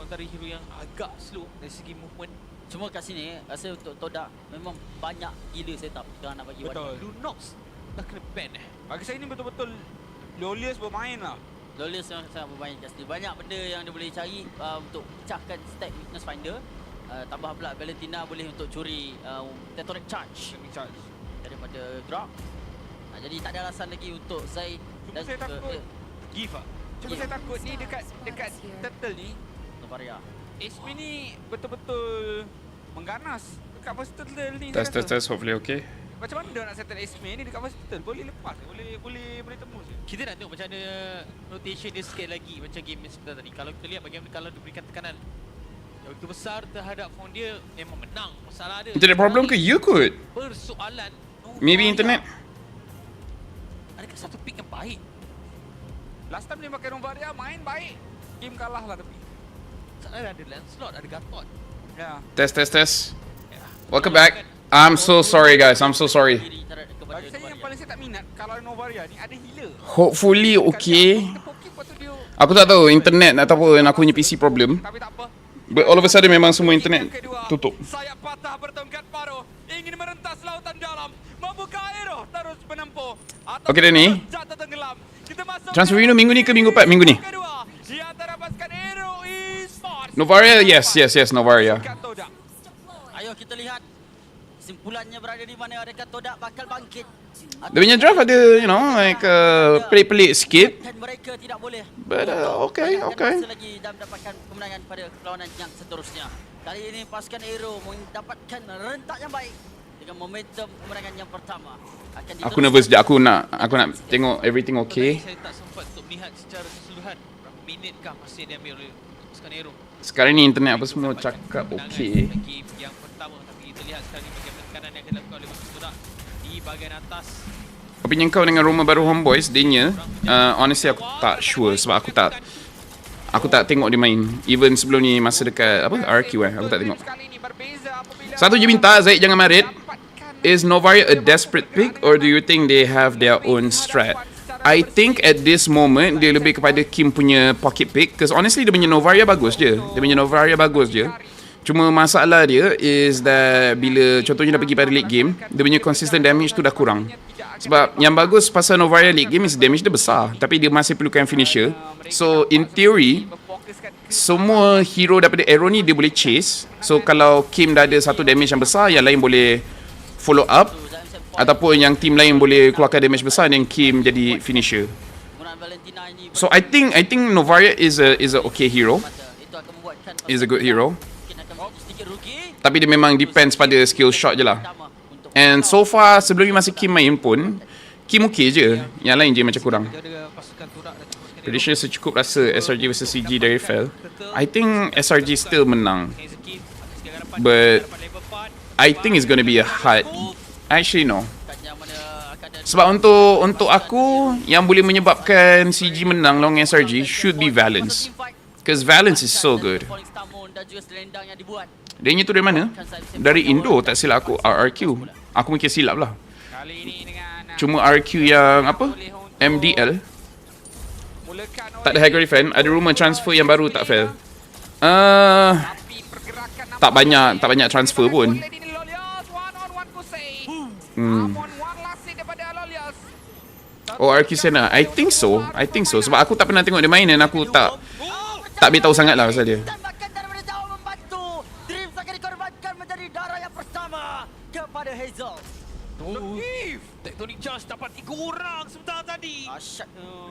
antara hero yang agak slow dari segi movement. Cuma kat sini rasa untuk Todak memang banyak gila setup sekarang nak bagi Betul. Lunox dah kena ban Bagi saya ni betul-betul Lolius bermain lah. Lawless yang sangat bermain kat sini. Banyak benda yang dia boleh cari untuk pecahkan stack weakness finder. Tambah pula Valentina boleh untuk curi tectonic charge daripada drop. Jadi tak ada alasan lagi untuk Zaid dan saya takut give up. Cuma saya takut ni dekat turtle ni Novaria. Esme ni betul-betul mengganas dekat first turtle ni. Test, hopefully okay. Macam mana dia nak settle Esme ni dekat first turtle? Boleh lepas, boleh tembus je. Kita nak tengok macam mana rotation dia sikit lagi macam game sebentar tadi. Kalau kita lihat bagaimana kalau diberikan tekanan yang begitu besar terhadap phone dia, memang menang. Masalah dia Internet problem ke? You could. Persoalan Maybe internet. adakah satu pick yang baik? Last time dia pakai Novaria main baik. Game kalah lah tapi. Masalah ada Lancelot, ada Gatot. Ya. Test. Welcome back. I'm so sorry guys, I'm so sorry. Bagi saya yang paling saya tak minat kalau Novaria ni ada healer. Hopefully okay. Kita poke lepas tu dia. Aku tak tahu internet ataupun aku punya PC problem. Tapi tak apa. But all of a sudden memang semua internet tutup. Sayap patah bertongkat paruh. Ingin merentas lautan dalam. Membuka aero terus menempuh. Okay dah ni. Jatuh tenggelam. Kita masuk Transfer window minggu ni ke minggu 4? Minggu ni. kedua. Dia terapaskan aero esports. Novaria, yes, Novaria. Ayo kita lihat simpulannya berada di mana. Adakah Todak bakal bangkit? Dia punya draft ada, you know, like pelik-pelik sikit. Dan mereka tidak boleh. But okay. Lagi dan mendapatkan kemenangan pada perlawanan yang seterusnya. Kali ini pasukan Aero mendapatkan rentak yang baik dengan momentum kemenangan yang pertama. Aku nervous je. Aku nak tengok everything okay. Saya tak sempat untuk melihat secara keseluruhan berapa minitkah masa dia ambil oleh pasukan Aero. Sekarang ni internet apa semua cakap okay. Game yang pertama, tapi kita lihat sekarang ni bagaimana tekanan yang akan dilakukan oleh pasukan Todak di bahagian atas. Opinion kau dengan rumah baru Homeboys, dia honestly aku tak sure sebab aku tak tengok dia main. Even sebelum ni masa dekat apa RQ aku tak tengok. Satu je minta Zaid jangan marit. Is Novaria a desperate pick or do you think they have their own strat? I think at this moment dia lebih kepada Kim punya pocket pick because honestly dia punya Novaria bagus je. Cuma masalah dia is that bila contohnya dah pergi pada late game, dia punya consistent damage tu dah kurang. Sebab yang bagus pasal Novaria late game is damage dia besar, tapi dia masih perlukan finisher. So in theory, semua hero daripada Arrow ni dia boleh chase. So kalau Kim dah ada satu damage yang besar, yang lain boleh follow up. Ataupun yang team lain boleh keluarkan damage besar dan Kim jadi finisher. So I think Novaria is a okay hero. Is a good hero. Tapi dia memang depends pada skill shot je lah. And so far sebelum ni masa Kim main pun Kim okay je. Yang lain je macam kurang. Prediction secukup rasa SRG vs CG dari Laphel. I think SRG still menang. But I think it's gonna be a hard. Actually no. Sebab untuk aku yang boleh menyebabkan CG menang lawan SRG should be Valence. Because Valence is so good. Dia tu dari mana? Dari Indo tak silap aku. RRQ. Aku mungkin silap lah. Cuma RQ yang apa? MDL. Tak ada Hagrid fan. Ada rumor transfer yang baru tak fail. Tak banyak transfer pun. Oh RQ sana. I think so. Sebab aku tak pernah tengok dia main dan aku tak beritahu sangat lah pasal dia. Kepada Hazel. Tectonic charge dapat 3 orang sebentar tadi.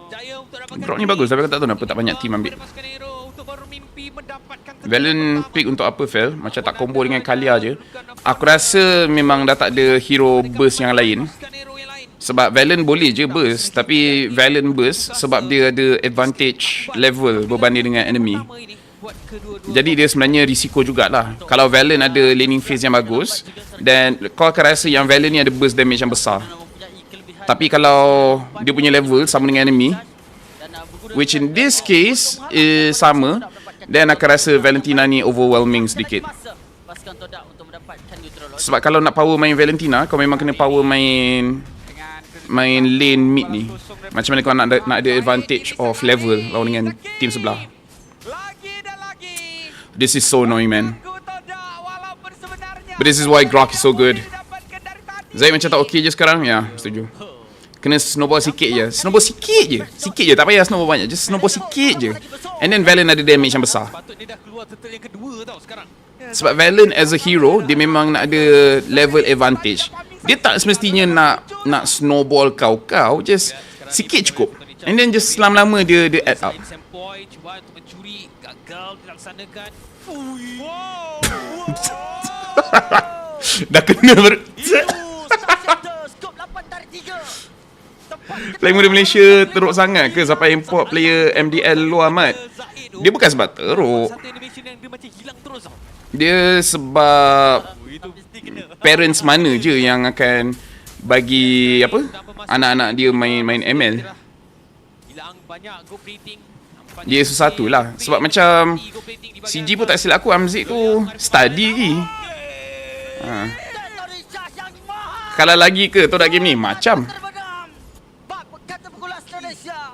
Jaya untuk dapatkan Drop ni bagus tapi aku tak tahu kenapa tak banyak team ambil. Valen pick untuk apa fail? Macam tak combo dengan Kalia je. Aku rasa memang dah tak ada hero burst yang lain. Sebab Valen boleh je burst, tapi Valen burst sebab dia ada advantage level berbanding dengan enemy. Jadi dia sebenarnya risiko jugalah. Kalau Valen ada laning phase yang bagus, dan kau akan rasa yang Valen ni ada burst damage yang besar. Tapi kalau dia punya level sama dengan enemy, which in this case is sama, then akan rasa Valentina ni overwhelming sedikit. Sebab kalau nak power main Valentina, kau memang kena power main lane mid ni. Macam mana kau nak ada advantage of level lawan dengan team sebelah. This is so annoying, man. Walaupun sebenarnya But this is why Grok is so good. Zaid macam tak okay je sekarang. Ya, setuju. Kena snowball sikit je. Snowball sikit je. Sikit je, tak payah snowball banyak. Just snowball sikit je. And then Valen ada damage yang besar. Patut dia dah keluar turtle yang kedua tau sekarang. Sebab Valen as a hero, dia memang nak ada level advantage. Dia tak semestinya nak snowball kau. Just sikit cukup. And then just lama-lama dia add up. Sempoi cuba untuk mencuri, gagal dilaksanakan. Dah kena Player muda Malaysia teruk sangat ke sampai import player MDL luar amat? Dia bukan sebab teruk. Satu animation yang dia macam hilang terus tau. Dia sebab parents mana je yang akan bagi apa anak-anak dia main ML. Hilang banyak go plating. Dia sesuatu lah. Sebab macam CG pun tak silap aku, Amzik tu study lagi. Kalau lagi ke Todak game ni? Macam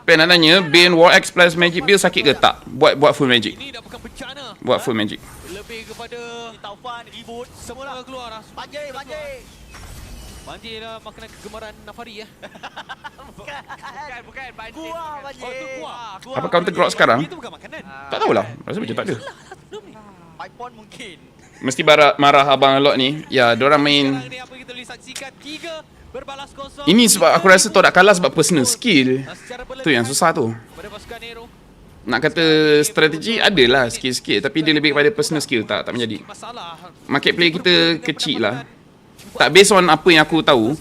Pen nak tanya, Bane War X plus Magic Build sakit ke tak? Buat full Magic. Ini dah bukan bencana. Buat full Magic. Lebih kepada Taufan, reboot, semua keluar dah. Banjir lah makanan kegemaran Nafari ya. bukan banjir. Oh tu kuah. Apa counter Grok sekarang? Itu bukan makanan. Tak tahulah. Rasa macam tak ada. Pipon mungkin. Mesti marah abang Lot ni. Ya, diorang main. Sekarang ni apa kita boleh saksikan 3 berbalas kosong. Ini sebab aku rasa Todak kalah sebab personal skill. Tu yang susah tu. Pada pasukan Nero. Nak kata strategi adalah sikit-sikit, tapi dia lebih kepada personal skill. Tak menjadi. Masalah. Market player kita kecil lah. Tak based on apa yang aku tahu.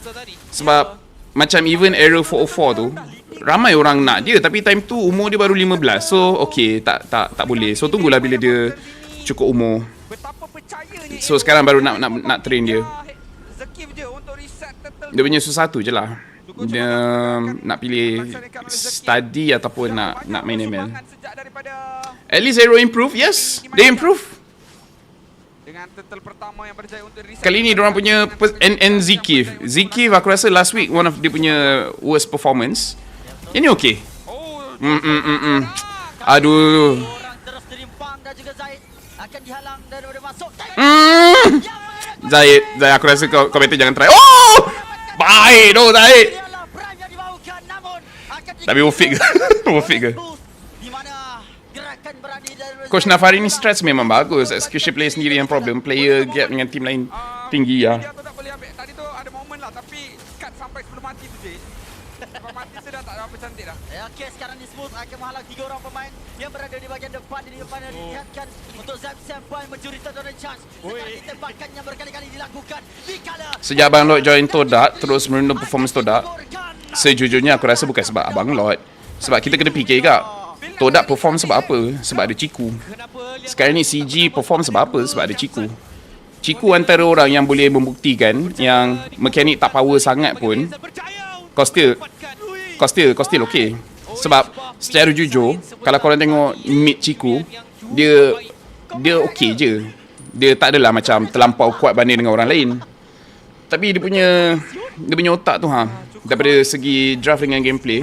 Sebab macam even Arrow 404 tu, ramai orang nak dia, tapi time tu umur dia baru 15. So okay, tak boleh. So tunggulah bila dia cukup umur. Betapa percayanya So sekarang baru nak train dia. Zakif je untuk reset turtle. Dia punya susah tu je lah. Dia nak pilih study ataupun nak main ML. Sejak daripada At least Arrow improve. Yes, they improve. dengan turtle pertama yang berjaya untuk reset. Kali ni diorang punya and Zikif. Zikif aku rasa last week one of dia punya worst performance. Ini okay. Aduh. Orang terus terimpang dan juga Zaid akan dihalang daripada masuk. Zaid, aku rasa kau better jangan try. Oh! Baik tu Zaid. Tapi worth it ke? Worth it ke? Di mana gerakan berani dari Coach Nafari ni stress memang bagus. Execution player sendiri yang problem. Player gap dengan team lain tinggi lah. Dia tu tak boleh ambil. Tadi tu ada momen lah, tapi cut sampai sebelum mati tu je. Sebab mati tu dah tak apa cantik dah. Okey, sekarang di smooth akan menghalang 3 orang pemain yang berada di bahagian depan di depan yang dilihatkan untuk Zap Sampai mencuri turret charge. Sekali tembakan yang berkali-kali dilakukan dikala Sejak Abang Lot join Todak, terus merendam performance Todak. Sejujurnya aku rasa bukan sebab Abang Lot. Sebab kita kena fikir kak, Todak perform sebab apa? Sebab ada Ciku. Sekarang ni CG perform sebab apa? Sebab ada Ciku. Ciku antara orang yang boleh membuktikan yang mekanik tak power sangat pun kau still okay. Sebab secara jujur, kalau korang tengok mid Ciku, dia okay je. Dia tak adalah macam terlampau kuat banding dengan orang lain. Tapi dia punya otak tu daripada segi draft dengan gameplay,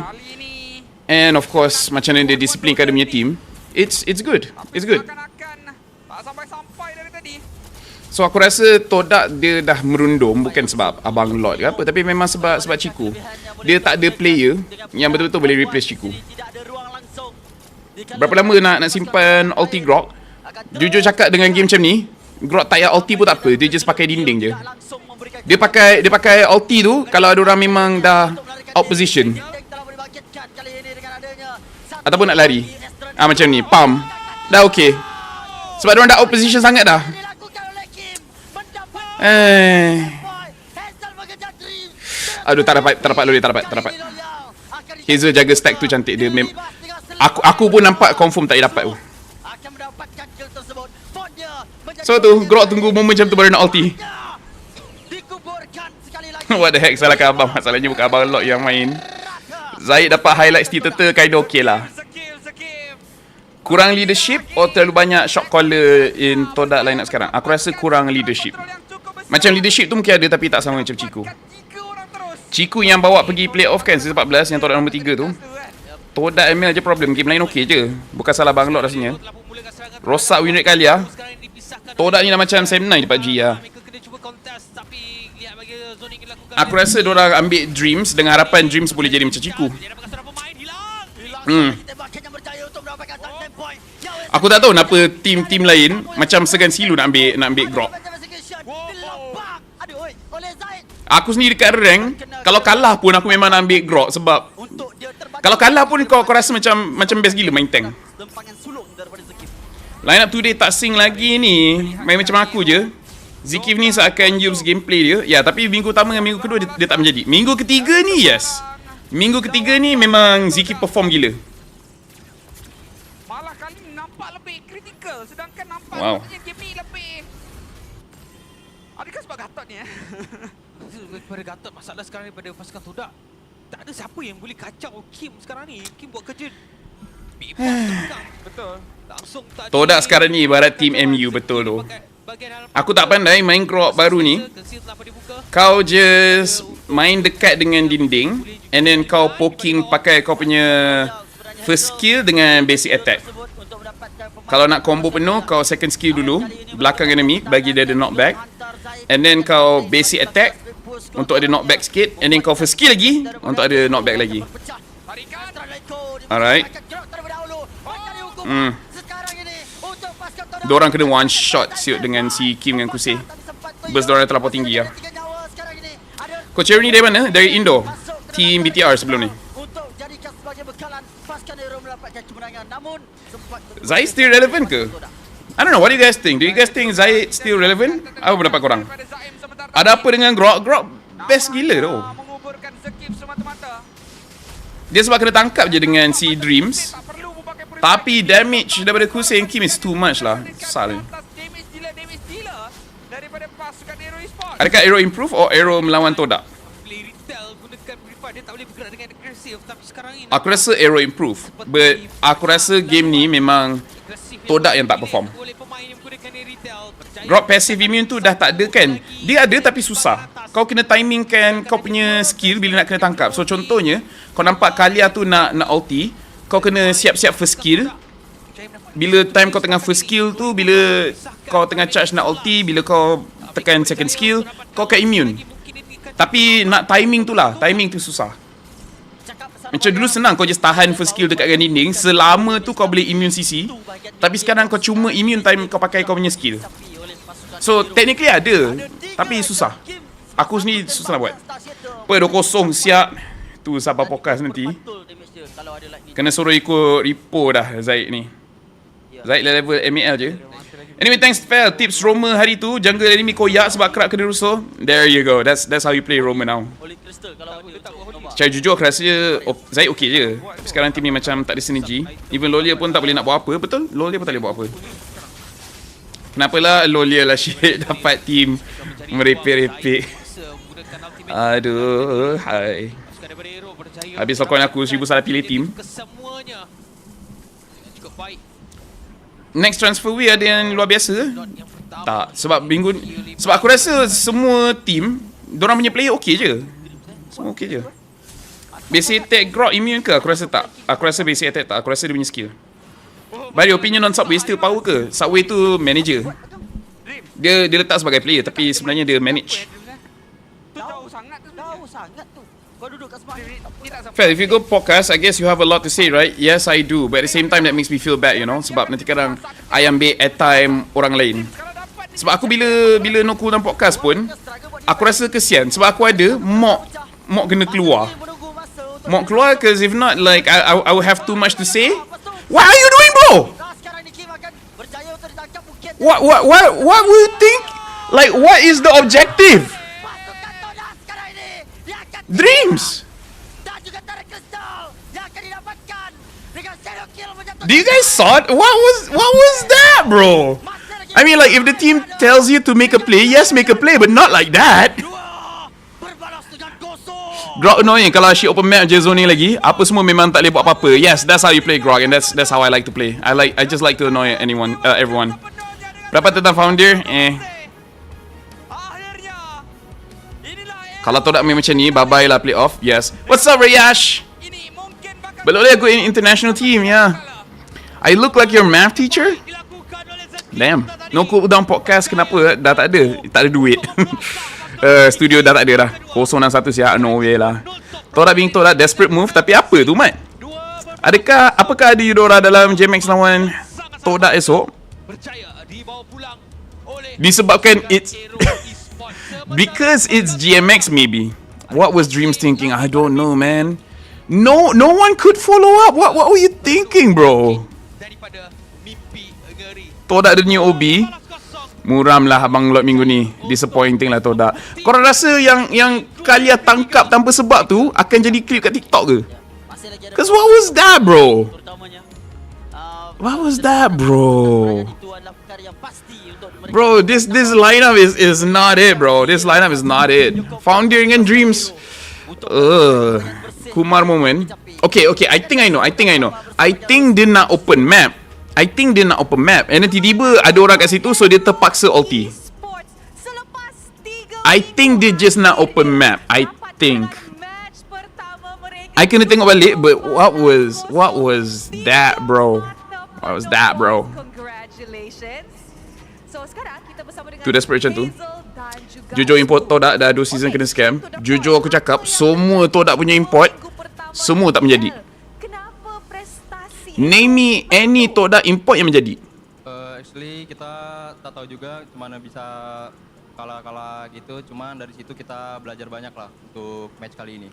and of course macam mana dia disiplinkan dia punya team, it's good. It's good. Akan tak sampai-sampai dari tadi. So aku rasa Todak dia dah merundum bukan sebab Abang Lot ke apa, tapi memang sebab Ciku. Dia tak ada player yang betul-betul boleh replace Ciku. tidak ada ruang langsung. Berapa lama nak simpan ulti Grok? Jujur cakap dengan game macam ni, Grok tak payah ulti pun tak apa, dia just pakai dinding je. Dia pakai ulti tu kalau ada orang memang dah out position ataupun nak lari. Macam ni, pump. Dah okey. Sebab dia orang dah out position sangat dah. Aduh, tak dapat Loli, tak dapat. Hazel jaga stack tu cantik dia. Aku pun nampak confirm tak dapat tu. So tu, Grok tunggu moment macam tu baru nak ulti. What the heck, salahkan abang. Masalahnya bukan Abang Lot yang main. Zaid dapat highlight Steel Turtle kinda okay lah. Kurang leadership atau terlalu banyak shot caller in Todak lineup sekarang? Aku rasa kurang leadership. Macam leadership tu mungkin ada tapi tak sama macam Ciku. Ciku yang bawa pergi playoff kan season 14 yang Todak nombor 3 tu. Todak ML je problem, game lain okey je. Bukan salah Bang Lot rasanya. Rosak win rate kali lah. Todak ni dah macam Sam 9 di PUBG lah. Mereka kena cuba contest tapi lihat bagi zoning yang dilakukan. Aku rasa diorang ambil Dreams dengan harapan Dreams boleh jadi macam Ciku. Dia dapatkan seorang pemain hilang. Tembakan yang berjaya untuk mendapatkan touchdown point. Aku tak tahu kenapa tim-tim lain macam segan silu nak ambil Grok. Aduh, oi, oleh Zaid. Aku sendiri dekat rank, kalau kalah pun aku memang nak ambil Grok sebab Untuk dia terbang. kalau kalah pun kau rasa macam best gila main tank. Lempangan sulung daripada Zakif. Line up today tak sync lagi ni. Main macam aku je. Zakif ni seakan use gameplay dia. Ya, tapi minggu pertama dengan minggu kedua dia tak menjadi. Minggu ketiga ni yes. Minggu ketiga ni memang Zakif perform gila. Malah kali ni nampak lebih kritikal, sedangkan nampak Wow. sepertinya game ni lebih. Adakah sebab Gatot ni Daripada Gatot, masalah sekarang daripada pasukan Todak. Tak ada siapa yang boleh kacau Kim sekarang ni. Kim buat kerja big boss terbang. Betul. Langsung tak ada Todak sekarang ni ibarat team MU betul tu. Aku tak pandai main Grok baru ni. Kau just main dekat dengan dinding and then kau poking pakai kau punya first skill dengan basic attack. Kalau nak combo penuh, kau second skill dulu belakang enemy bagi dia ada knockback. And then kau basic attack untuk ada knockback sikit. And then kau first skill lagi untuk ada knockback lagi. Alright. Diorang kena one shot siut dengan si Kim dengan Kusih. Burst diorang terlampau tinggi lah. Coach Cherry ni dari mana? Dari Indo. Team BTR sebelum ni. Zaid still relevant ke? I don't know, what do you guys think? Do you guys think Zaid still relevant? Apa pendapat korang? Ada apa dengan Grok? Grok best gila tu. menguburkan Zakif semata-mata. Dia sebab kena tangkap je dengan si Dreams. Tak perlu memakai perisai. Tapi damage daripada Kusih and Kim is too much lah. Kesal ni. Damage gila daripada pasukan Aero Esports. Adakah Aero improve or Aero melawan Todak? Play retail gunakan prefer, dia tak boleh bergerak dengan agresif. Tapi sekarang ni Aku rasa Aero improve. But aku rasa game ni memang Todak yang tak perform. Grok passive immune tu dah tak ada kan. Dia ada tapi susah. Kau kena timingkan kau punya skill bila nak kena tangkap. So contohnya, kau nampak Kalia tu nak ulti, kau kena siap-siap first skill. Bila time kau tengah first skill tu, bila kau tengah charge nak ulti, bila kau tekan second skill, kau akan immune. Tapi nak timing tu lah, timing tu susah. Macam dulu senang kau just tahan first skill dekat dengan dinding, selama tu kau boleh immune CC. Tapi sekarang kau cuma immune time kau pakai kau punya skill. So technically ada, tapi susah. Aku sendiri susah nak buat. Per 2-0 siap. Tu sabar podcast nanti. Kena suruh ikut repo dah Zaid ni. Zaid level MAL je. Anyway, thanks Fel. Tips Roma hari tu, jungle enemy koyak sebab kerap kena rusuh. There you go. That's how you play Roma now. Secara jujur aku rasa Zaid okey je. Tapi sekarang tim ni macam tak ada sinergi. Even Lolia pun tak boleh nak buat apa. Betul? Lolia pun tak boleh buat apa. Kenapalah Lolia lah Syed dapat tim merepek-repek. Aduh, hai. Habis sokong aku 1000 salah pilih tim. Next transfer week ada yang luar biasa? Tak, sebab sebab aku rasa semua tim dorang punya player okey je. Semua okey je. Basic attack Grok immune ke? Aku rasa tak. Aku rasa basic attack tak. Aku rasa dia punya skill. By the opinion on Subway still power ke? Subway tu manager. Dia letak sebagai player tapi sebenarnya dia manage. Jauh sangat tu. Kau duduk kat sebelah. Fel, if you go podcast, I guess you have a lot to say, right? Yes, I do. But at the same time, that makes me feel bad, you know. Sebab nanti kadang I ambil airtime orang lain. Sebab aku bila Noku dalam podcast pun, aku rasa kesian. Sebab aku ada mock kena keluar. Mock keluar because if not, like, I will have too much to say. What are you doing, bro? What will you think? Like, what is the objective? Dreams. Do you guys saw it? What was that, bro? I mean, like, if the team tells you to make a play, yes, make a play, but not like that. Grok annoying kalau she open map je zoning lagi, apa semua memang tak boleh buat apa-apa. Yes, that's how you play Grok, and that's how I like to play. I just like to annoy everyone. Berapa tentang founder? Kalau Todak main macam ni, bye-bye lah playoff. Yes. What's up, Rayash? But only a good international team, yeah. I look like your math teacher? Damn. No Cool Down Podcast kenapa dah tak ada? Tak ada duit. Studio dah tak ada dah. 061 siap. No way lah. Todak being Todak desperate move. Tapi apa tu Mat? Apakah ada Eudora dalam JMX lawan Todak esok? Disebabkan it's because it's GMX maybe. What was Dreams thinking? I don't know, man. No one could follow up. What were you thinking, bro? Todak ada new OB. Muram lah abang lot minggu ni. Disappointing lah Todak. Korang rasa yang kalian tangkap tanpa sebab tu akan jadi klip kat TikTok ke? Cause what was that, bro? What was that, bro? Bro, this lineup is not it, bro. This lineup is not it. Founder dengan Dreams. Kumar moment. Okay, I think I know. I think dia nak open map. And then tiba-tiba ada orang kat situ, so dia terpaksa ulti. I think dia just nak open map. I think. I kena tengok balik, but what was that, bro? What was that, bro? Tu desperate macam tu. Jujur import Todak dah 2 season kena scam. Jujur aku cakap, semua Todak punya import semua tak menjadi. Name me any Todak import yang menjadi. Actually kita tak tahu juga mana bisa kalah gitu. Cuman dari situ kita belajar banyak lah untuk match kali ini.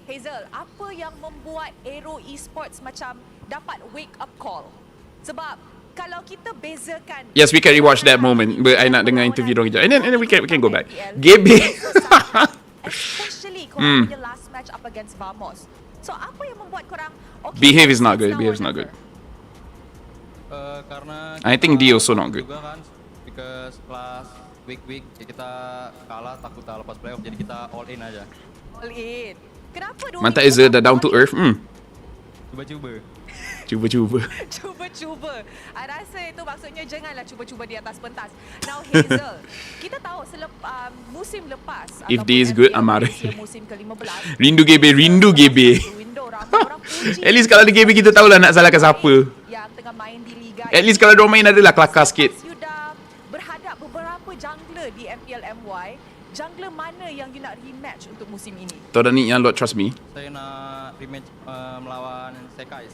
Hazel, apa yang membuat Aero Esports macam dapat wake up call? Sebab kalau kita bezakan, yes, we can rewatch that moment. But I nak dengar interview dong kejap. And then we can go back. GB. Especially korang punya last match up against Vamos. So apa yang membuat korang Behave is not good. Karena I think D also not good. Juga kan, because kelas week kita kalah takut tak lepas playoff, jadi kita all in aja. All in. Kenapa dulu? Mantap Ezra dah down to earth. Cuba. I rasa itu maksudnya janganlah cuba-cuba di atas pentas. Now Hazel, kita tahu musim lepas If D is good, I'm out of here. Musim ke-15. Rindu GB. At least kalau ada GB kita tahulah nak salahkan siapa. Yang tengah main di liga. At least kalau diorang main adalah kelakar sikit. You dah berhadap beberapa jungler di MPL MY. Jungler mana yang you nak rematch untuk musim ini? Todak ni yang lot trust me. Saya nak rematch melawan Sekais.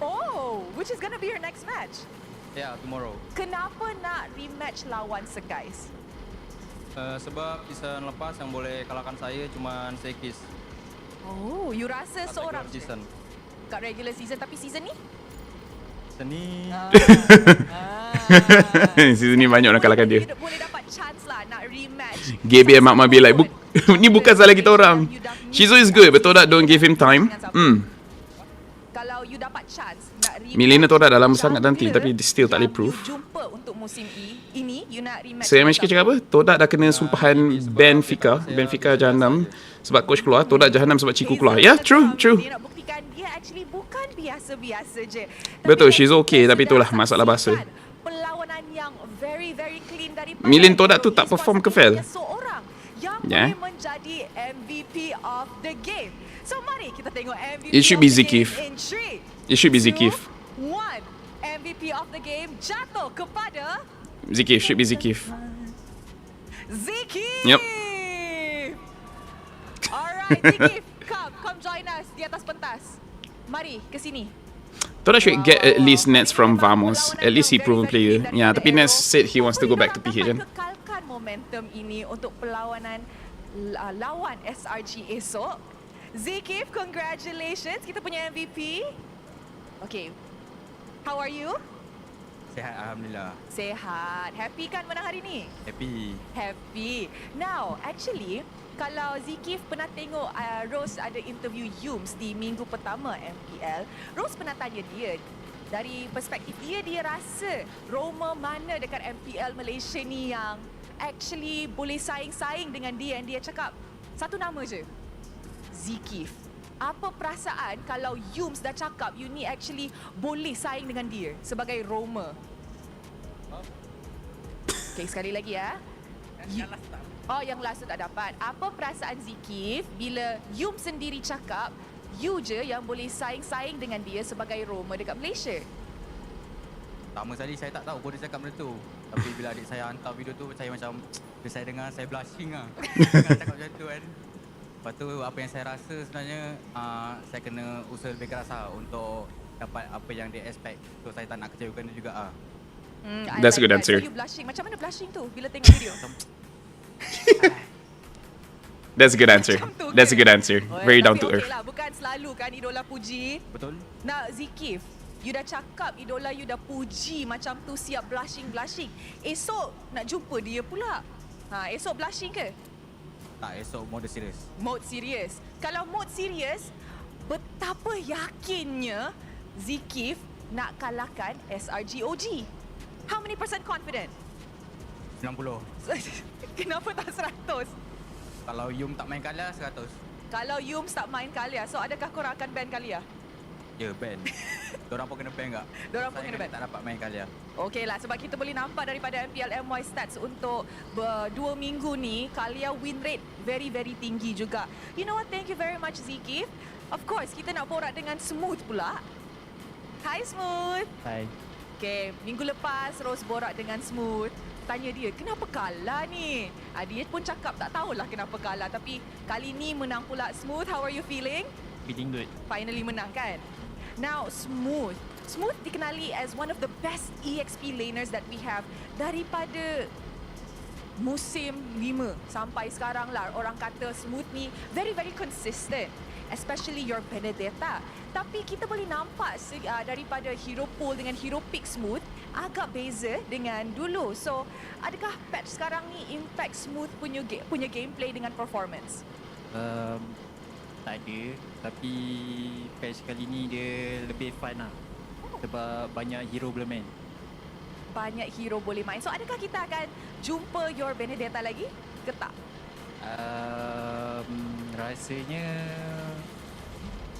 Oh, which is gonna be your next match? Yeah, tomorrow. Kenapa nak rematch lawan Sekais? Sebab season lepas yang boleh kalahkan saya cuma Sekis. Oh, you rasa seorang season. Kat regular season, tapi season ni? Seni. Season ni banyak orang kalahkan dia. Boleh dapat chance lah nak rematch. GB and Mak Mabi like ni bukan salah kita orang. Shizo is good, but Todak don't give him time. Kalau you dapat chance nak rematch. Milena Todak dah lama sangat nanti, tapi still tak boleh prove. Jumpa untuk musim ini, you nak rematch. Saya MHK cakap apa? Todak dah kena sumpahan Benfica Jahanam sebab coach keluar. Todak Jahanam sebab Ciku keluar. Yeah, true. Dia nak buktikan dia actually bukan biasa-biasa je. Betul, she's okay, tapi itulah masalah bahasa. Perlawanan yang very clean daripada Milin Todak tu tak perform ke fail? Seorang yang boleh menjadi MVP of the game. So mari kita tengok MVP. It should be Zikif. It should be Zikif. 1. MVP of the game jatuh kepada Zikif, should be Zikif. Zikif. Yep. Alright, Zikif, come join us di atas pentas. Mari ke sini. Todak should get at least Nets from Vamos. At least he proven player. Yeah, tapi Nets said he wants to go back to PH kan. Kekalkan momentum ini untuk perlawanan lawan SRG esok. Zikif, congratulations. Kita punya MVP. Okay. How are you? Sehat, alhamdulillah. Sehat. Happy kan menang hari ni? Happy. Now, actually, kalau Zikif pernah tengok Rose ada interview Yums di minggu pertama MPL, Rose pernah tanya dia, dari perspektif dia rasa Roma mana dekat MPL Malaysia ni yang actually boleh saing-saing dengan dia, and dia cakap satu nama je, Zikif. Apa perasaan kalau Yums dah cakap you ni actually boleh saing dengan dia sebagai Roma? Okay, sekali lagi ya. Yang last tu tak dapat. Apa perasaan Zikif bila Yums sendiri cakap you je yang boleh saing-saing dengan dia sebagai Roma dekat Malaysia? Pertama sekali saya tak tahu pun dia cakap benda tu. Tapi bila adik saya hantar video tu, saya macam, bila saya dengar, saya blushing lah. Dengar cakap macam tu kan. Lepas tu apa yang saya rasa sebenarnya, saya kena usaha lebih keras lah untuk dapat apa yang dia expect. So saya tak nak kecewakan dia juga lah. That's a good answer. So you blushing. Macam mana blushing tu bila tengok video? That's a good answer. That's a good answer. Very down to earth. Okay lah, bukan selalu kan idola puji. Betul? Nah, Zikif, you dah cakap idola you dah puji macam tu, siap blushing. Esok nak jumpa dia pula. Esok blushing ke? Tak, esok mode serius. Mode serius. Kalau mode serius, betapa yakinnya Zikif nak kalahkan SRGOG? How many percent confident? 90. Kenapa tak 100? Kalau Yum tak main Kalia, 100. Kalau Yums tak main Kalia, so adakah korang akan ban Kalia? Ya, ban. Diorang pun kena ban tak? Diorang pun kena ban. Tak dapat main Kalia. Okey lah, sebab kita boleh nampak daripada MPL MY stats untuk 2 minggu ni, Kalia win rate very tinggi juga. You know what, thank you very much Zikif. Of course, kita nak borak dengan Smooth pula. Hi Smooth. Hai. Okay, minggu lepas Rose borak dengan Smooth. Tanya dia, kenapa kalah ni? Dia pun cakap tak tahulah kenapa kalah. Tapi kali ni menang pula Smooth. How are you feeling? Feeling good. Finally menang kan? Now, Smooth dikenali as one of the best EXP laners that we have. Daripada musim 5 sampai sekarang lah, orang kata Smooth ni very consistent. Especially your Benedetta. Tapi kita boleh nampak daripada hero pool dengan hero pick Smooth agak beza dengan dulu. So, adakah patch sekarang ni impact Smooth punya gameplay dengan performance? Tak ada. Tapi patch kali ni dia lebih fun lah. Sebab banyak hero boleh main. Banyak hero boleh main. So, adakah kita akan jumpa your Benedetta lagi ke tak? Rasanya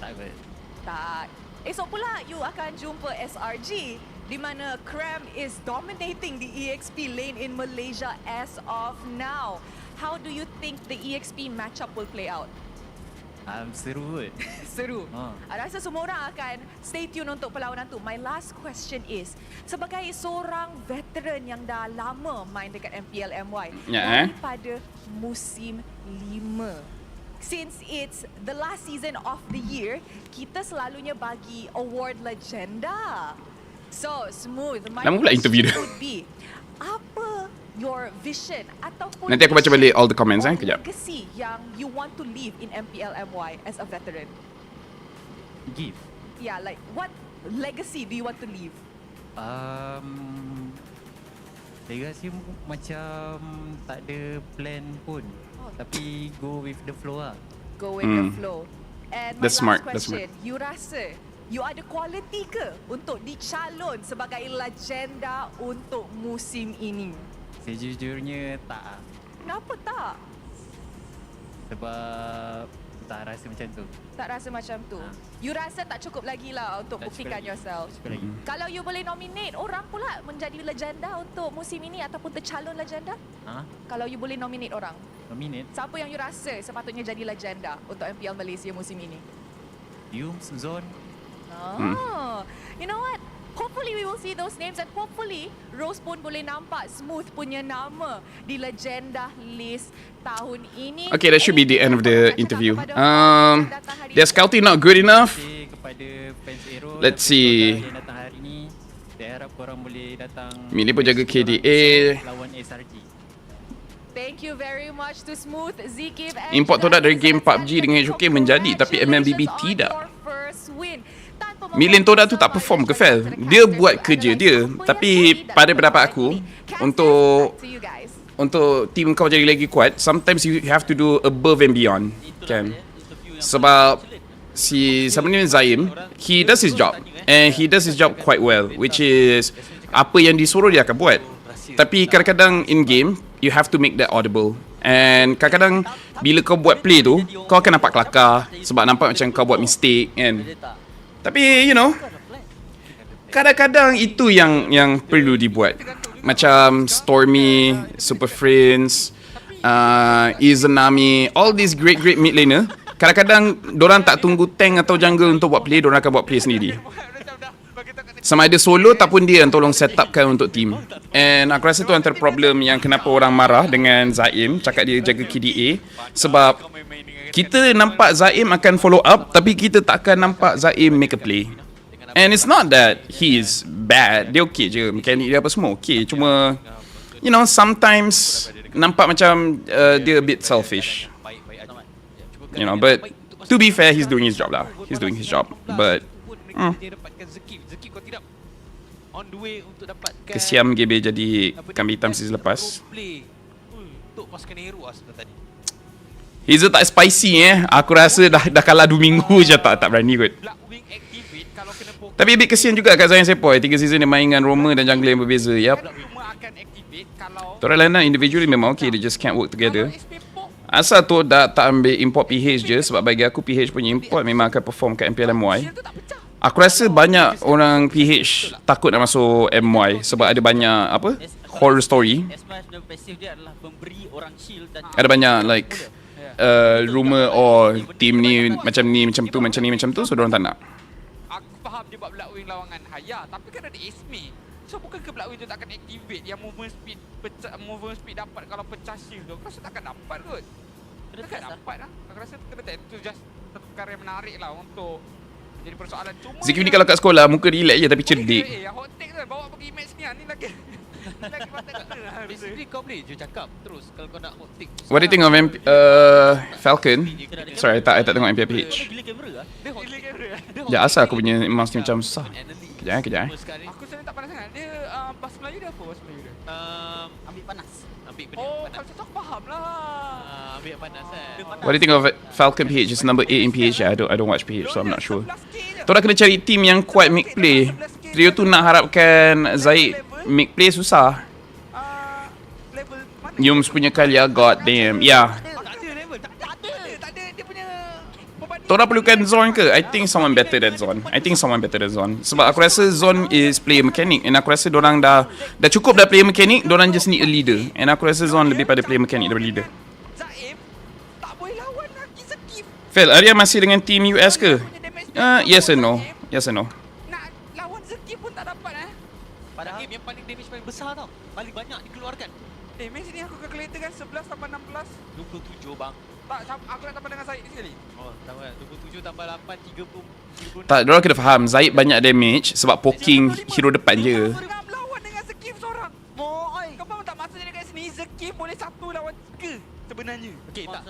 tak kot. Tak. Esok pula you akan jumpa SRG di mana Cram is dominating the EXP lane in Malaysia as of now. How do you think the EXP matchup will play out? Seru kot. Seru. Rasa semua orang akan stay tune untuk perlawanan tu. My last question is, sebagai seorang veteran yang dah lama main dekat MPL MY, daripada musim 5, since it's the last season of the year, kita selalunya bagi award legenda. So, Smooth, my interview dia. would be, apa your vision ataupun Nanti aku baca balik all the comments kejap. legacy yang you want to leave in MPL MY as a veteran? Give. Yeah, like what legacy do you want to leave? Legacy macam tak ada plan pun. Tapi go with the flow lah. Go with the flow. And my That's last smart, that's question, you rasa you ada quality ke untuk dicalon sebagai legenda untuk musim ini? Sejujurnya tak. Kenapa tak? Sebab tak rasa macam tu. Tak rasa macam tu. You rasa tak cukup lagi lah untuk Tak buktikan cukup lagi. yourself. Cukup lagi. Kalau you boleh nominate orang pula menjadi legenda untuk musim ini ataupun tercalon legenda? Kalau you boleh nominate orang, Nominate. siapa yang you rasa sepatutnya jadi legenda untuk MPL Malaysia musim ini? Yums, Zone. You know what? Hopefully we will see those names and hopefully Rose pun boleh nampak Smooth punya nama di legenda list tahun ini. Okay, that should be the end of the interview. Their scouting not good enough. Kepada fans Aero, Let's see. yang datang hari ni, saya harap korang boleh datang. Mili pun jaga KDA. Lawan SRG. Thank you very much to Smooth, Zikif and Import produk dari game PUBG dengan HOK menjadi, tapi MMBB tidak. Million Toda tu tak perform ke Fel? Dia buat kerja dia. Tapi pada pendapat aku, untuk team kau jadi lagi kuat, sometimes you have to do above and beyond. Kan? Sebab siapa ni Zaim, he does his job. And he does his job quite well, which is apa yang disuruh dia akan buat. Tapi kadang-kadang in game, you have to make that audible. And kadang-kadang bila kau buat play tu, kau akan nampak kelakar sebab nampak macam kau buat mistake kan. Tapi you know, kadang-kadang itu yang perlu dibuat. Macam Stormy, Super Friends, Izanami, all these great mid laner. Kadang-kadang dorang tak tunggu tank atau jungle untuk buat play, dorang akan buat play sendiri. Sama ada solo ataupun dia yang tolong set upkan untuk team. And aku rasa tu antara problem yang kenapa orang marah dengan Zaim cakap dia jaga KDA. Sebab kita nampak Zaim akan follow up, tapi kita tak akan nampak Zaim make a play. And it's not that he is bad. Dia okay je, mekanik dia apa semua okay. Cuma you know, sometimes nampak macam dia a bit selfish. You know, but to be fair, he's doing his job lah. He's doing his job. But kesiam GB jadi kambing hitam season lepas. Hazel tak spicy Aku rasa dah kalah 2 minggu je tak berani kot. Tapi a bit kesian juga kat Zion Sepoi. 3 season dia main dengan Roma dan jungler yang berbeza. Yup. Torang lain individually memang okay, they just can't work together. Asal tu tak ambil import PH je. Sebab bagi aku PH punya import memang akan perform kat MPL MY. Aku rasa banyak orang PH takut nak masuk MY sebab ada banyak horror story. Ada banyak like rumor team ni macam tu, so diorang tak nak. Aku faham dia buat Black Wing lawangan Haya, tapi kan ada Ismi. So bukan ke Black Wing tu tak akan activate yang movement speed dapat kalau pecah shield tu. Aku rasa tak akan dapat kot. Takkan dapat lah. Aku rasa itu just satu perkara yang menarik lah untuk jadi persoalan. Cuma Zikif ni kalau kat sekolah muka relax je tapi cerdik. Hot take tu bawa pergi match ni lagi. Lagi patah kena. Basically kau boleh je cakap terus kalau kau nak hot take. What do you think of Falcon? Sorry, I tak tengok MPLPH. Ya, asal aku punya mouse ni macam susah. Kejap. Aku sebenarnya tak panas sangat. Dia bahasa Melayu dia apa bahasa Melayu dia? Ambil panas. Oh, kalau macam tu aku faham lah. Ambil panas What do you think of Falcon PH? It's number 8 in PH. I don't watch PH, so I'm not sure. Tu dah kena cari team yang kuat make play. Trio tu nak harapkan Zaid make play susah. Yums punya Kalia, god damn. Yeah. Tora perlukan Zon ke? I think someone better than Zon. Sebab aku rasa Zon is player mechanic. And aku rasa dorang dah cukup dah player mechanic. Dorang just need a leader. And aku rasa Zon lebih pada player mechanic daripada leader. Tak boleh lawan lagi Zakif. Fel, Arya masih dengan team US ke? Yes and no. Nak lawan Zakif pun tak dapat Padahal game yang paling damage paling besar tau. Paling banyak dikeluarkan. Damage ni aku calculator kan 11 tambah 16. 27 bang. Tak, aku nak tambah dengan Zaid ni sekali. Oh, tambah 27 tambah 8 30. Tak, diorang kena faham Zaid banyak damage sebab poking hero depan je. Nak lawan dengan Zakif seorang. Kau faham tak maksudnya dekat sini Zakif boleh satu lawan ke sebenarnya. Okey, tak.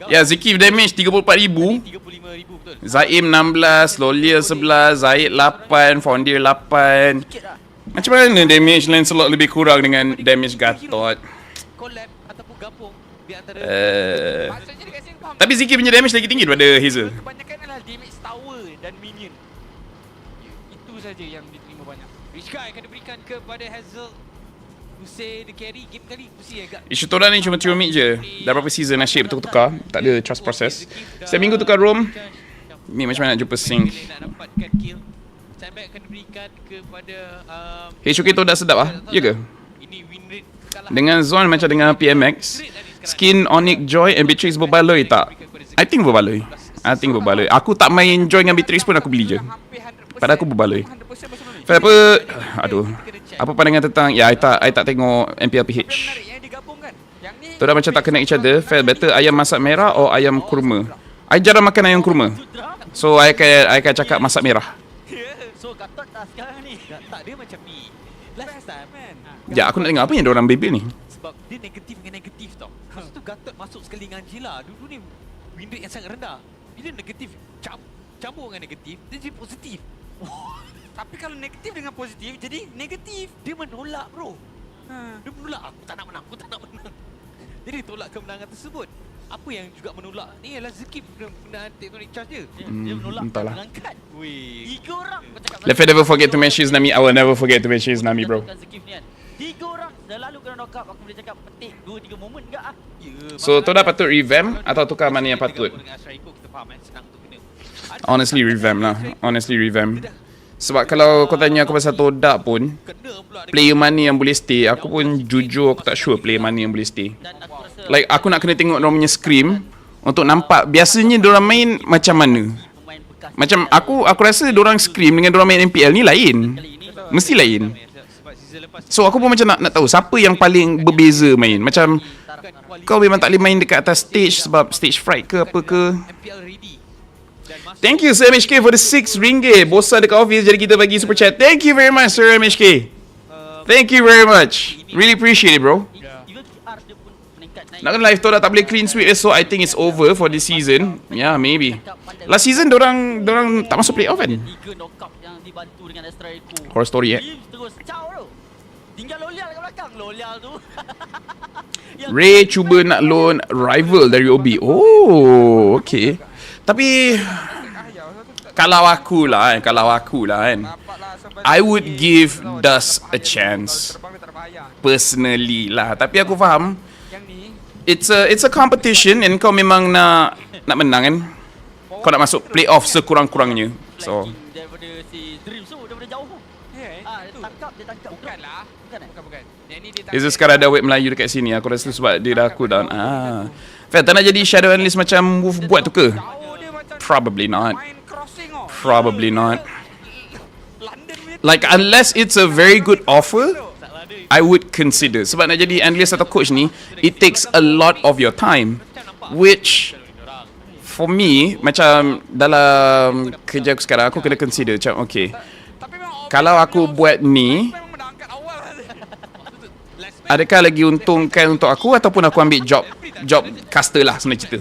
Ya, Zikif damage 34,000. 35,000 betul. Zaim 16, Lolia 11, Zaid 8, Fondir 8. Macam mana damage Lancelot lebih kurang dengan damage Gatot? Collab ataupun gabung di antara Maksudnya dekat sini faham. Tapi Zikif punya damage lagi tinggi daripada Hazel. Kebanyakan adalah damage tower dan minion. Itu saja yang diterima banyak. Rich Guy akan diberikan kepada Hazel. Usai the carry game kali Usai agak. Isu Tora ni cuma cuma mid je. Dah berapa season Nasib bertukar-tukar. Tak ada trust process. Setiap minggu tukar room. Ni macam mana nak jumpa sync. Nak dapatkan kill. Standby akan diberikan kepada HOK tu dah sedap ya ke? ini win rate kalah. Dengan Zon macam dengan PMX. Skin Onyx Joy and Beatrix berbaloi tak? I think berbaloi. Aku tak main Joy dengan Beatrix pun aku beli je. Pada aku berbaloi. Apa? Aduh. Apa pandangan tentang I tak tengok MPLPH. Tu dah macam tak connect each other. Fair better ayam masak merah or ayam kurma. I jarang makan ayam kurma. So I akan cakap masak merah. So Gatot dah sekarang ni. Tak, dia macam ni. Last time kan. Ya, aku nak tengok apa yang diorang bebel ni. Sebab dia negatif dengan negatif tau. Lepas tu Gatot masuk sekali dengan Angela. Dulu ni win rate yang sangat rendah. Bila negatif campur dengan negatif, dia jadi positif. Tapi kalau negatif dengan positif jadi negatif. Dia menolak bro. Dia menolak. Aku tak nak menang. Jadi tolak kemenangan tersebut. Apa yang juga menolak ni ialah Zakif penggunaan tektonik charge dia. Dia menolak entahlah. mengangkat. Weh. 3 orang. Laphel never forget to mention his Nami. I will never forget to mention his Nami, bro. Zakif ni kan. 3 orang selalu kena knock out. Aku boleh cakap petik 2-3 moment enggak ah. So, tu dah patut revamp atau tukar mana yang patut? Dengan Ashriko kita faham senang untuk kena. Honestly revamp. Sebab kalau kau tanya aku pasal Todak pun, player mana yang boleh stay, aku pun jujur aku tak sure player mana yang boleh stay. Dan aku rasa Like aku nak kena tengok diorang punya scrim untuk nampak biasanya diorang main macam mana. pemain bekas Macam aku rasa dorang scrim dengan dorang main MPL ni lain. Mesti lain. Sebab season lepas So aku pun macam nak tahu siapa yang paling berbeza main. Macam kau memang tak boleh main dekat atas stage sebab stage fright ke apa ke. MPL ready. Dan masuk Thank you Sir MHK for the RM6. Bosan dekat office jadi kita bagi super chat. Thank you very much Sir MHK. Thank you very much. Really appreciate it bro. Even PR dia pun meningkat naik. Nak kena live tu dah tak boleh clean sweep so I think it's over for this season. Yeah, maybe. Last season dorang tak masuk playoff kan? 3 knockout yang dibantu dengan extra echo. Horror story Dreams terus caw tu. Tinggal Lolial kat belakang. Lolial tu. Ray cuba nak loan rival dari OB. Oh, okay. Tapi kalau aku lah kan, I would give Dust a chance personally lah. Tapi aku faham it's a competition and kau memang nak menang kan. Kau nak masuk playoff sekurang-kurangnya. So daripada si Dreams tu daripada jauh tu. Dia tangkap. Bukanlah. Bukan. Yang ni dia Is sekarang ada web Melayu dekat sini. Aku rasa sebab dia dah cooldown. Fel, tak nak jadi shadow analyst macam Wolf buat tu ke? Probably not. Probably not. Like unless it's a very good offer, I would consider. Sebab nak jadi analyst atau coach ni, it takes a lot of your time, which for me macam dalam kerja aku sekarang aku kena consider macam okay. Kalau aku buat ni, adakah lagi untungkan untuk aku ataupun aku ambil job caster lah sebenarnya cerita.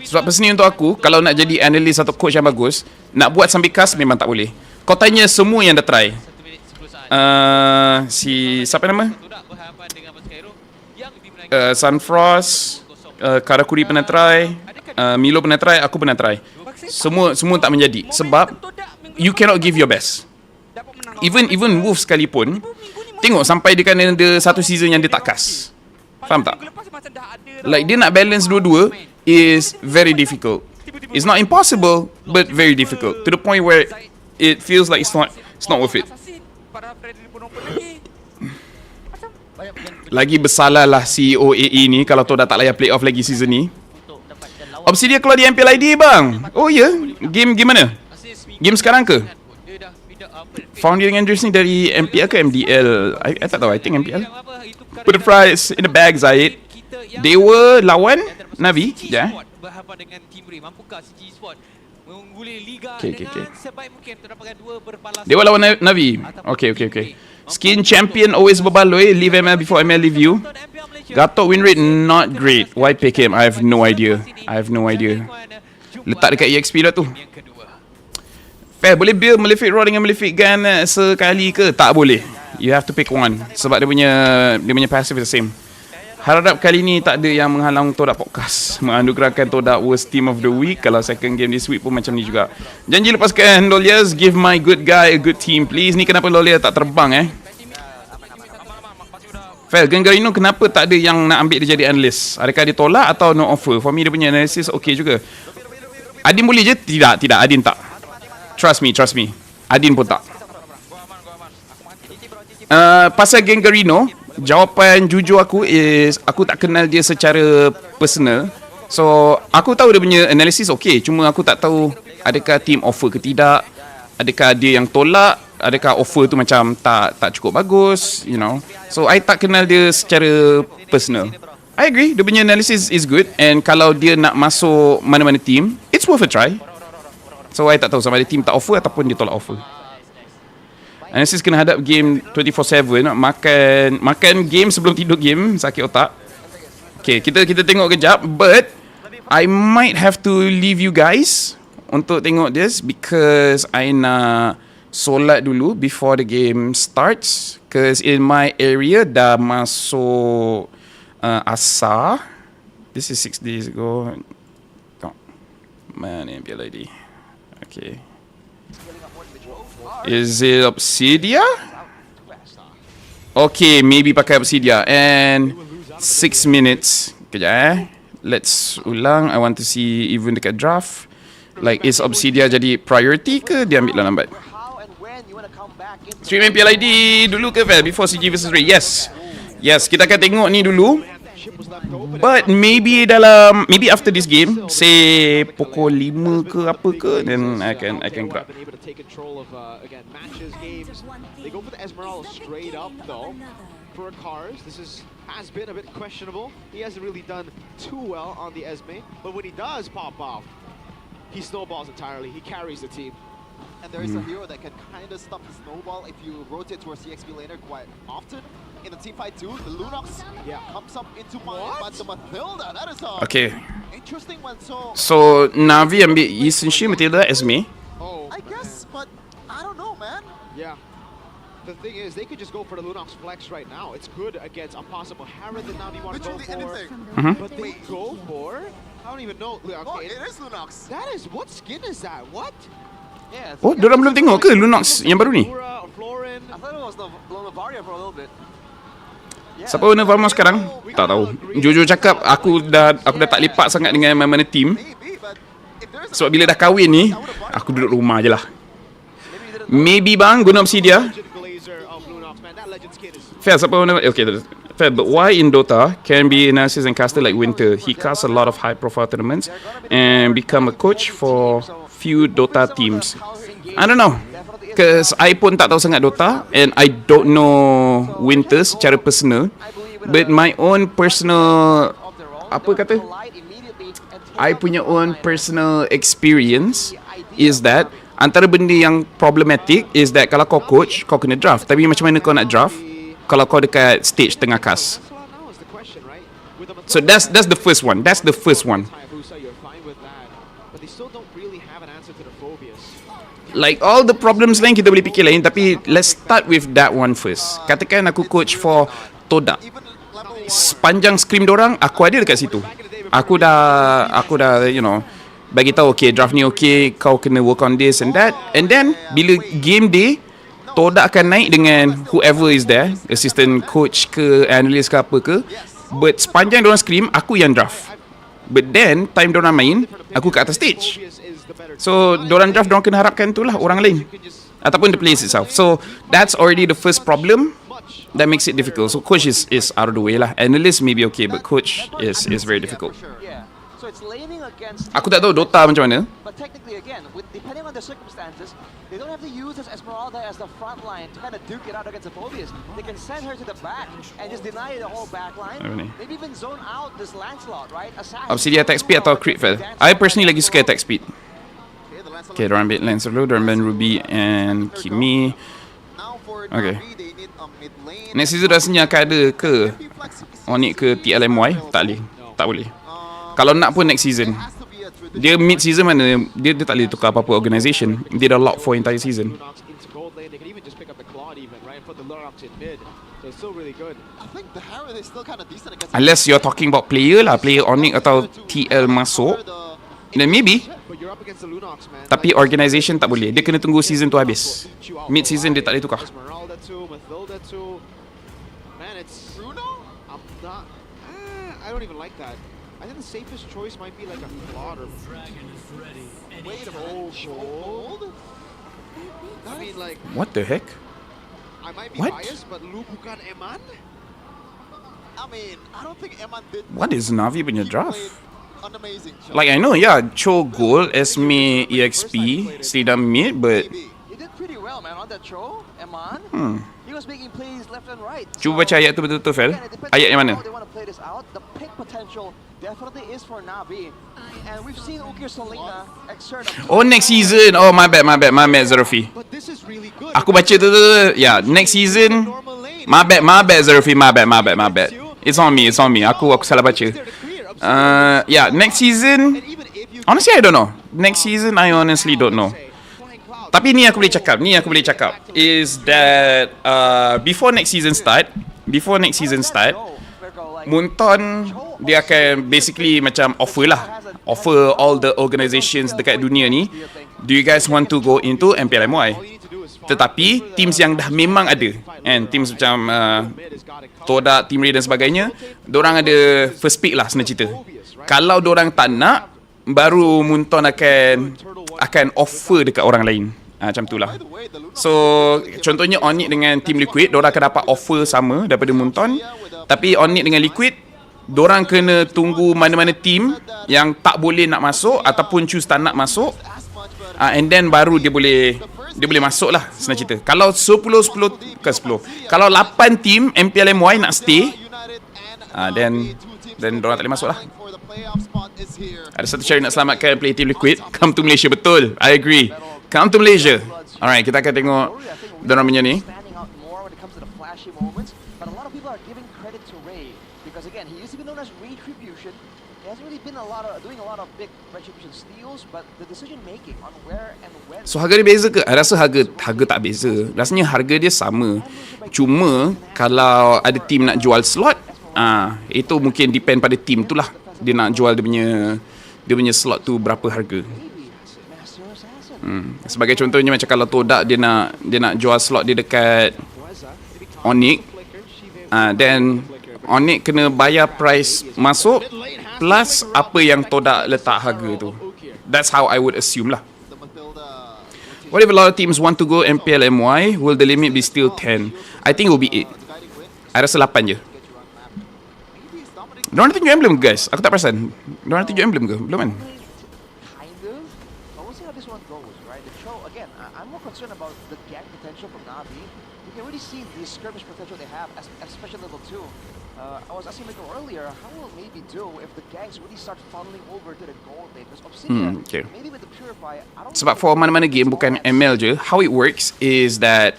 Sebab personally untuk aku, kalau nak jadi analyst atau coach yang bagus, nak buat sambil cast memang tak boleh. Kau tanya semua yang dah try. Si siapa nama? Sunfrost, Karakuri pernah try, Milo pernah try, aku pernah try. Semua tak menjadi sebab you cannot give your best. Even Wolf sekalipun, tengok sampai dia kan ada satu season yang dia tak cast. Faham tak? Like dia nak balance dua-dua is very difficult. It's not impossible, but very difficult. To the point where it feels like it's not worth it. Lagi bersalah lah CEO AE ni kalau tu dah tak layak playoff lagi season ni. Obsidian keluar di MPL ID bang. Oh ya, game mana? Game sekarang ke? Found you dengan Andrews ni dari MPL ke MDL? I tak tahu, I think MPL. Put the prize in the bag Zaid. Dewa lawan Navi. Ya. Berhadapan dengan tim Ray. Mampukah si G-Sport mengungguli liga Okay. dengan sebaik mungkin terdapatkan 2 berbalas. Dewa lawan Navi. Okay. Skin champion always berbaloi. Leave ML before ML leave you. Gatot win rate not great. Why pick him? I have no idea. Letak dekat EXP dah tu. Fair, boleh build Malefic Raw dengan Malefic Gun sekali ke? Tak boleh. You have to pick one. Sebab dia punya passive is the same. Harap kali ni tak ada yang menghalang Todak Podcast menganugerahkan Todak Worst Team of the Week. Kalau second game this week pun macam ni juga. Janji lepaskan Lolias. Give my good guy a good team please. Ni kenapa Lolias tak terbang Fel, Gengarino kenapa tak ada yang nak ambil dia jadi analyst? Adakah dia tolak atau no offer? For me dia punya analysis okay juga. Adin boleh je? Tidak, Adin tak. Trust me. Adin pun tak. Pasal Gengarino, jawapan jujur aku is aku tak kenal dia secara personal. So aku tahu dia punya analysis okay, cuma aku tak tahu adakah team offer ke tidak, adakah dia yang tolak, adakah offer tu macam tak cukup bagus, you know. So I tak kenal dia secara personal. I agree, dia punya analysis is good, and kalau dia nak masuk mana-mana team, it's worth a try. So I tak tahu sama ada team tak offer ataupun dia tolak offer. Analysis kena hadap game 24/7, makan game sebelum tidur game, sakit otak. Okay, kita tengok kejap, but I might have to leave you guys untuk tengok this because I nak solat dulu before the game starts, because in my area dah masuk asar. This is 6 days ago. Mana yang PLID? Okay. Is it Obsidia? Okay, maybe pakai Obsidia. And 6 minutes. Kejap Let's ulang. I want to see even dekat draft. Like, is Obsidia jadi priority ke dia ambil lah lambat? Stream PLID dulu ke Vel? Before CG vs Ray? Yes, kita akan tengok ni dulu. But maybe after this game, say pukul 5 ke apa ke, then I can grab. They go for the Esmeralda straight up though. For Cars, has been a bit questionable. He hasn't really done too well on the Esme, but when he does pop off, he snowballs entirely. He carries the team. And there is a hero that can kind of stop the snowball if you rotate towards the XP laner quite often. In the team fight too, the Lunox comes up into mind, but the Mathilda, that is a interesting one. So Navi ambil essentially Mathilda Esme. I guess, but I don't know, man. Yeah. The thing is, they could just go for the Lunox flex right now. It's good against impossible Harry that Navi want to go for. But they go for, I don't even know. Okay, Oh, it is Lunox. that is, what skin is that? What? Yeah. Oh, diorang belum tengok ke Lunox yang baru ni? Flora or Florin? I thought it was the Lavaria for a little bit. Siapa owner Valmo sekarang? Tak tahu. Jujur cakap, aku dah tak lepak sangat dengan mana team. Maybe, but if there's Sebab bila dah kahwin ni, aku duduk rumah je lah. Maybe bang, guna Obsidia. Legend Glazer of Lunox, man. That legend skin is Fair, siapa owner? Okay, fair. But why in Dota can be analysis and caster like Winter? He casts a lot of high-profile tournaments and become a coach for few Dota teams. I don't know. Because I pun tak tahu sangat Dota and I don't know Winter secara personal. But my own personal, apa kata? I punya own personal experience is that antara benda yang problematic is that kalau kau coach, kau kena draft. Tapi macam mana kau nak draft kalau kau dekat stage tengah cast? So that's the first one. That's the first one. Like all the problems lain kita boleh fikir lain, tapi let's start with that one first. Katakan aku coach for Todak. Sepanjang scrim dorang, aku ada dekat situ. Aku dah bagi tahu okay, draft ni okay, kau kena work on this and that. And then bila game day, Todak akan naik dengan whoever is there, assistant coach ke, analyst ke apa ke. But sepanjang dorang scrim, aku yang draft. But then time dorang main, aku kat atas stage. So dorang draft, dorang kena harapkan tu lah orang lain ataupun the place itself. So that's already the first problem that makes it difficult. So coach is out of the way lah. Analyst maybe okay, but coach is very difficult. So it's laning against. Aku tak tahu Dota macam mana. But technically, again, depending on the circumstances, they don't have to use this Esmeralda as the front line to kind of duke it out against the Phobias. They can send her to the back and just deny the whole back line. Maybe even zone out this Lancelot, right? Obsidian attack speed atau crit fail? I personally lagi suka attack speed. Okay, dorang ambil Lancelot, dorang ambil Ruby and Kimi. Okay. Next season rasanya akan ada ke Onyx ke TLMY? Tak boleh. Kalau nak pun next season. Dia mid season mana dia tak boleh tukar apa-apa organisation. Dia dah lock for entire season. Unless you're talking about player lah, player Onyx atau TL masuk, then maybe. Tapi organisation tak boleh. Dia kena tunggu season tu habis. Mid season dia tak boleh tukar. I don't even like that. I think the safest choice might be like a Claude or... Wait a minute, Gold? I mean, like... What the heck? I might be What? biased, but Lu bukan Eman? I mean, I don't think Eman did. What is Navi punya draft? An amazing job. Like I know, yeah, Cho Gold, Esme, EXP, stay down mid, but... He did pretty well, man, on that throw, Eman. He was making plays left and right. Cuba baca ayat tu betul-betul, Fel. Ayat yang mana? They want to play this out. The pick potential definitely is for Navi. And we've seen Ukir Selena exert a... Oh, next season. Oh, my bad, Zerofi. But this is really good. Aku baca tu. Yeah, next season. My bad, Zerofi. My bad. It's on me. Aku salah baca. Yeah, next season. Honestly, I don't know. Next season, I honestly don't know. Tapi ni aku boleh cakap is that before next season start, Munton dia akan basically macam offer all the organizations dekat dunia ni, do you guys want to go into MPLMY? Tetapi teams yang dah memang ada, and teams macam Todak, Team Ray dan sebagainya, dorang ada first pick lah sebenarnya cerita. Kalau dorang tak nak, baru Munton akan offer dekat orang lain. Macam tu lah. So contohnya Onyx dengan Team Liquid, diorang akan dapat offer sama daripada Munton. Tapi Onyx dengan Liquid Dorang kena tunggu mana-mana team yang tak boleh nak masuk ataupun choose tak nak masuk, and then baru dia boleh masuk lah, senang cerita. Kalau 10 kalau 8 team MPLMY nak stay, then dorang tak boleh masuk lah. Ada satu cara nak selamatkan play team Liquid. Come to Malaysia, betul, I agree. Come to Malaysia. Alright, kita akan tengok dorang punya ni. So harga dia beza ke? I rasa harga tak beza. Rasanya harga dia sama. Cuma kalau ada team nak jual slot, itu mungkin depend pada team tu lah. Dia nak jual dia punya slot tu berapa harga. Sebagai contohnya macam kalau Todak dia nak jual slot dia dekat Onyx, then Onyx kena bayar price masuk plus apa yang Todak letak harga tu. That's how I would assume lah. What if a lot of teams want to go MPLMY? Will the limit be still 10? I think it will be 8. I rasa 8 je. Diorang tunjuk emblem ke guys? Aku tak perasan. Diorang tunjuk emblem ke? Belum kan? Okay. Sebab for mana-mana game, bukan ML je, how it works is that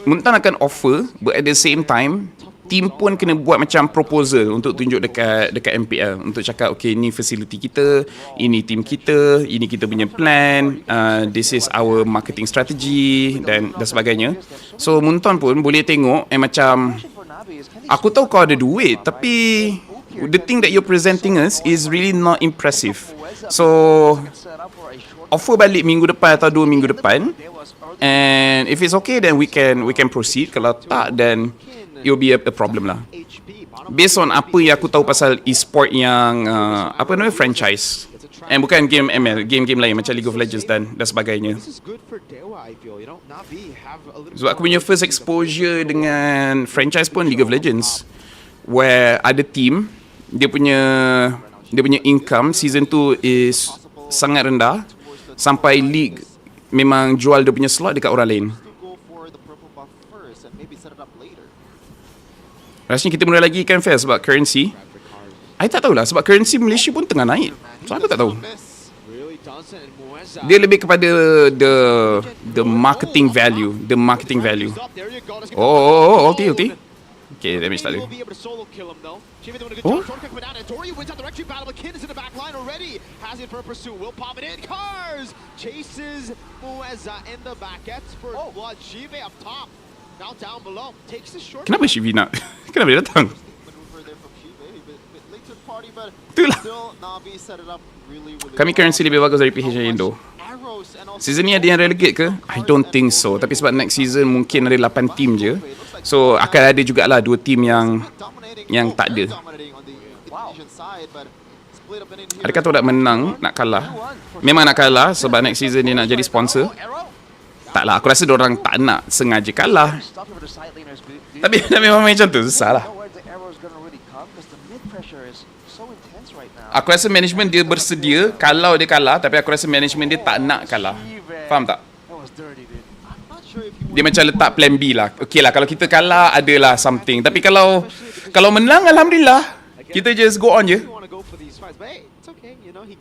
Muntan akan offer, but at the same time team pun kena buat macam proposal untuk tunjuk dekat MPL untuk cakap okay, ni facility kita, ini team kita, ini kita punya plan, this is our marketing strategy dan sebagainya. So Muntan pun boleh tengok macam aku tahu kau ada duit tapi the thing that you're presenting us is really not impressive. So offer balik minggu depan atau 2 minggu depan, and if it's okay then we can proceed. Kalau tak then it will be a problem lah. Based on apa yang aku tahu pasal e-sport yang apa namanya, franchise, and bukan game ML, game-game lain macam League of Legends dan sebagainya. So aku punya first exposure dengan franchise pun League of Legends, where ada team dia punya income season 2 is sangat rendah sampai league memang jual dia punya slot dekat orang lain. Rasanya kita mula lagi kan fair sebab currency. I tak tahulah sebab currency Malaysia pun tengah naik. So aku tak tahu. Dia lebih kepada the marketing value, Oh, ulti. Okay, damage tak ada. Oh. Kenapa Shivi nak? Kenapa dia datang? Itulah. Kami currency lebih bagus dari PH dan Indo. Season ni ada yang relegate ke? I don't think so. Tapi sebab next season mungkin ada 8 team je. So akan ada jugalah 2 team yang tak ada. Adakah tu nak menang, nak kalah? Memang nak kalah sebab next season dia nak jadi sponsor. Taklah, aku rasa diorang tak nak sengaja kalah. Tapi memang macam tu, susah lah. Aku rasa management dia bersedia kalau dia kalah, tapi aku rasa management dia tak nak kalah. Faham tak? Dia macam letak plan B lah. Okay lah, kalau kita kalah adalah something. Tapi kalau menang, alhamdulillah. Kita just go on je.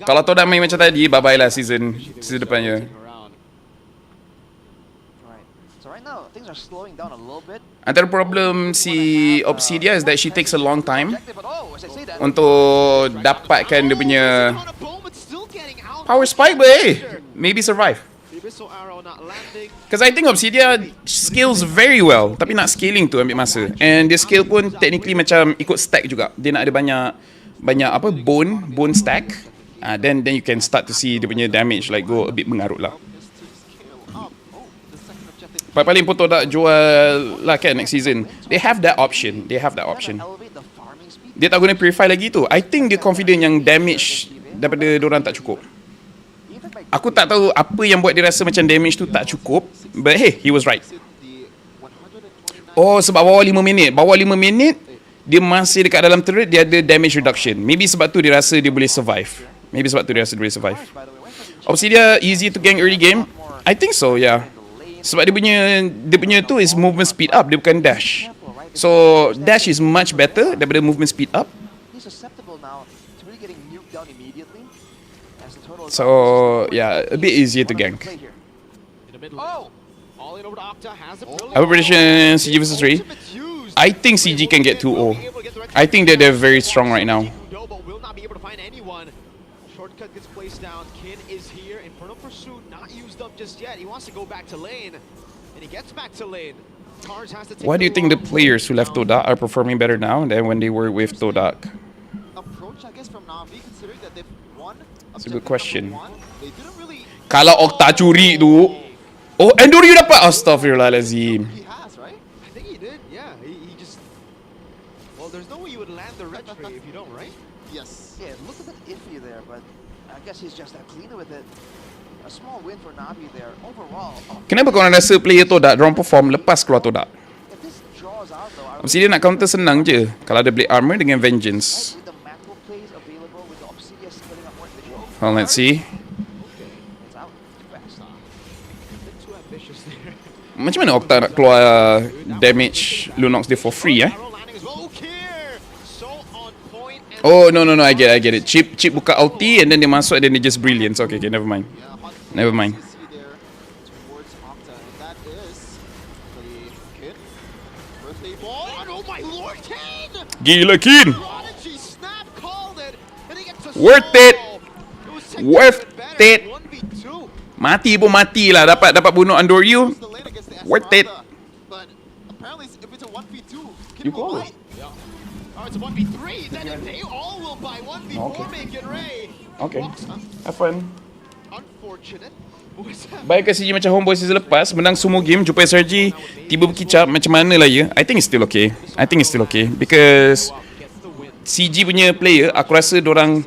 Kalau tu dah main macam tadi, bye-bye lah season depannya. Antara problem si Obsidia is that she takes a long time untuk dapatkan dia punya power spike, but maybe survive. Because I think Obsidia scales very well, tapi nak scaling tu ambil masa. And dia scale pun technically macam ikut stack juga. Dia nak ada banyak apa bone stack. Then you can start to see dia punya damage like go a bit mengarut lah. Paling pun tak jual lah kan next season. They have that option. Dia tak guna purify lagi tu. I think dia confident yang damage daripada diorang tak cukup. Aku tak tahu apa yang buat dia rasa macam damage tu tak cukup. But hey, he was right. Oh, sebab bawah 5 minit. dia masih dekat dalam turret, dia ada damage reduction. Maybe sebab tu dia rasa dia boleh survive. Obsidia easy to gank early game. I think so, yeah. Sebab dia punya tu is movement speed up, dia bukan dash. So dash is much better daripada movement speed up. So yeah, a bit easier to gank. Our prediction CG vs 3. I think CG can get 2-0. I think that they're very strong right now. Shortcut gets placed down. Kin is here. Infernal Pursuit not used up just yet. He wants to go back to lane, and he gets back to lane. Cars has to take. Why do you think the players who left Todak are performing better now than when they were with Todak? Approach, I guess, from Na'Vi, considering that they've won. That's a good question. They didn't really. Kalau Okta curi tu, oh, Endor you dapat. Astaghfirullahalazim. He has, right? I think he did. Yeah, he just. Well, there's no way you would land the red tray if you don't, right? Yes. Yeah, it looked a bit iffy there, but I guess he's just that cleaner with it. A small win for Na'Vi there. Overall, Kenapa korang rasa player Todak dorang perform lepas keluar Todak? if this draws out though, I Obsidian nak counter senang je kalau ada Blade Armor dengan Vengeance. with the macro plays available with the Obsidian splitting up more individual. Well, let's see. It's out too fast. A bit too ambitious there. Macam mana Okta nak keluar damage Lunox dia for free Arrow landing as well. Kier, so on point. And Oh no, I get it. Chip buka ulti and then dia masuk and then dia just brilliance. Okay, never mind. Never mind. See there towards Octa, and that is the kid. Birthday ball. oh my lord, Kin! Gila Kin. Prodigy snap called it, and he gets a Worth it. It was taken Worth a bit better. it. 1v2. Mati pun mati lah. Dapat bunuh Andoryu. The lane against the Worth it. Esmeralda. But apparently, if it's a 1v2, You call it. Oh, it's a 1v3. Then they all will buy 1v4, Okay. making Ray. Okay. Walks up. Have fun. Unfortunate. Was that- Baik ke CG macam Homeboy season lepas, menang semua game, jumpa SRG, tiba berkicap, macam mana lah ya. I think it's still okay. Because CG punya player, aku rasa dorang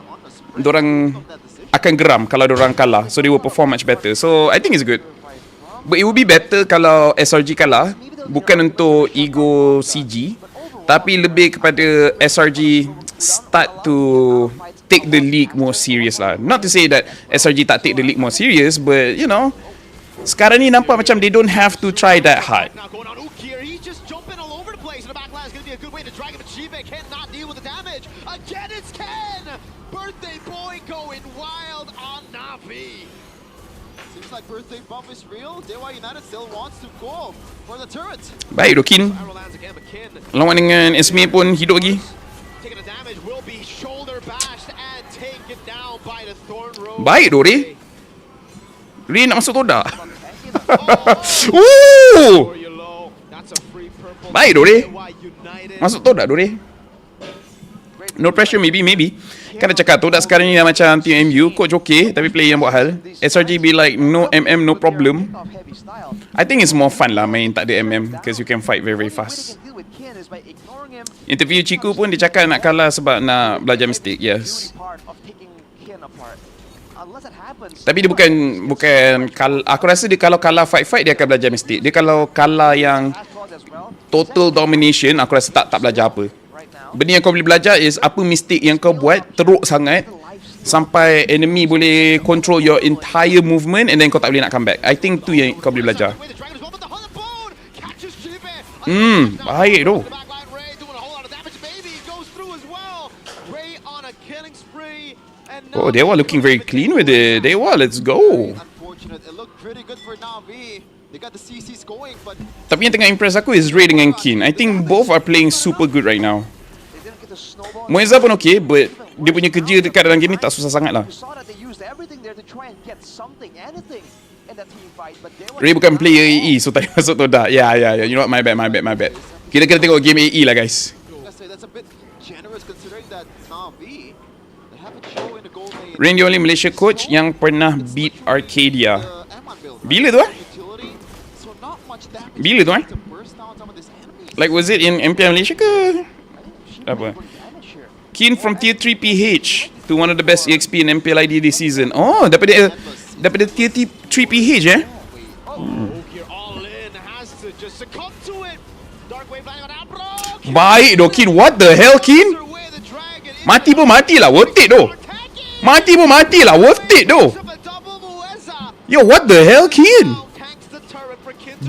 akan geram kalau dorang kalah. So they will perform much better. So I think it's good. But it would be better kalau SRG kalah, bukan untuk ego CG, tapi lebih kepada SRG start to take the league more serious lah. Not to say that SRG tak take the league more serious, but you know, sekarang ni nampak macam they don't have to try that hard. Now going on Ukir, he's just jumping all over the place. And the back line is going to be a good way to drag him. But Chibe cannot deal with the damage. Again, it's Ken! Birthday boy going wild on Na'Vi. Seems like birthday bump is real. Dewa United still wants to go for the turret. Baik Dokin, Arrow lands again, but Ken lawan dengan Esme pun hidup lagi. taking the damage, will be shoulder bashed and taken down by the Thorn Road. Baik Dore. Ray nak masuk Todak. Ooh! For you low. That's a free purple. Baik Dore. Dewa United. Masuk Todak Dore. No pressure, maybe. Kan dah cakap Todak sekarang ni dah macam team MU, coach okay, tapi player yang buat hal. SRG be like no MM, no problem. Off heavy style. I think it's more fun lah main tak ada MM because you can fight very fast. Deal with Ken is by ignoring him. Interview Chiku pun dia cakap nak kalah sebab nak belajar mistake, yes. Part of taking Ken apart. Unless it happens. Tapi dia bukan aku rasa dia kalau kalah fight dia akan belajar mistake. Dia kalau kalah yang Fast calls as well. total domination, aku rasa tak belajar apa. Right now. Benda yang kau boleh belajar is apa mistake yang kau buat teruk sangat sampai enemy boleh control your entire movement and then kau tak boleh nak come back. I think tu yang kau boleh belajar. Way the dragon is well, but the Hullet Bone catches Chibe. Baik tu. The back line, Ray doing a whole lot of damage. Baby goes through as well. Ray on a killing spree. And Oh, Dewa looking very clean with it. Dewa, let's go. Unfortunate. It looked pretty good for Na'Vi. They got the CCs going, but Tapi yang tengah impress aku is Ray dengan Kin. I think both are playing super good right now. they didn't get the snowball. Moeza pun okay, but dia punya kerja dekat dalam game ni tak susah sangat lah. You saw that they used everything there to try and get something, anything in that team fight, but they were Ray bukan player AE, so tak payah masuk Todak. Yeah. You know what, my bad. Kita kena tengok game AE lah guys. Let's say that's a bit generous considering that Na'Vi they have a show in the gold lane. Rain the only Malaysia coach yang pernah beat Arcadia. M1 build, Bila tu utility, so not much damage Bila tu to burst down some of these enemies. Like was it in MPL Malaysia ke? She Apa? pretty damage here. Keen from tier 3 PH to one of the best EXP in MPL ID this season. Oh, daripada tier 3 PH Oh, here all in has to just succumb to it. Dark Baik doh Kin. What the hell Kin? Mati pun matilah. Worth it doh. Mati pun matilah. Worth it doh. Yo, what the hell Kin?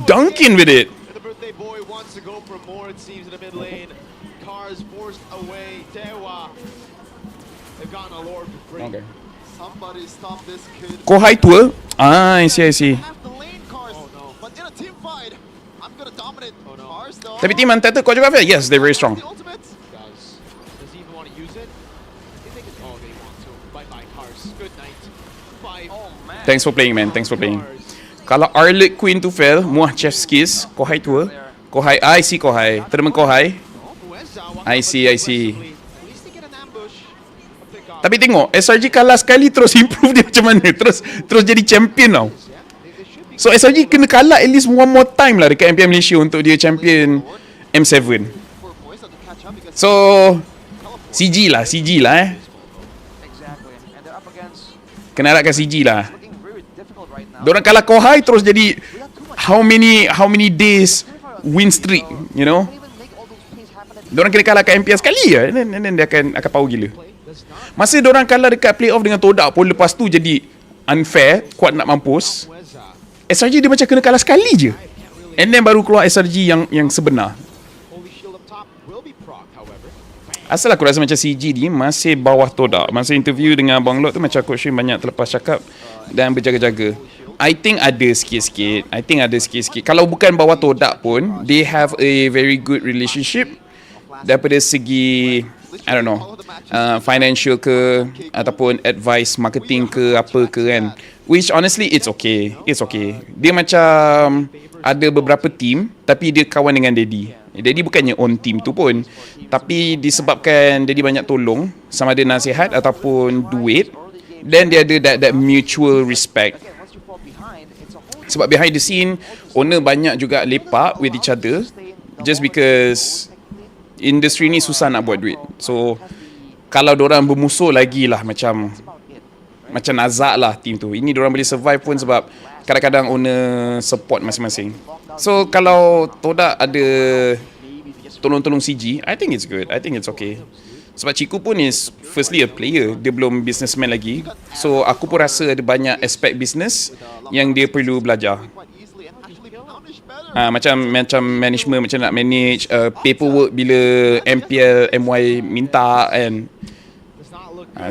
Dunking with it. The birthday boy wants to go for more, it seems, in the mid lane. Cars forced away. Dewa. They've gotten a lord for free. Okay. Somebody stop this kid. Kohai tua? Ah, I see. Half the lane, Cars. Oh, no. But in a team fight, I'm gonna dominate. Oh, no. Cars, though. Tapi team Untitled kau juga feel? Yes, they're very strong. The ultimate. Does he even want to use it? I think they want to. Bye-bye, Cars. Good night. 5. Oh, man. Thanks for playing, man. Thanks for playing. Kalau Arlet Queen tu fail, muah chef's kiss. Kohai tua. Kohai, I see Kohai. Terima Kohai. I see. Tapi tengok, SRG kalah sekali terus improve dia macam mana. Terus jadi champion tau. So SRG kena kalah at least one more time lah dekat MPL Malaysia untuk dia champion M7. So CG lah Kena harapkan CG lah. Diorang kalah Kohai terus jadi how many days win streak, you know. Diorang kena kalah kat MPL sekali lah, and then dia akan power gila. Masa diorang kalah dekat playoff dengan Todak pun, lepas tu jadi unfair, kuat nak mampus. SRG dia macam kena kalah sekali je, and then baru keluar SRG yang sebenar. Asal aku rasa macam CG ni masih bawah Todak. Masa interview dengan Abang Lot tu macam Coach Shin banyak terlepas cakap dan berjaga-jaga. I think ada sikit-sikit. Kalau bukan bawah Todak pun, they have a very good relationship daripada segi, I don't know, financial ke ataupun advice marketing ke apa ke kan. Which honestly it's okay. Dia macam ada beberapa team tapi dia kawan dengan Daddy. Daddy bukannya own team tu pun, tapi disebabkan Daddy banyak tolong sama ada nasihat ataupun duit, then dia ada that mutual respect. Sebab behind the scene, owner banyak juga lepak with each other just because industri ni susah nak buat duit. So kalau diorang bermusuh lagi lah macam nazak lah team tu. Ini diorang boleh survive pun sebab kadang-kadang owner support masing-masing. So kalau Todak ada tolong-tolong CG, I think it's good. I think it's okay. Sebab Ciku pun is firstly a player, dia belum businessman lagi. So aku pun rasa ada banyak aspek business yang dia perlu belajar. Macam management, macam nak manage paperwork bila MPL MY minta kan.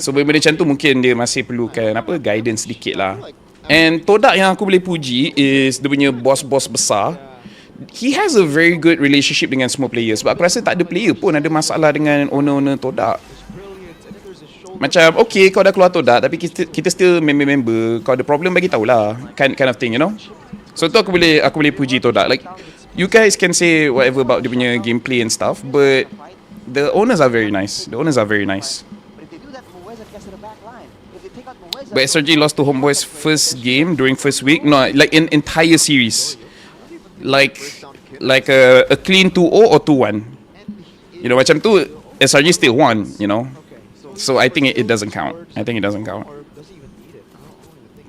So benda macam tu mungkin dia masih perlukan guidance sedikit lah. And Todak yang aku boleh puji is dia punya boss-boss besar. He has a very good relationship dengan semua player. Sebab aku rasa tak ada player pun ada masalah dengan owner-owner Todak. Macam okay kau dah keluar Todak tapi kita still member-member. Kau ada problem bagi tahulah, kind of thing, you know. So tu aku boleh puji Todak. Like you guys can say whatever about dia punya gameplay and stuff, but the owners are very nice. But SRG lost to Homeboys first game during first week. No, like in entire series. Like a clean 2-0 or 2-1. You know, macam tu SRG still won, you know. So I think it doesn't count.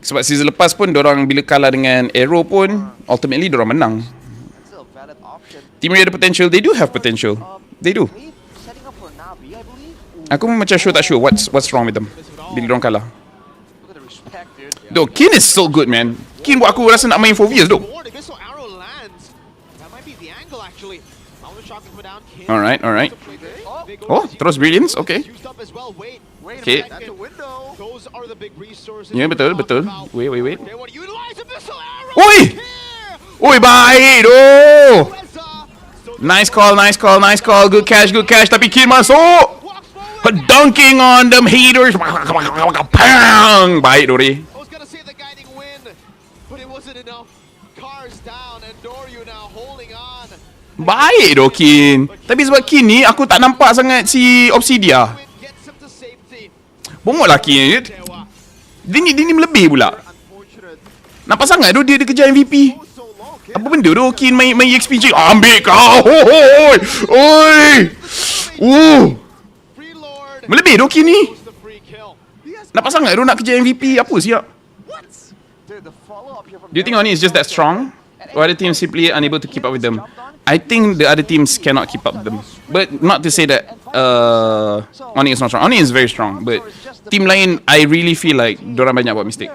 Sebab season lepas pun dorang bila kalah dengan Arrow pun ultimately dorang menang. Team Ray ada potential. They do have potential. They do. Aku macam sure tak sure what's wrong with them bila dorang kalah. Though Kin is so good, man. Kin buat aku rasa nak main 4 years though. Alright. Oh, terus brilliance. Okay. Ya, betul. Wait. Oi, baik doh. Nice call. Good catch. Tapi Kin masuk. Dunking on them haters. Bang. Baik doh, Ray. Baik doh Kin. Tapi sebab Kin ni aku tak nampak sangat si Obsidia. Bongoklah Kin. Dia ni melebih pula. Nampak sangat doh dia kejar MVP. Apa benda doh Kin main EXP je. Ambil kau. Oi. Melebih doh Kin ni. Nampak sangat doh nak kejar MVP. Apa siap? Do you think Oni is just that strong? Or other teams simply unable to keep up with them? I think the other teams cannot keep up with them. But not to say that Oni is not strong. Oni is very strong. But team lain, I really feel like dorang banyak buat mistake.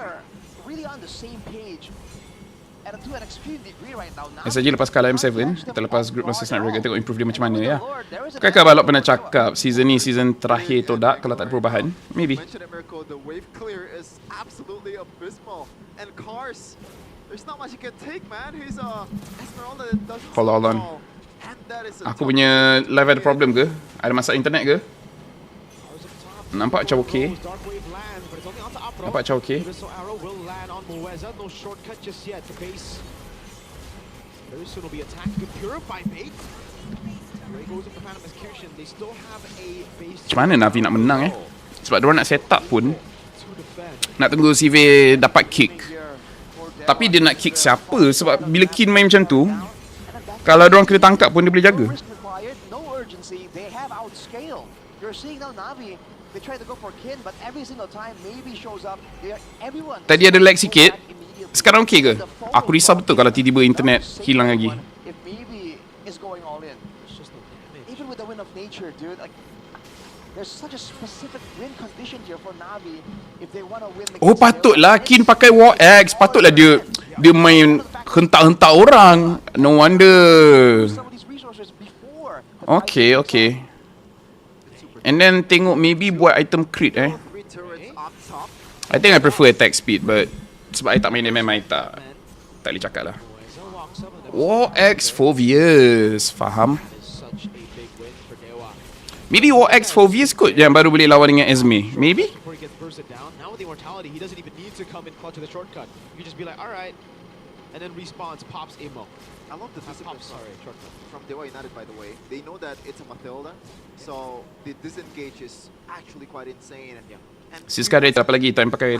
Really on the same page. And to an extreme degree right now. Saja lepas kalah M7, kita lepas group versus Snapdragon, tengok improve dia macam mana ya. Kakak Balok pernah cakap season ni season terakhir Todak kalau tak ada perubahan. Maybe. The wave clear is absolutely abysmal. And Cars, there's not much he can take, man. He's Esmeralda that doesn't Hold on. Aku punya live ada problem ke? Ada masalah internet ke? Nampak macam okey. Nampak macam okey. Very soon will be attacked. Good purify bait. Ray goes up the Phantom Execution. They still have a base. Macam mana Navi nak menang Sebab diorang nak set up pun nak tunggu CV dapat kick. Tapi dia nak kick siapa? Sebab bila Kin main macam tu, kalau diorang kena tangkap pun dia boleh jaga. No urgency. They have outscaled. You're seeing now Navi. They try to go for Kin, but every single time maybe shows up. Everyone. Tadi ada lag sikit. Sekarang okey ke? Aku risau betul kalau tiba-tiba internet hilang lagi. If maybe is going all in. Even with the win of nature, dude, like there's such a specific win condition here for Navi if they want to win. Oh patutlah Kin pakai War X. Patutlah dia main hentak-hentak orang. No wonder. Okay. And then tengok maybe buat item crit I think I prefer attack speed but sebab I tak main MM I tak boleh cakap lah. War X Phobius, faham? Maybe War X Phobius kot yang baru boleh lawan dengan Esme. Maybe? Now with the immortality, he doesn't even need to come in clutch with a shortcut. You can just be like, alright. And then respawns, pops Imo. I love the discipline from Dewa United, by the way. They know that it's a Matilda, so the disengage is actually quite insane. And Siska Red apa lagi time pakai?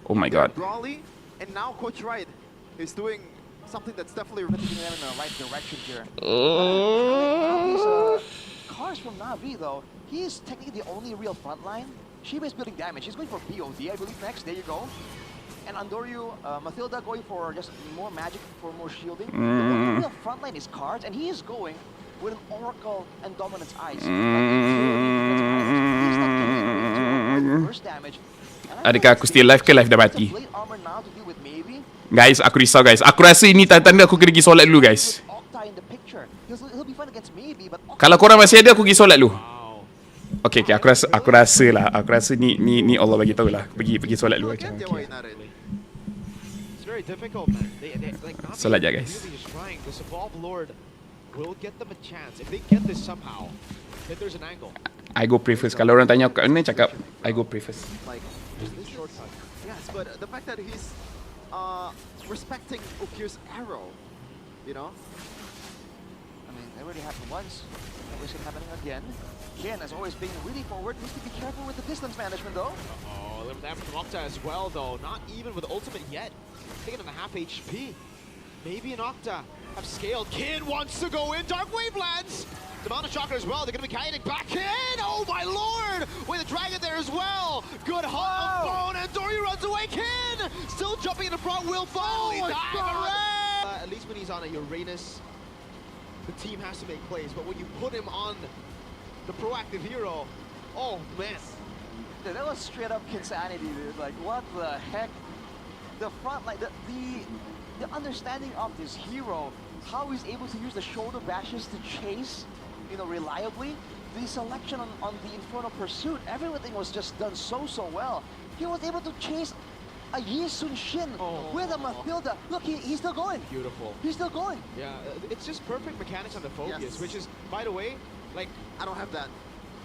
Oh my god. Brawly, and now Coach Wright is doing something that's definitely taking them in the right direction here. Cars from Navi though, he is technically the only real frontline. Shiba is building damage. He's going for BOD, I believe next. There you go. And Andoryu, Matilda going for just more magic for more shielding. The only real frontline is Cars, and he is going with an Oracle and Dominance Eyes. Adakah aku still live ke live dah mati? Guys, aku risau guys. Aku rasa ini tanda aku kena pergi solat dulu guys. Kalau korang masih ada, aku pergi solat dulu. Okay, aku rasa lah. Aku rasa ni Allah bagi tahu lah. Pergi solat dulu macam. Okay. Solat je guys. I go pray first. Kalau orang tanya aku kat mana, cakap I go pray first. Yes, but the fact that he's respecting Ukir's arrow, you know? I mean, it already happened once. It was happening again. Ken has always been really forward. Needs to be careful with the distance management, though. A little damage from Octa as well, though. Not even with ultimate yet. Taking on a half HP. Maybe an Octa have scaled. Kin wants to go in. Dark Wave lands. The amount of shocker as well. They're going to be kiting back in. Oh my lord! With the dragon there as well. Good hunt of Bone, and Dory runs away. Kin still jumping in the front. Will finally die. At least when he's on a Uranus, the team has to make plays. But when you put him on the proactive hero, oh man. Dude, that was straight up insanity, dude. Like, what the heck? The front, like the understanding of this hero, how he's able to use the shoulder bashes to chase, you know, reliably. The selection on the Infernal Pursuit, everything was just done so well. He was able to chase a Yisun Shin with a Matilda. Look, he's still going. Beautiful. He's still going. Yeah, it's just perfect mechanics on the Phobius, which is, by the way, like, I don't have that.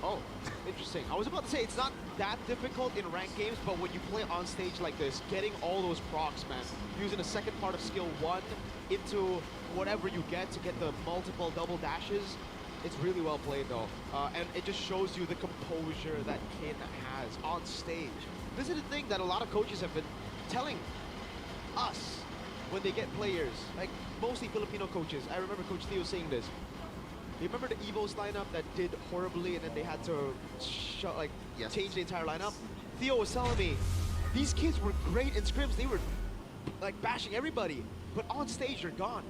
Oh, interesting. I was about to say it's not that difficult in ranked games, but when you play on stage like this, getting all those procs, man, using the second part of skill 1 into whatever you get to get the multiple double dashes, it's really well played though. And it just shows you the composure that Kin has on stage. This is the thing that a lot of coaches have been telling us when they get players, like mostly Filipino coaches. I remember Coach Theo saying this. You remember the Evos lineup that did horribly and then they had to change the entire lineup? Theo was telling me, these kids were great in scrims. They were like bashing everybody, but on stage they're gone.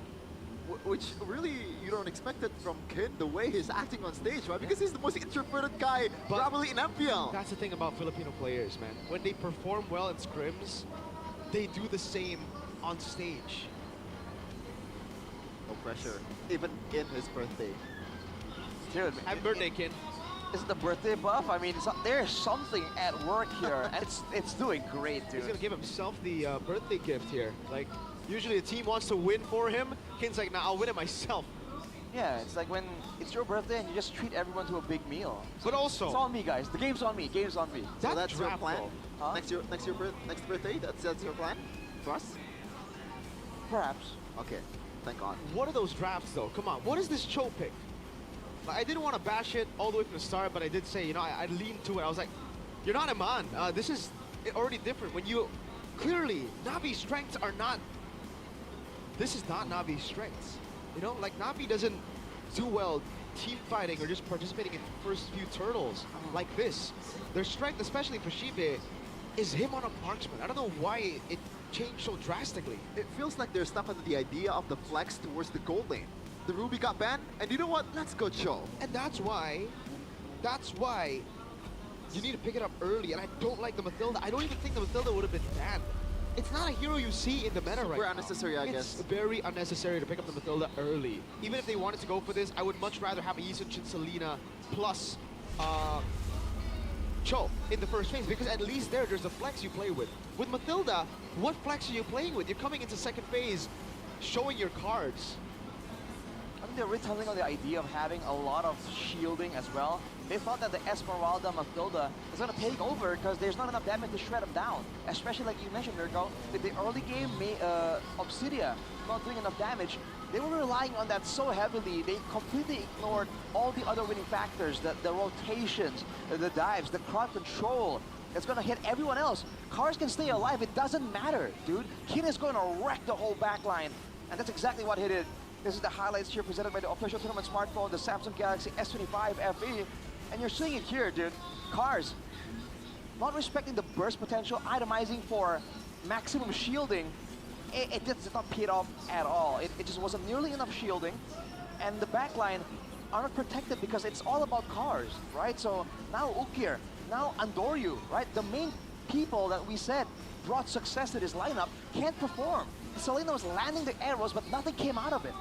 Which really you don't expect it from Kin, the way he's acting on stage, right? Because he's the most introverted guy probably in MPL. That's the thing about Filipino players, man. When they perform well in scrims, they do the same on stage. No pressure, even in his birthday. Dude, Happy birthday, Kin. Is it the birthday buff? I mean, there's something at work here, and it's doing great, dude. He's gonna give himself the birthday gift here. Like, usually the team wants to win for him. Kin's like, nah, I'll win it myself. Yeah, it's like when it's your birthday and you just treat everyone to a big meal. But also, It's on me, guys. The game's on me. Game's on me. So that's your draft plan? though. Huh? Next birthday? That's your plan for us? Perhaps. Okay, thank God. what are those drafts, though? Come on, what is this Cho pick? Like, I didn't want to bash it all the way from the start, but I did say, you know, I leaned to it. I was like, you're not a man. This is already different. When you clearly, Navi's strengths are not. This is not Navi's strengths. You know, like Navi doesn't do well team fighting or just participating in first few turtles like this. Their strength, especially for Shibe, is him on a marksman. I don't know why it changed so drastically. It feels like they're stuck under the idea of the flex towards the gold lane. The Ruby got banned, and you know what? Let's go Cho. And that's why you need to pick it up early. And I don't like the Mathilda. I don't even think the Mathilda would have been banned. It's not a hero you see in the meta right now. Super unnecessary, I guess. It's very unnecessary to pick up the Mathilda early. Even if they wanted to go for this, I would much rather have a Yisun-Chin Selena plus Cho in the first phase, because at least there's a flex you play with. With Mathilda, what flex are you playing with? You're coming into second phase showing your cards. I think they're retelling on the idea of having a lot of shielding as well. They thought that the Esmeralda Mathilda is going to take over because there's not enough damage to shred them down. Especially like you mentioned, Virgo, with the early game, Obsidia not doing enough damage. They were relying on that so heavily, they completely ignored all the other winning factors, the rotations, the dives, the crowd control. It's going to hit everyone else. Cars can stay alive, it doesn't matter, dude. Kin is going to wreck the whole backline. And that's exactly what he did. This is the highlights here presented by the official tournament smartphone, the Samsung Galaxy S25 FE. And you're seeing it here, dude. Cars, not respecting the burst potential, itemizing for maximum shielding. It just did not pay it off at all. It just wasn't nearly enough shielding. And the backline are not protected because it's all about cars, right? So now Ukir, now Andoryu, right? The main people that we said brought success to this lineup can't perform. Selena was landing the arrows, but nothing came out of it.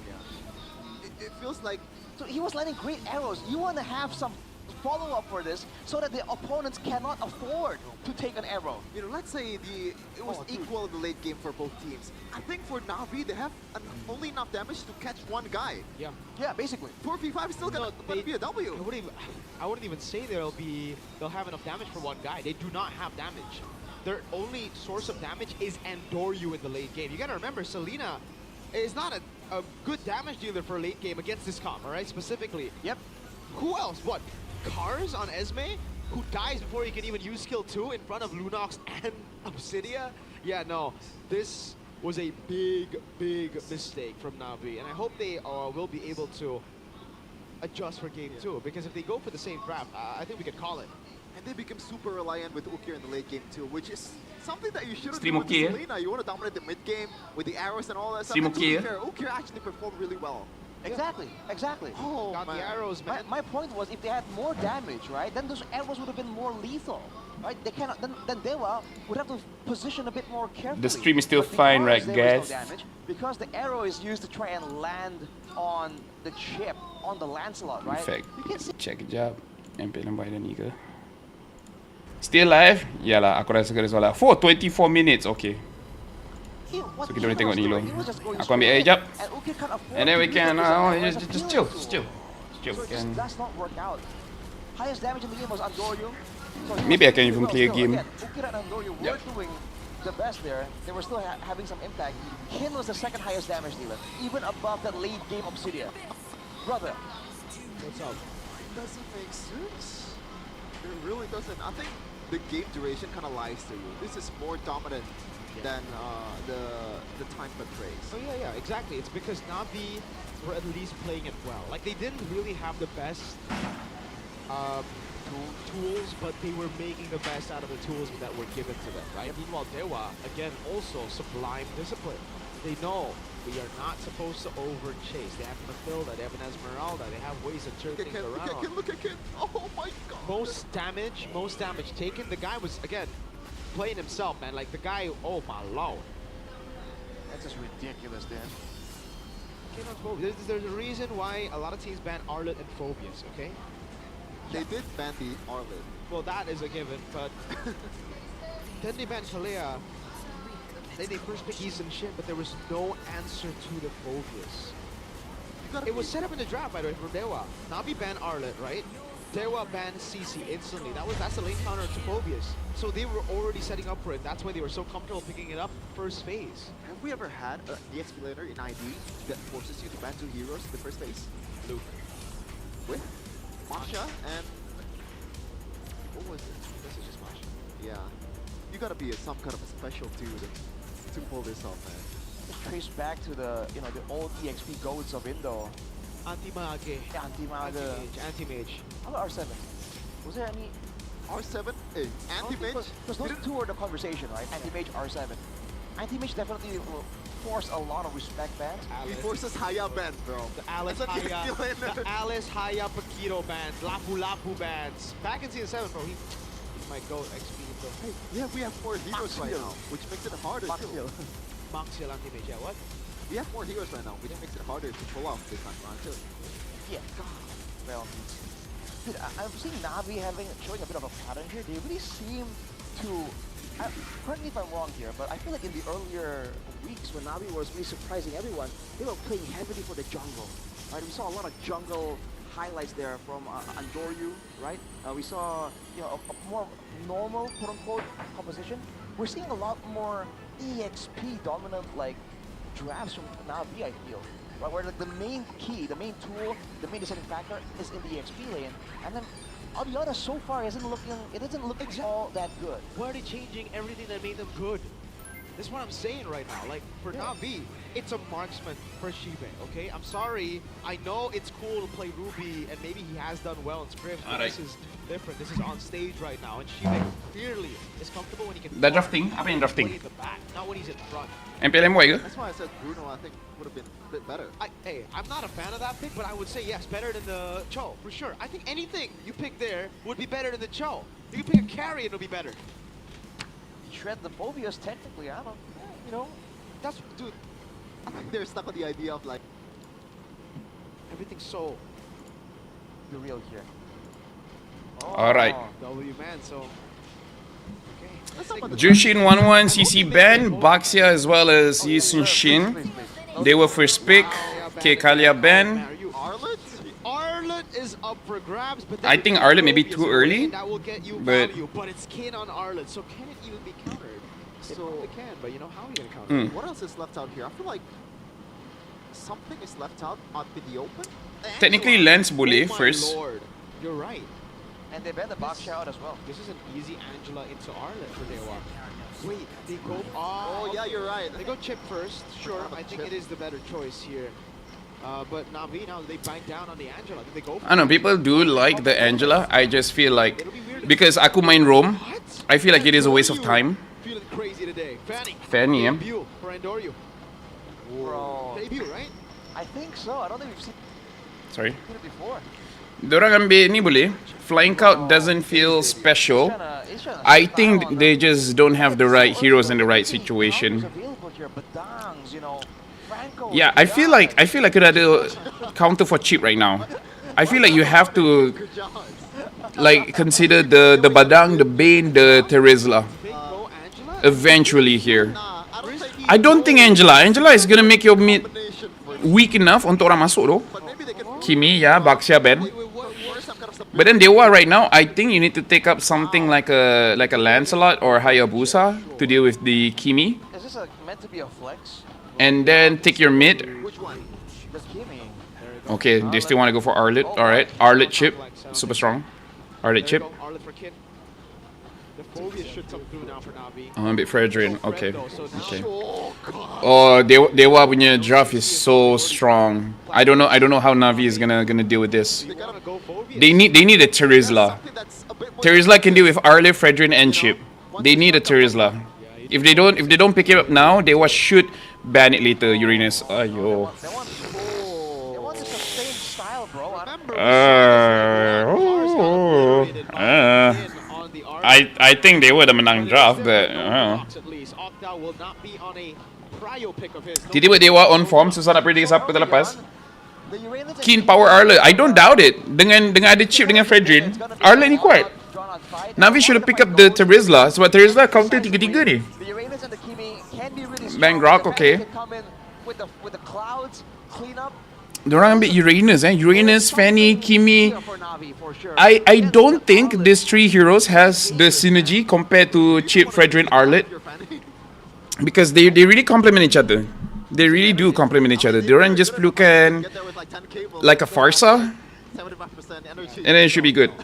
Yeah. It feels like... So he was landing great arrows. You want to have some follow-up for this so that the opponents cannot afford to take an arrow. You know, let's say it was equal in the late game for both teams. I think for Na'Vi, they have only enough damage to catch one guy. Yeah. Yeah, basically. 4v5 is still gonna be a W. I wouldn't even say they'll have enough damage for one guy. They do not have damage. Their only source of damage is Andoryu in the late game. You gotta remember, Selena is not a good damage dealer for a late game against this comp, all right? Specifically. Yep. Who else? What? Cars on Esme, who dies before he can even use skill 2 in front of Lunox and Obsidia? Yeah, no. This was a big mistake from Na'Vi, and I hope they will be able to adjust for game 2, because if they go for the same draft, I think we could call it. And they become super reliant with Ukir in the late game too, which is something that you shouldn't Stream do with okay, Selena. You want to dominate the mid game with the arrows and all that Stream stuff. okay, Ukir actually performed really well. Exactly, exactly. Oh, Got the arrows, man. My point was, if they had more damage, right, then those arrows would have been more lethal, right? They cannot. Then Dewa would have to position a bit more carefully. The stream is still But fine, because right, there was guys? no damage, because the arrow is used to try and land on the chip, on the Lancelot, right? Perfect. You can see. Check kejap. MP lembar dah ni ke? Still live? Yalah, aku rasa kena solat. For 24 minutes, okay. So kita boleh tengok ni dulu. Aku ambil air jap. And then we can just chill. So it just does not work out. Highest damage in the game was Andoryu. So Maybe I can even play a game. Again, Ukir and Andoryu were doing the best there. They were still having some impact. Kin was the second highest damage dealer, even above that late game Obsidia. Brother. What's up? It doesn't make sense. It really doesn't. I think the game duration kind of lies to you. This is more dominant than the time portrays. Oh yeah, exactly. It's because Na'Vi were at least playing it well. Like, they didn't really have the best tools, but they were making the best out of the tools that were given to them, right? Meanwhile, Dewa, again, also sublime discipline. They know we are not supposed to over-chase. They have Mathilda, they have an Esmeralda, they have ways to turn things around. Look at Ken. Oh my god. Most damage taken. The guy was, again, playing himself, man. Like, the guy, oh my lord. That's just ridiculous, Dan. There's a reason why a lot of teams ban Arlet and Phobias, okay? They did ban the Arlet. Well, that is a given, but then they banned Kalea. Then they first picked East and Shin, but there was no answer to the Phobias. It was set up in the draft, by the way, for Dewa. Navi banned Arlet, right? Dewa banned CC instantly. That's the lane counter to Phobias. So they were already setting up for it. That's why they were so comfortable picking it up first phase. Have we ever had a DXP laner in ID that forces you to ban 2 heroes in the first phase? Luke. With Masha and... What was it? This is just Masha. Yeah. You gotta be some kind of a special dude to pull this off, man. Just trace back to the, you know, the old EXP goats of Indo. Anti-Mage. Yeah, Anti-Mage. How about R7? Was there any... R7? Hey, Anti-Mage? Because those two were the conversation, right? Anti-Mage, R7. Anti-Mage definitely will force a lot of respect bans. He forces Haya bans, bro. The Alice Haya Paquito bans. Lapu bans. Back in Season 7, bro, he might go XP. Hey, yeah, we have 4 heroes right now, which makes it harder too. Maxiel Anti-Mage, yeah, what? We have 4 heroes right now, which makes it harder to pull off this time around too. Yeah, God. Well, dude, I'm seeing Navi showing a bit of a pattern here. They really seem to, correct me if I'm wrong here, but I feel like in the earlier weeks when Navi was really surprising everyone, they were playing heavily for the jungle. Right? We saw a lot of jungle highlights there from Andoryu, right? We saw, you know, a more normal, quote-unquote, composition. We're seeing a lot more EXP dominant, like, drafts from Navi, I feel. Right, where like the main key, the main tool, the main deciding factor is in the EXP lane, and then all the others so far it doesn't look all that good. Why are they changing everything that made them good? This is what I'm saying right now. Like, for Navi, it's a marksman for Shibe, okay? I'm sorry. I know it's cool to play Ruby, and maybe he has done well in scripts, but this is different. This is on stage right now, and Shibe clearly is comfortable when he can drafting? Apa yang play drafting? in the back, not when he's in front. MPLM ke? That's why I said Bruno, I think, would have been a bit better. Hey, I'm not a fan of that pick, but I would say yes, better than the Cho, for sure. I think anything you pick there would be better than the Cho. You can pick a carry, it'll be better. Shred the phobias technically, I don't, you know. That's, dude, I think they're stuck on the idea of like, everything's so real here. Alright. W man, so. Jushin 1-1 CC ban, Baxia as well as Yisun Shin. They were first pick. Okay, Kalia ban. Arlet is up for grabs, but I think Arlet may be too early. That will get you but value, but it's Kin on Arlet, so can it even be countered? So it can, but you know how are you gonna counter it? What else is left out here? I feel like something is left out in the open. Technically, Lance boleh Oh my first. Lord. You're right. And they banned the box out as well. This is an easy Angela into Arlet for Dewa. Wait, they go. Oh yeah, you're right. They go chip first. Sure, I think it is the better choice here. But Navi now they bite down on the Angela. Did they go? I know people do like the Angela. I just feel like because aku main Rome, I feel like it is a waste of time. Feeling crazy today. Fanny, yeah. Debut for Andoryu. Bro. Debut, right? I think so. I don't think we've seen Sorry. it before. Dorang ambil ni boleh. Flying out doesn't feel special. I think they just don't have the right heroes in the right situation. Yeah, I feel like ada counter for cheap right now. I feel like you have to like consider the Badang, the Bane, the Terizla eventually here. I don't think Angela is gonna make your mid weak enough untuk orang masuk though. Kimi, yeah, Baxia Ben. But then Dewa right now, I think you need to take up something like a Lancelot or Hayabusa to deal with the Kimi. Is this meant to be a flex? And then take your mid. Which one? The Kimi. Okay, they still want to go for Arlet. Alright, Arlet chip. Super strong. Arlet chip. Arlet for Kin. The phobia should come through now for Navi. Oh, a bit Fredrin. Okay. Okay. Oh, Dewa punya draft is so strong. I don't know how Navi is gonna deal with this. They need a Terizla. Terizla can deal with Arlet, Fredrin, and Chip. They need a Terizla. If they don't pick it up now, Dewa should ban it later, Uranus. Ayo. They want to sustain style, bro. I think they would have menang draft, but tiba-tiba Dewa on form, susah nak predict siapa terlepas. Keen power Arlet, I don't doubt it. Dengan ada chip dengan Fredrin, Arlet ni kuat. Navi should have picked up the Terizla sebab Terizla counter 3-3 ni. Bang Rock, okay. Diorang ambil Uranus Uranus, Fanny, Kimi. I don't think these three heroes has the synergy compared to Chip, Fredrin, Arlet. Because they really complement each other. They really do complement each other. Diorang just perlukan like a Farsa, and then it should be good.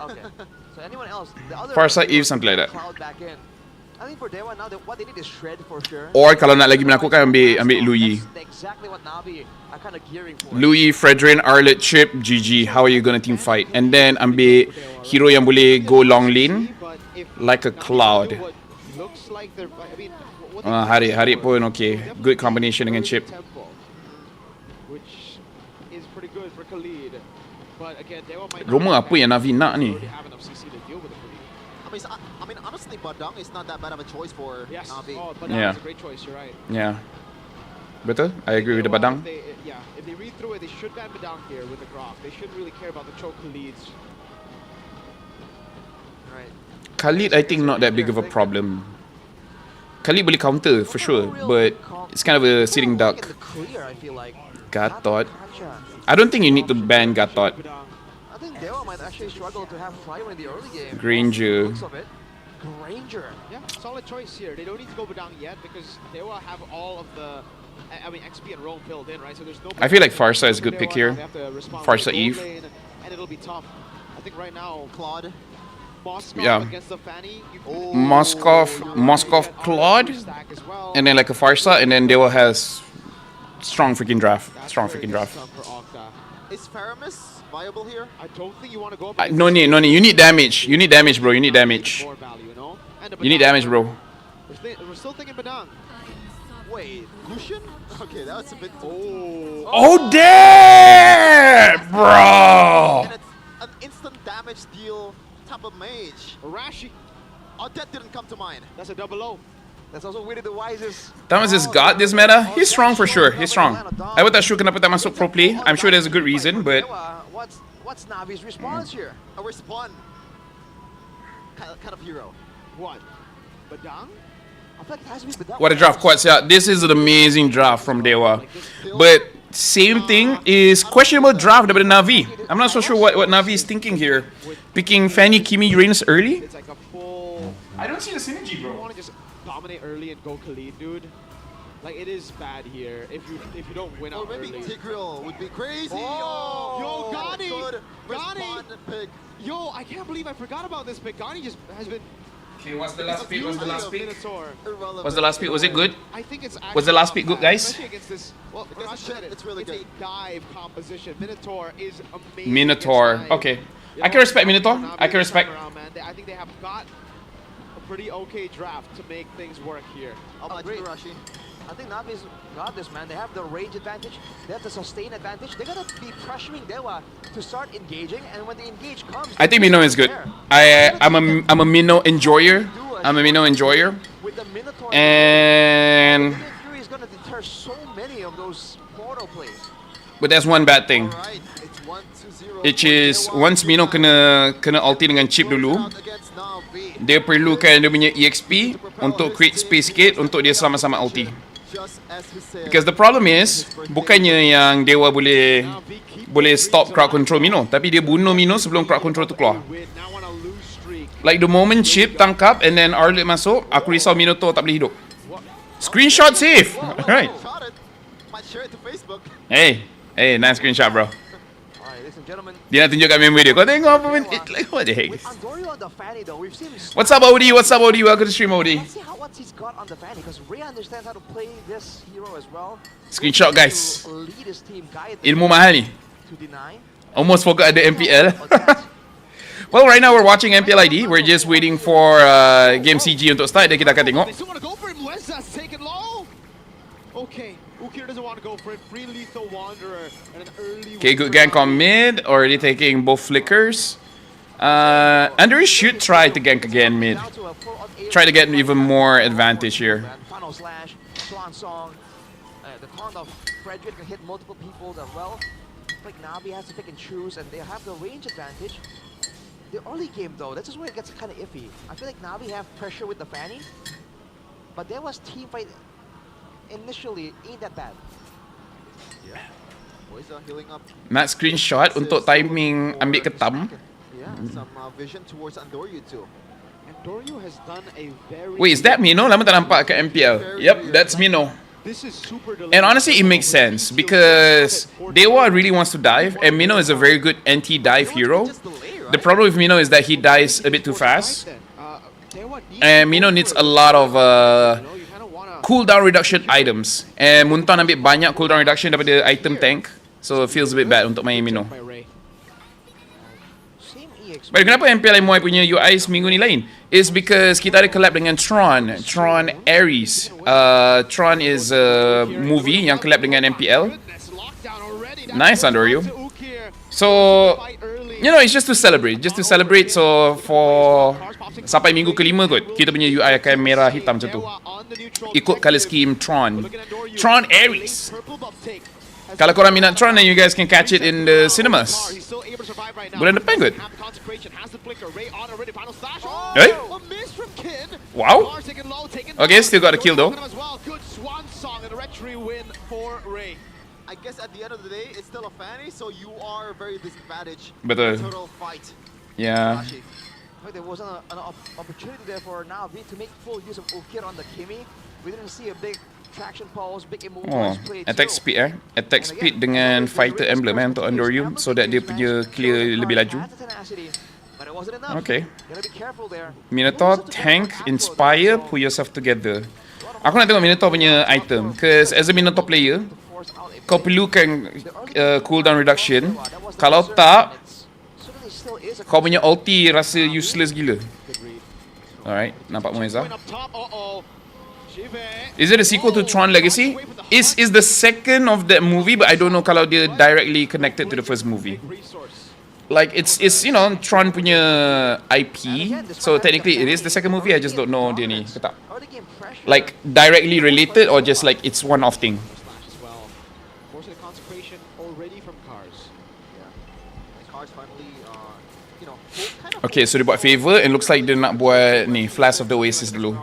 Farsa, Eve, something like that. I think for Dewa now, what they need is shred for sure. Or kalau nak lagi menakutkan, ambil Louis. Exactly what Navi are kind of gearing for. Louis, Fredrin, Arlet, Chip, GG. How are you gonna team fight? And then ambil hero yang boleh go long lane like a Cloud. Harit pun okay. Good combination dengan Chip. Roma apa yang Navi nak ni? I mean, honestly, Badang is not that bad of a choice for Navi. Yeah. Is a great choice, you're right. Yeah. Betul? I agree with the Badang. If they read through it, they should ban Badang here with the Grok. They shouldn't really care about the choke leads. Right. Khalid, I think not that big of a problem. Khalid boleh counter for sure, but it's kind of a sitting duck. Gatot. I don't think you need to ban Gatot. I think Dewa might actually struggle to have fire in the early game. Granger. Granger. Yeah, solid choice here. They don't need to go Badang yet because Dewa have all of the, I mean, XP and roam filled in, right? So there's no. I feel like Farsa is a good pick here. Farsa Eve. And it'll be tough. I think right now, Claude. Yeah. Against the Fanny. Moskov, Claude, and then like a Farsa, and then Dewa has strong freaking draft. Strong freaking draft. Is Faramis viable here? I don't think you want to go. No need. You need damage. You need damage, bro. You need damage. You need damage, bro. We're still thinking Badang. Wait, Lucian? Okay, that was a bit. Oh damn, bro! And it's an instant damage deal type of mage. Rashi. Oh, that didn't come to mind. That's a double O. That's also Willie the Wisest. Thomas has got this meta. He's strong for sure. He's strong. I would sure kenapa tak masuk pro play. I'm sure there's a good reason, but What's Navi's response here? A respawn kind of hero. What? Badang? I feel like it has to be Badang. what a draft, quite yeah. This is an amazing draft from Dewa. But same thing is questionable draft daripada Navi. I'm not so sure what Navi is thinking here. Picking Fanny, Kimi, Uranus early. It's like a full. I don't see the synergy, You bro. want to just dominate early and go Khalid, dude. Like it is bad here if you don't win Or out maybe early. Tigreal would be crazy. Yo, Gani! Good Gani! respawn pick. Yo, I can't believe I forgot about this pick. Gani just has been. Okay, what's the last pick? What's the last pick? Irrelevant. What's the last pick? Was it good? I think it's actually Was the last not pick good, bad, guys? Especially against this. Well, Because I said it's really good. a dive composition. Minotaur is amazing. Minotaur. against dive. Okay. You I know, can respect Minotaur. Navi I can this time respect. around, man, I think they have got a pretty okay draft to make things work here. How about you, Rashi? I think Navi's got this, man. They have the range advantage. They have the sustain advantage. They're gonna be pressuring Dewa to start engaging, and when the engage comes, I think Minnow is good. I'm a Minnow enjoyer. I'm a Minnow enjoyer. with the Minotaur, And Fury is gonna deter so many of those portal plays. but there's one bad thing. Alright, it's 1-0. Which is once Minnow kena ulti dengan chip dulu, Against Navi. dia perlukan dia punya EXP untuk create space sikit untuk dia sama-sama ulti. Just as he said. Because the problem is bukannya yang Dewa boleh stop crowd control Minnow, tapi dia bunuh Minnow sebelum crowd control tu keluar. Now on a loose streak. Like the moment chip tangkap and then Arlet masuk, aku risau Minotaur tak boleh hidup. Screenshot safe. Alright. Shot it. Might share it to Facebook. Hey, nice screenshot, bro. Alright, ladies and gentlemen. Dia nak tunjuk kat member dia. Kau tengok apa like what the heck? With Andorio on the Fanny though, we've seen him. What's up, Odie? What's up, Odie? Welcome to stream, Odie. Let's see what he's got on the Fanny, because Ray understands how to play this hero as well. Screenshot, guys. To lead his team, guide them Ilmu mahal ni. to deny. Almost forgot ada MPL. Well, right now we're watching MPL ID. We're just waiting for game CG untuk start dan kita akan tengok. They still want to go for him. Weza's taken low. Okay, Ukir doesn't want to go for it. Free lethal wanderer and an early. Okay, good gank on mid. Already taking both flickers. Andrew should try to gank again mid. Try to get even more advantage here. Final slash, swan song. The taunt of Frederick can hit multiple people as well. Like Navi has to pick and choose, and they have the range advantage. The early game though, this is where it gets kind of iffy. I feel like Navi have pressure with the Fanny, but there was team fight initially ain't that bad. Yeah. Boys are healing up. Nak screenshot untuk timing ambil ketam. Yeah, some vision towards Andoryu too. Andoryu has done a very. Wait, is that Mino? Lama tak nampak kat MPL. Yep, that's Mino. This is super And honestly, it makes sense because Dewa really wants to dive, and Mino is a very good anti-dive hero. The problem with Mino is that he dies a bit too fast, and Mino needs a lot of cooldown reduction items. And Muntan ambil banyak cooldown reduction daripada item tank, so it feels a bit bad untuk main Mino. But kenapa MPL MY punya UI seminggu ni lain? Is because kita ada collab dengan Tron Ares. Tron is a movie yang collab dengan MPL. Nice Andoryu. So, you know, it's just to celebrate. So, for sampai minggu kelima kot, kita punya UI akan merah hitam macam tu. Ikut color scheme Tron Ares. Kalau korang minat Tron, then you guys can catch it in the cinemas. Bulan depan kot. Hey? Wow. Okay, still got a kill though. I guess at the end of the day, it's still a Fanny, so you are very disadvantaged. Betul. Total fight. Yeah. There wasn't an opportunity there for Navi to make full use of Ukir on the Kimi. We didn't see a big traction pulse, big immobilize play. Attack speed Attack speed dengan fighter emblem untuk Andoryu, so that dia punya clear lebih laju. Okay. Minotaur, tank, inspire, pull yourself together. Aku nak tengok Minotaur punya item, cause as a Minotaur player, kau perlukan cooldown reduction. Kalau tak, kau punya ulti rasa useless gila. Alright, nampak Moeza. Is it a sequel to Tron Legacy? Is the second of that movie, but I don't know kalau dia directly connected to the first movie. Like it's you know Tron punya IP, so technically it is the second movie. I just don't know dia ni ke tak. Like directly related or just like it's one-off thing. Okay, so dia buat favor and looks like dia nak buat ni Flash of the Oasis dulu.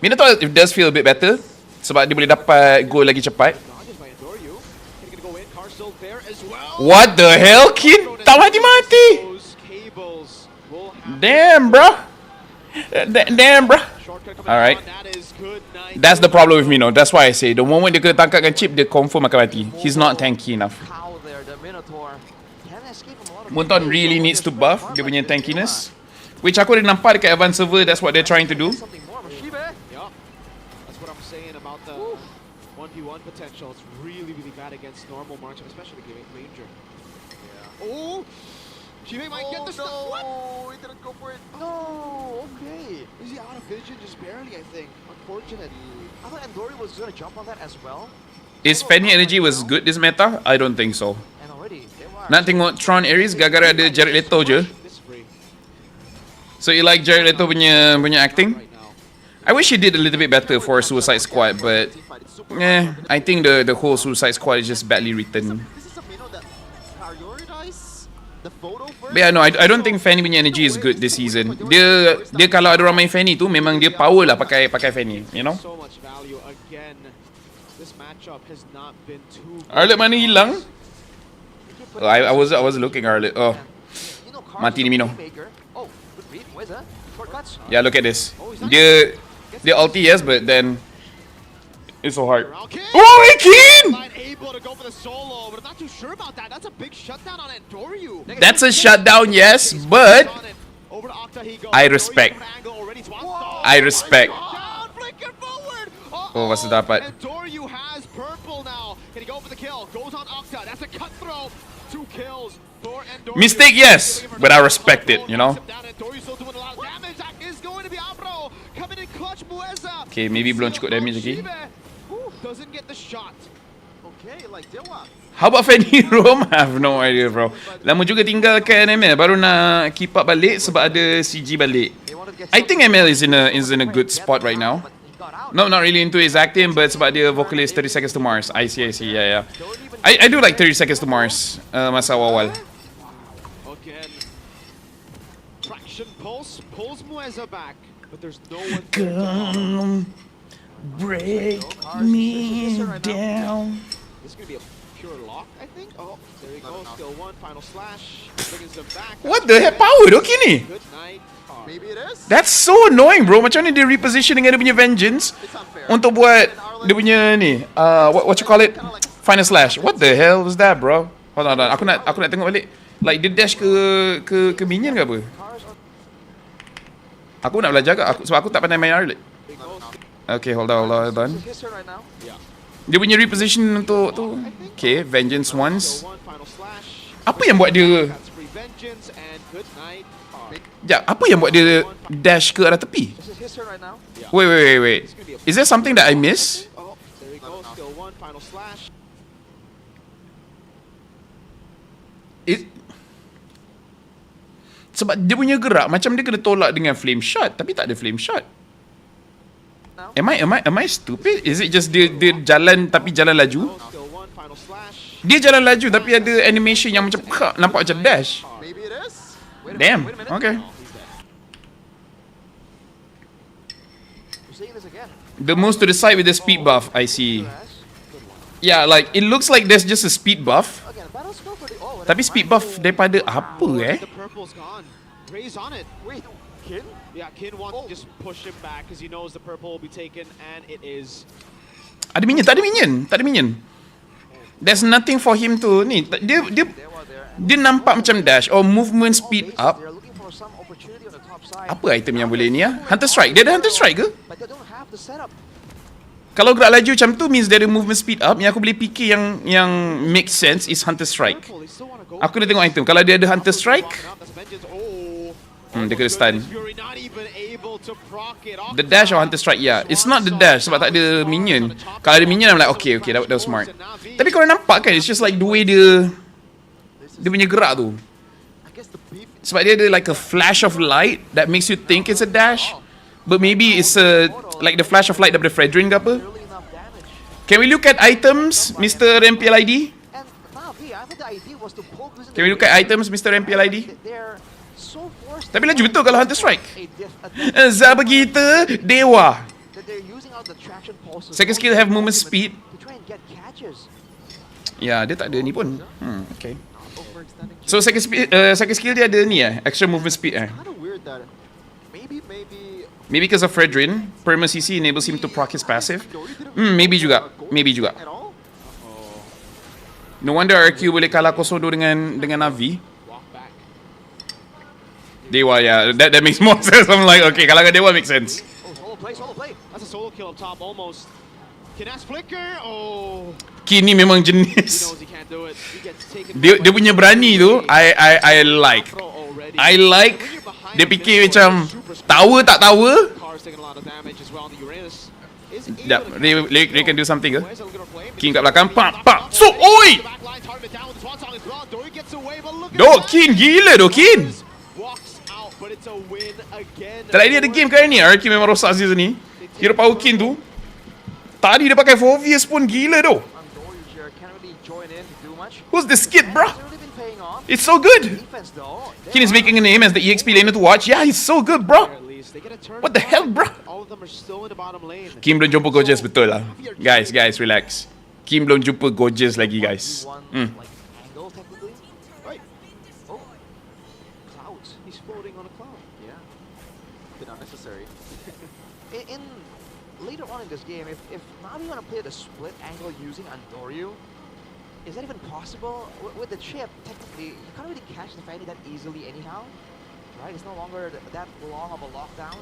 Minotaur does feel a bit better sebab dia boleh dapat goal lagi cepat. What the hell, kid? Tak mati-mati. Damn, bro. Damn, bro. Alright. That's the problem with Mino. That's why I say the moment dia kena tangkapkan chip, dia confirm akan mati. He's not tanky enough. Munton really needs to buff dia punya tankiness, which aku ada nampak dekat advanced server. That's what they're trying to do. Potential. It's really bad against normal marksman, especially giving Ranger. Yeah. Oh, Shive might get the stuff. What? He didn't go for it. No. Okay. Is he out of vision? Just barely, I think. Unfortunately. I thought Andoryu was going to jump on that as well. Is Fanny Energy was good this meta? I don't think so. And already Nak tengok Tron Ares gara-gara ada Jared Leto je. So you like Jared Leto punya acting? I wish he did a little bit better for Suicide Squad, but I think the whole Suicide Squad is just badly written. But yeah, no, I don't think Fanny punya energy is good this season. Dia kalau ada orang main Fanny tu, memang dia power lah pakai Fanny, you know? Arlet mana hilang? Oh, I was looking Arlet. Oh, mati ni Mino. Yeah, look at this. Dia ulti, yes, but then it's so hard. Oh, he can! That's a shutdown, yes, but I respect. Oh, masih dapat. Mistake, yes, but I respect it, you know? Okay, maybe belum cukup damage lagi. doesn't get the shot. Okay, like Dewa. How about Fanny Rome? I have no idea, bro. Lama juga tinggalkan ML. Baru nak keep up balik sebab ada CG balik. I think ML is in a good spot right now. No, not really into his acting, but sebab dia vocalist 30 Seconds to Mars. I see, yeah. I do like 30 Seconds to Mars masa awal. Again, traction pulls Mueza back, but there's no one there to Come break me down. This is gonna be a pure lock, I think. Oh, there he goes. Skill 1, final slash. Brings them back. What the heck power tu kini? Good night. Maybe it is. That's so annoying, bro. Macam mana dia reposition dengan dia punya vengeance untuk buat dia punya ni, what you call it? Final slash. What the hell was that, bro? Hold on. Aku nak tengok balik. Like dia dash ke minion ke apa? Aku nak belajar ke? Sebab aku tak pandai main Arlet. Okay, hold on. Dia punya reposition untuk tu. Okay, vengeance once. Apa yang buat dia? Ya, apa yang buat dia dash ke arah tepi? Wait. Is there something that I miss? Sebab dia punya gerak macam dia kena tolak dengan flame shot, tapi tak ada flame shot. Am I stupid? Is it just dia jalan tapi jalan laju? Dia jalan laju tapi ada animation yang macam nampak macam dash. Damn. Okay. The moves to the side with the speed buff, I see. Yeah, like it looks like there's just a speed buff. Tapi speed buff daripada apa Yeah, Kin wants to just push him back because he knows the purple will be taken, and it is. Ada minion, tak ada minion. There's nothing for him to ni. Dia nampak macam dash or movement speed up. Apa item yang boleh ni ya? Hunter Strike. Dia ada Hunter Strike ke? Kalau gerak laju macam tu means dia ada movement speed up. Yang aku boleh fikir yang make sense is Hunter Strike. Aku dah tengok item. Kalau dia ada Hunter Strike, dia kena stun. The dash or Hunter Strike, yeah. It's not the dash sebab tak ada minion. Kalau ada minion, I'm like, okay, that was smart. Tapi korang nampak kan, it's just like the way dia punya gerak tu. Sebab dia ada like a flash of light that makes you think it's a dash. But maybe it's like the flash of light daripada Fredrin ke apa. Can we look at items, Mr. MPLID? Can we look at items, Mr. MPLID? Tapi laju betul kalau Hunter Strike. Zaba kita, Dewa. Second skill have movement speed. Ya, dia tak ada ni pun. Okay. So second skill dia ada ni extra movement speed Maybe because of Fredrin, Perma CC enables him to proc his passive. Maybe juga. No wonder RQ boleh kalah 0-2 dengan Navi. Dewa, yeah, that makes more sense. I'm like, okay, kalau Dewa makes sense. Solo play. That's a solo kill up top almost. Kinas flicker. Kini memang jenis. Dia punya berani tu, I like. Dia fikir macam tawa tak tawa. They can do something ke? King kat belakang. Pak. So, oi! Kin gila Kin. Tadi dia ada game kali ni. RQ memang rosak season ni. Hero power Kin tu. Tadi dia pakai 4Vs pun gila tu. Who's the skid, bro? It's so good. Kin is making a name as the EXP laner to watch. Yeah, he's so good, bro. What the hell, bro? Kim belum jumpa gorgeous betul lah. Guys, relax. Kim belum jumpa gorgeous lagi, guys. Later on in this game, if Navi want to play the split angle using Andoryu, is that even possible? With the chip, technically, you can't really catch the Fanny that easily anyhow, right? It's no longer that long of a lockdown.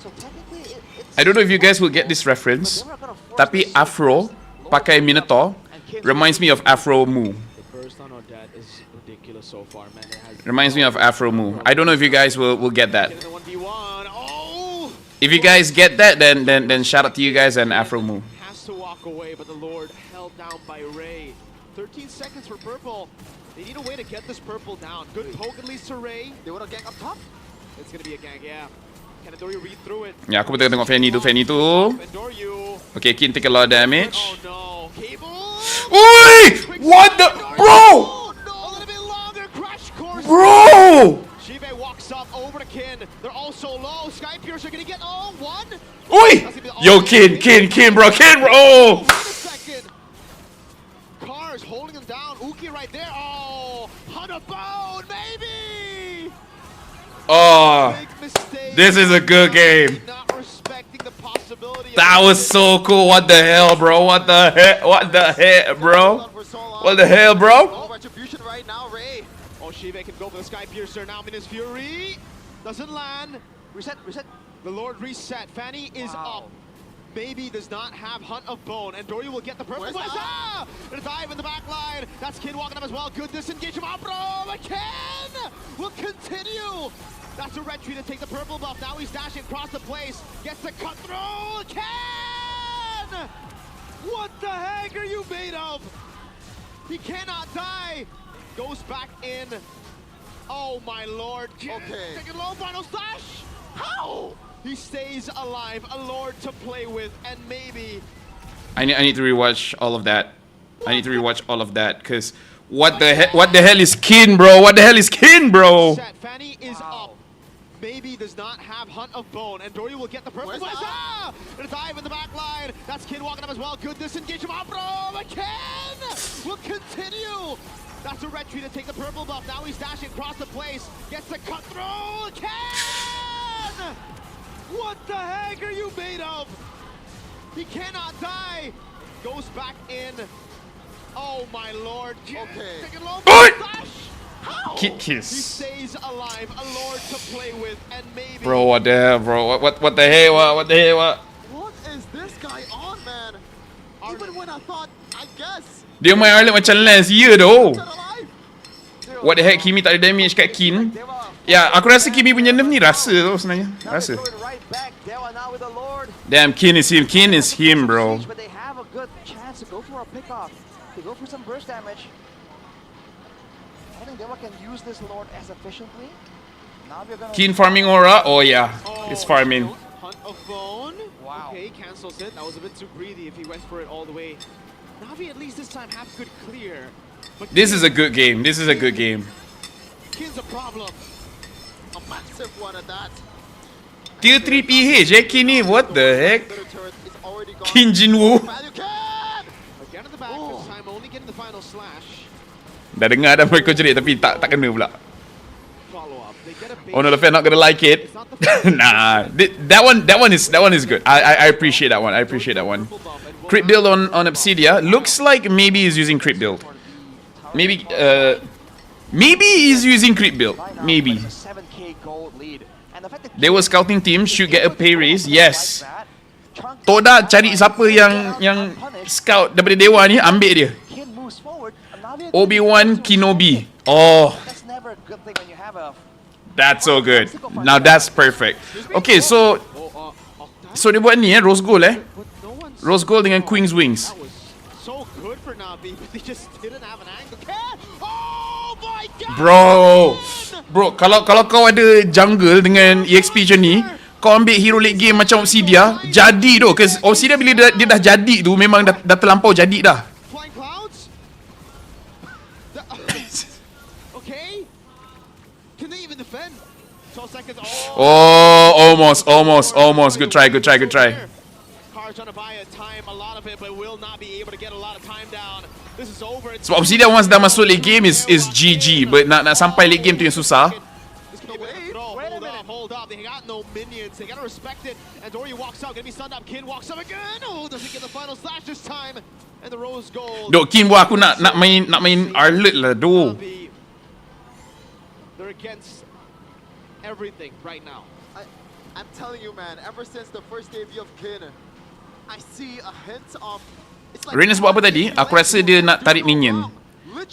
So technically, it's... I don't know if you guys will get this reference, tapi Afro pakai Minotaur reminds me of Afro Mu. Reminds me of Afro Mu. I don't know if you guys will get that. If you guys get that, then shout out to you guys and Afro Mu. walk away, but the Lord held down by Ray. 13 seconds for purple. They need a way to get this purple down. Good poke at least to Ray. They want to gank up top? It's gonna be a gank, yeah. Can Endoryu read through it? Ya, aku betul tengok Fanny tu. Endoryu. Okay, Kin take a lot of damage. Oh no, Cable. Oi! What the? Bro! A little bit longer, crash course. Bro! Shive walks up over to Kin. They're all so low. Skypiercer gonna get one. Oi! Yo, Kin, bro. Oh! Wait a second. Cars holding him down. Uki right there. Oh, Hunter Bone, maybe. Oh, Big mistake. this is a good game. Not respecting the possibility of That was so cool. What the hell, bro? What the hell, bro? What the hell, bro? Oh, retribution right now, Ray. Oh, Shive can go for the Skypiercer now. Minus Fury doesn't land. Reset. The Lord reset. Fanny is up. Baby does not have Hunt of Bone. And Dory will get the purple. Ah! And a dive in the back line. That's Kin walking up as well. Good disengage from Abro. But Ken will continue. That's a retreat to take the purple buff. Now he's dashing across the place. Gets the cut through. Ken! What the heck are you made of? He cannot die. Goes back in. Oh my lord. Okay. Taking low final slash. How? He stays alive, a lord to play with, and maybe... I need to rewatch all of that. Cause what the hell is Kin, bro? Set. Fanny is up. Baby does not have Hunt of Bone, and Dory will get the purple. Ah! And a dive in the back line. That's Kin walking up as well. Good disengage from Abro. But Ken will continue. That's a retreat to take the purple buff. Now he's dashing across the place. Gets the cut through. Ken! What the heck are you made of? He cannot die. Goes back in. Oh my lord. Okay. Taking low Oi! flash. How? He He stays alive. A lord to play with, and maybe. Bro, what the hell, bro? What the hell? What the hell? What is this guy on, man? Even when I thought, I guess, Dia main Arlet macam last year though. dead alive. What the heck, Kimi tak ada damage kat Kin. Ya, aku rasa Kimi punya nerf ni rasa tau sebenarnya. Rasa. Damn, Kin is him, bro. But they have a good chance to go for a pickoff. To go for some burst damage. I think Dewa can use this Lord as efficiently. Now we're gonna... Kin farming aura? Oh yeah, it's farming. Hunt of Bone. Wow. Okay, cancels it. That was a bit too greedy if he went for it all the way. Navi at least this time have good clear. But This is a good game. Kin's a problem. A massive one at that. Tier 3 PH Kin ni, what the heck? Little turret is already gone. Kin Jinwoo. Value can! Again in the back, this time only getting the final slash. Dah dengar dah mereka jerit tapi tak kena pula. Follow up. They get a base. Oh no, the fan not gonna like it. Nah, that one is good. I appreciate that one. Crit build on Obsidia. Looks like maybe he's using crit build. Maybe he's using crit build. Maybe. 7k gold lead. And the fact that They were scouting team should get a pay raise. Yes. Toda cari siapa yang scout daripada Dewa ni, ambil dia. Kin moves forward. Navi Obi-Wan Kenobi. Oh, that's never a good thing when you have a... that's so good. Now that's perfect. Okay, so dia buat ni Rose Gold But no one Rose Gold dengan Queen's Wings. That was so good for Navi, but they just didn't have an angle. Oh my god! Bro, kalau kau ada jungle dengan EXP macam ni, kau ambil hero late game macam Obsidia, jadi tu. Cause Obsidia bila dia dah jadi tu, memang dah terlampau jadi dah. Flying clouds? Okay. Can they even defend? 12 seconds. Oh, almost. Good try. Car's trying to buy a time, a lot of it, but will not be able to get a lot of time down. This is over. Sebab Obsidia once dah masuk late game is GG, but nak sampai late game tu yang susah. Hold up. They got no minions. They gotta respect it. And Dory walks out. Gonna be stunned up. Kin walks up again. Oh, doesn't get the final slash this time. And the rose gold. Dok, Kim buat aku nak main Arlet lah, doh. They're against everything right now. I'm telling you, man, ever since the first debut of Kin, I see a hint of... It's like Renas buat apa tadi? Aku rasa dia nak tarik minion.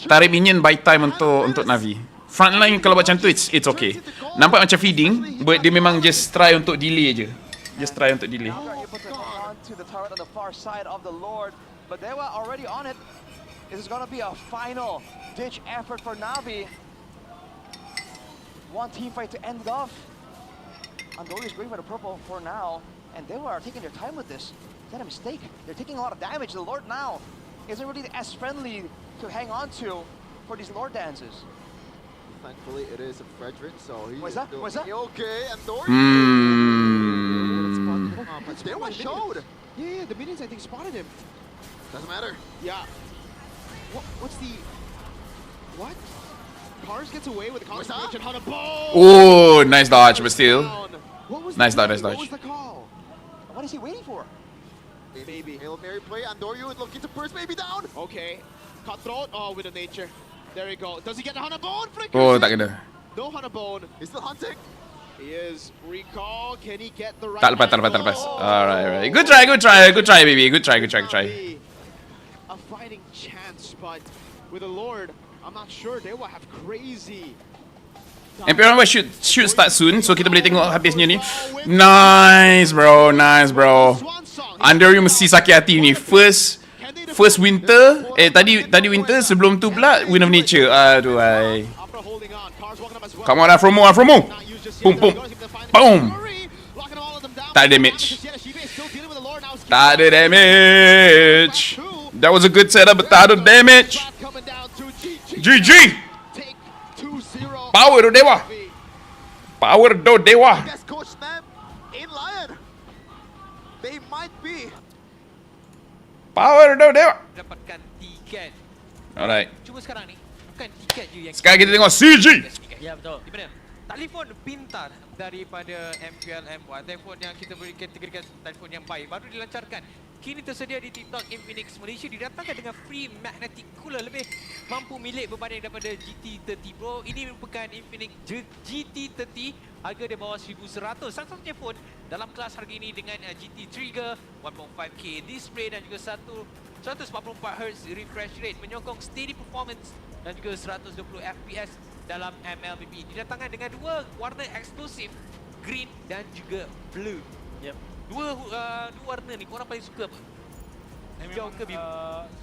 Tarik minion by time untuk Navi. Frontline kalau buat macam tu, it's okay. Nampak macam feeding, but dia memang just try untuk delay je. onto the turret on the far side of the Lord, but they were already on it. This is going to be a final ditch effort for Navi. One team fight to end it off. Andori is going for the purple for now, and they were taking their time with this. Is that a mistake? They're taking a lot of damage. The Lord now isn't really as friendly to hang on to for these Lord dances. Thankfully, it is a Frederick, so he's What's that? What's that? okay. And Dory. They were showed. Yeah, the minions I think spotted him. Doesn't matter. Yeah. What's the... What? Cars gets away with the concentration on a ball. Oh, nice dodge, but still. What was Nice the dodge, nice play? dodge. What was the call? What is he waiting for? Maybe. Hail Mary play. Andoryu looking to burst maybe down. Okay. Cutthroat. Oh, with the nature. There you go. Does he get the Hanabone? Flickers Oh, it. tak kena. No Hanabone. He's still hunting. He is. Recall. Can he get the right Tak lepas, tak lepas, tak angle? lepas. Alright. Good try, baby. Good try. A fighting chance, but with the Lord, I'm not sure they will have crazy. MPL should start soon, so kita boleh tengok habisnya ni. Nice bro. Andoryu mesti sakit hati ni. First winter, tadi winter, sebelum tu pula Win of Nature. Aduh ai. Come on, Afromo. Boom. Tak ada damage. That was a good setup, but tak ada damage. GG. Power do Dewa. Guess Coach Snap in Lion. They might be. Power do Dewa. Dapatkan tiket. Alright. Cuma sekarang ni bukan tiket je yang Sekarang kita tengok CG. Ya, betul. Di mana? Telefon pintar daripada MPL M1, telefon yang kita boleh kategorikan telefon yang baik, baru dilancarkan. Kini tersedia di TikTok Infinix Malaysia, didatangkan dengan free magnetic cooler, lebih mampu milik berbanding daripada GT30 Pro. Ini merupakan Infinix GT30, harga di bawah 1,100. Satu-satunya phone dalam kelas harga ini dengan GT Trigger, 1.5K display dan juga 144Hz refresh rate, menyokong steady performance dan juga 120 FPS dalam MLBB. Didatangkan dengan dua warna eksklusif, green dan juga blue. Yep. Dua warna ni korang paling suka apa? Hijau ke biru?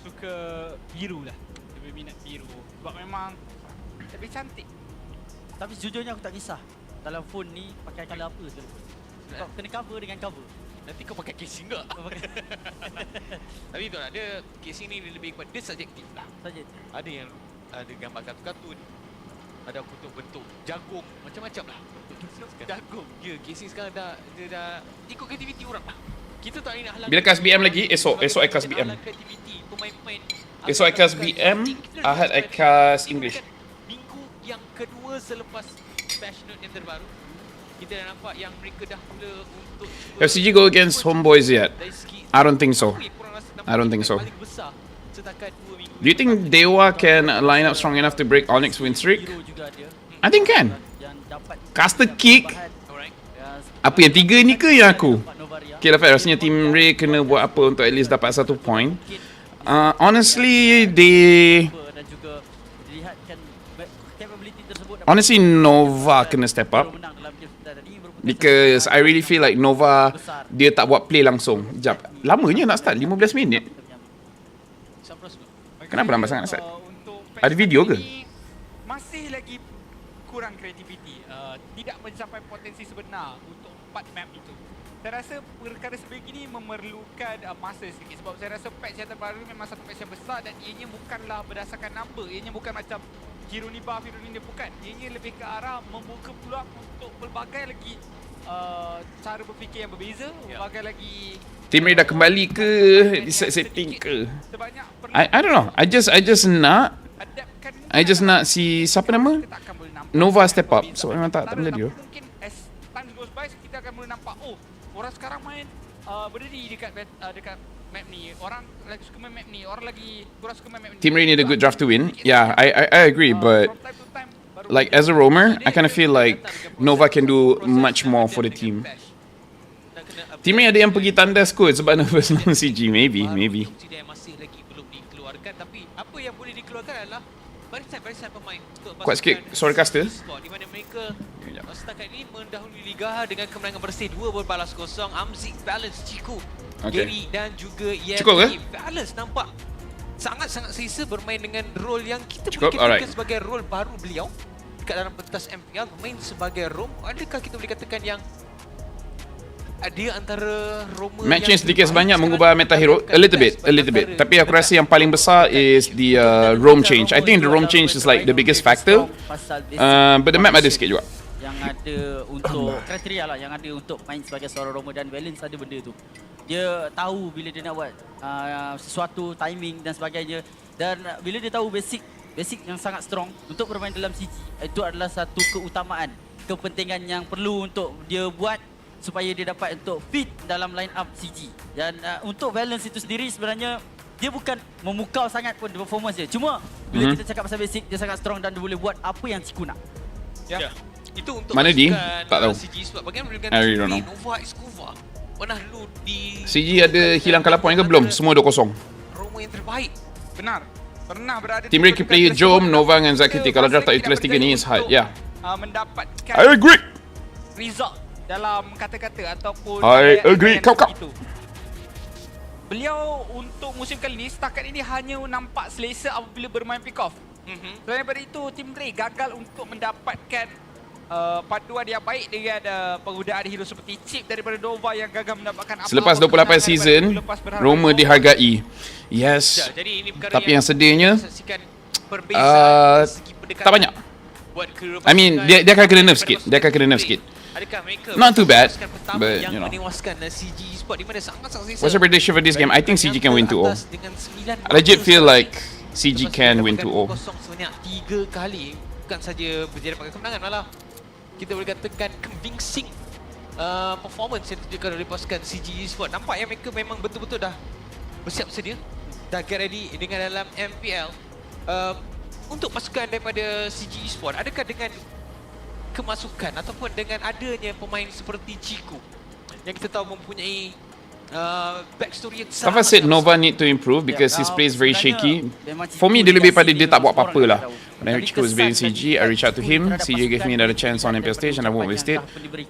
Suka biru lah. Lebih minat biru. Sebab memang lebih cantik. Tapi sejujurnya aku tak kisah dalam phone ni pakai colour apa sekalipun. Sebab kena cover dengan cover. Nanti kau pakai casing tak? Tapi betul lah, dia casing ni lebih kepada dia subjektif lah. Ada yang ada gambar kartun, ada bentuk jagung, macam-macam lah. Jagung. Ya, casing sekarang dia dah ikut kreativiti orang lah. Kita tak nak halang. Bila kelas BM lagi, esok I kelas BM. Esok I kelas BM, Ahad I kelas English. Minggu yang kedua selepas patch note yang terbaru, kita dah nampak yang mereka dah mula untuk FCG go against Homeboys yet? I don't think so. Do you think Dewa can line up strong enough to break Onyx win streak? I think can. Caster kick. Apa yang tiga ni ke yang aku? Okay, Laphel, rasanya Team Ray kena buat apa untuk at least dapat 1 point. Honestly, honestly, Nova kena step up. Because I really feel like Nova, dia tak buat play langsung. Sekejap, lamanya nak start, 15 minit. Kenapa lambat sangat nak start? Ada video ke? Masih lagi kurang kreativiti. Tidak mencapai potensi sebenar untuk 4 map itu. Saya rasa perkara sebegini memerlukan masa sedikit. Sebab saya rasa patch yang terbaru memang satu patch yang besar dan ianya bukanlah berdasarkan number. Ianya bukan macam hero ni buff, hero ni dia bukan. Ianya lebih ke arah membuka peluang untuk pelbagai lagi cara berfikir yang berbeza, pelbagai lagi. Team Ray dah kembali ke? Reset setting ke? I don't know. I just nak si siapa nama? Nova step up. So memang tak menjadi. Mungkin as time goes by kita akan mula nampak orang sekarang main berdiri dekat map ni. Orang lagi suka main map ni. Orang lagi kurang suka main map ni. Team Ray need a good draft to win. Yeah, I agree, but like as a roamer, I kind of feel like Nova can do much more for the team. Team Ray ada yang pergi tandas kot sebab nervous lawan CG. Maybe. Masih lagi belum dikeluarkan, tapi apa yang boleh dikeluarkan adalah barisan pemain untuk Kuat sikit suara caster. di mana mereka setakat ini mendahului Liga dengan kemenangan bersih 2-0. Amzik balance Ciku Gary dan juga Yeti. Cukup ke? Balance nampak sangat-sangat selesa bermain dengan role yang kita Cukup? boleh katakan Alright. sebagai role baru beliau dekat dalam pentas MPL, bermain sebagai Rom. Adakah kita boleh katakan yang dia antara Roma Match yang change sedikit terbaik sebanyak sekarang mengubah meta hero a little bit. Tapi aku rasa yang paling besar is the roam change. I think the roam change is like the biggest factor. But the map ada sikit juga. Yang ada untuk kriteria lah, yang ada untuk main sebagai seorang Roma, dan Valence ada benda tu. Dia tahu bila dia nak buat sesuatu, timing dan sebagainya. Dan bila dia tahu basic yang sangat strong untuk bermain dalam CG, itu adalah satu keutamaan, kepentingan yang perlu untuk dia buat supaya dia dapat untuk fit dalam line up CG. Dan untuk Valence itu sendiri sebenarnya dia bukan memukau sangat pun performance dia. Cuma bila kita cakap pasal basic, dia sangat strong dan dia boleh buat apa yang Ciku nak. Ya. Itu untuk Mana di? pasukan, Tak tahu. CG sebab bagaimana dengan I really don't know. Nova Escova pernah dulu di CG ada hilang kalah point ke belum? Semua 2-0. Roma yang terbaik. Benar. Pernah berada Team Ricky player Jom, Nova dengan Zakiti. Kalau draft tak utilize 3 ni is hard. Yeah. Mendapatkan I agree. result dalam kata-kata ataupun I agree. Kau. itu. Beliau untuk musim kali ini setakat ini hanya nampak selesa apabila bermain pick off. Selain daripada itu, Team Ray gagal untuk mendapatkan paduan yang baik dengan penggunaan hero seperti Chip daripada Nova yang gagal mendapatkan Selepas 28 season, Roma dihargai. Yes. Jadi ini perkara Tapi yang sedihnya saksikan perbezaan segi pendekatan tak banyak. buat ke I mean, dia akan kena nerf sikit. Adakah mereka Not too bad, pasukan pertama but, yang you know. menewaskan CG Sport di mana sangat-sangat selesa. What's your prediction for this game? I think CG can win 2-0. Dengan 9 I legit feel mata like CG can win 2-0. kosong sebanyak 3 kali. Bukan saja berjaya dapatkan kemenangan, malah kita boleh katakan convincing performance yang ditunjukkan oleh pasukan CG Sport. Nampak yang mereka memang betul-betul dah bersiap sedia, dah get ready dengan dalam MPL. Untuk pasukan daripada CG Sport, adakah dengan kemasukan ataupun dengan adanya pemain seperti Ciku yang kita tahu mempunyai backstory yang Safa said Nova need to improve because his play is very shaky. For me, dia lebih pada dia tak buat apa-apa lah. When Chico was building CG, I reached out to him. CG gave me another chance on MPL stage and I won't waste it.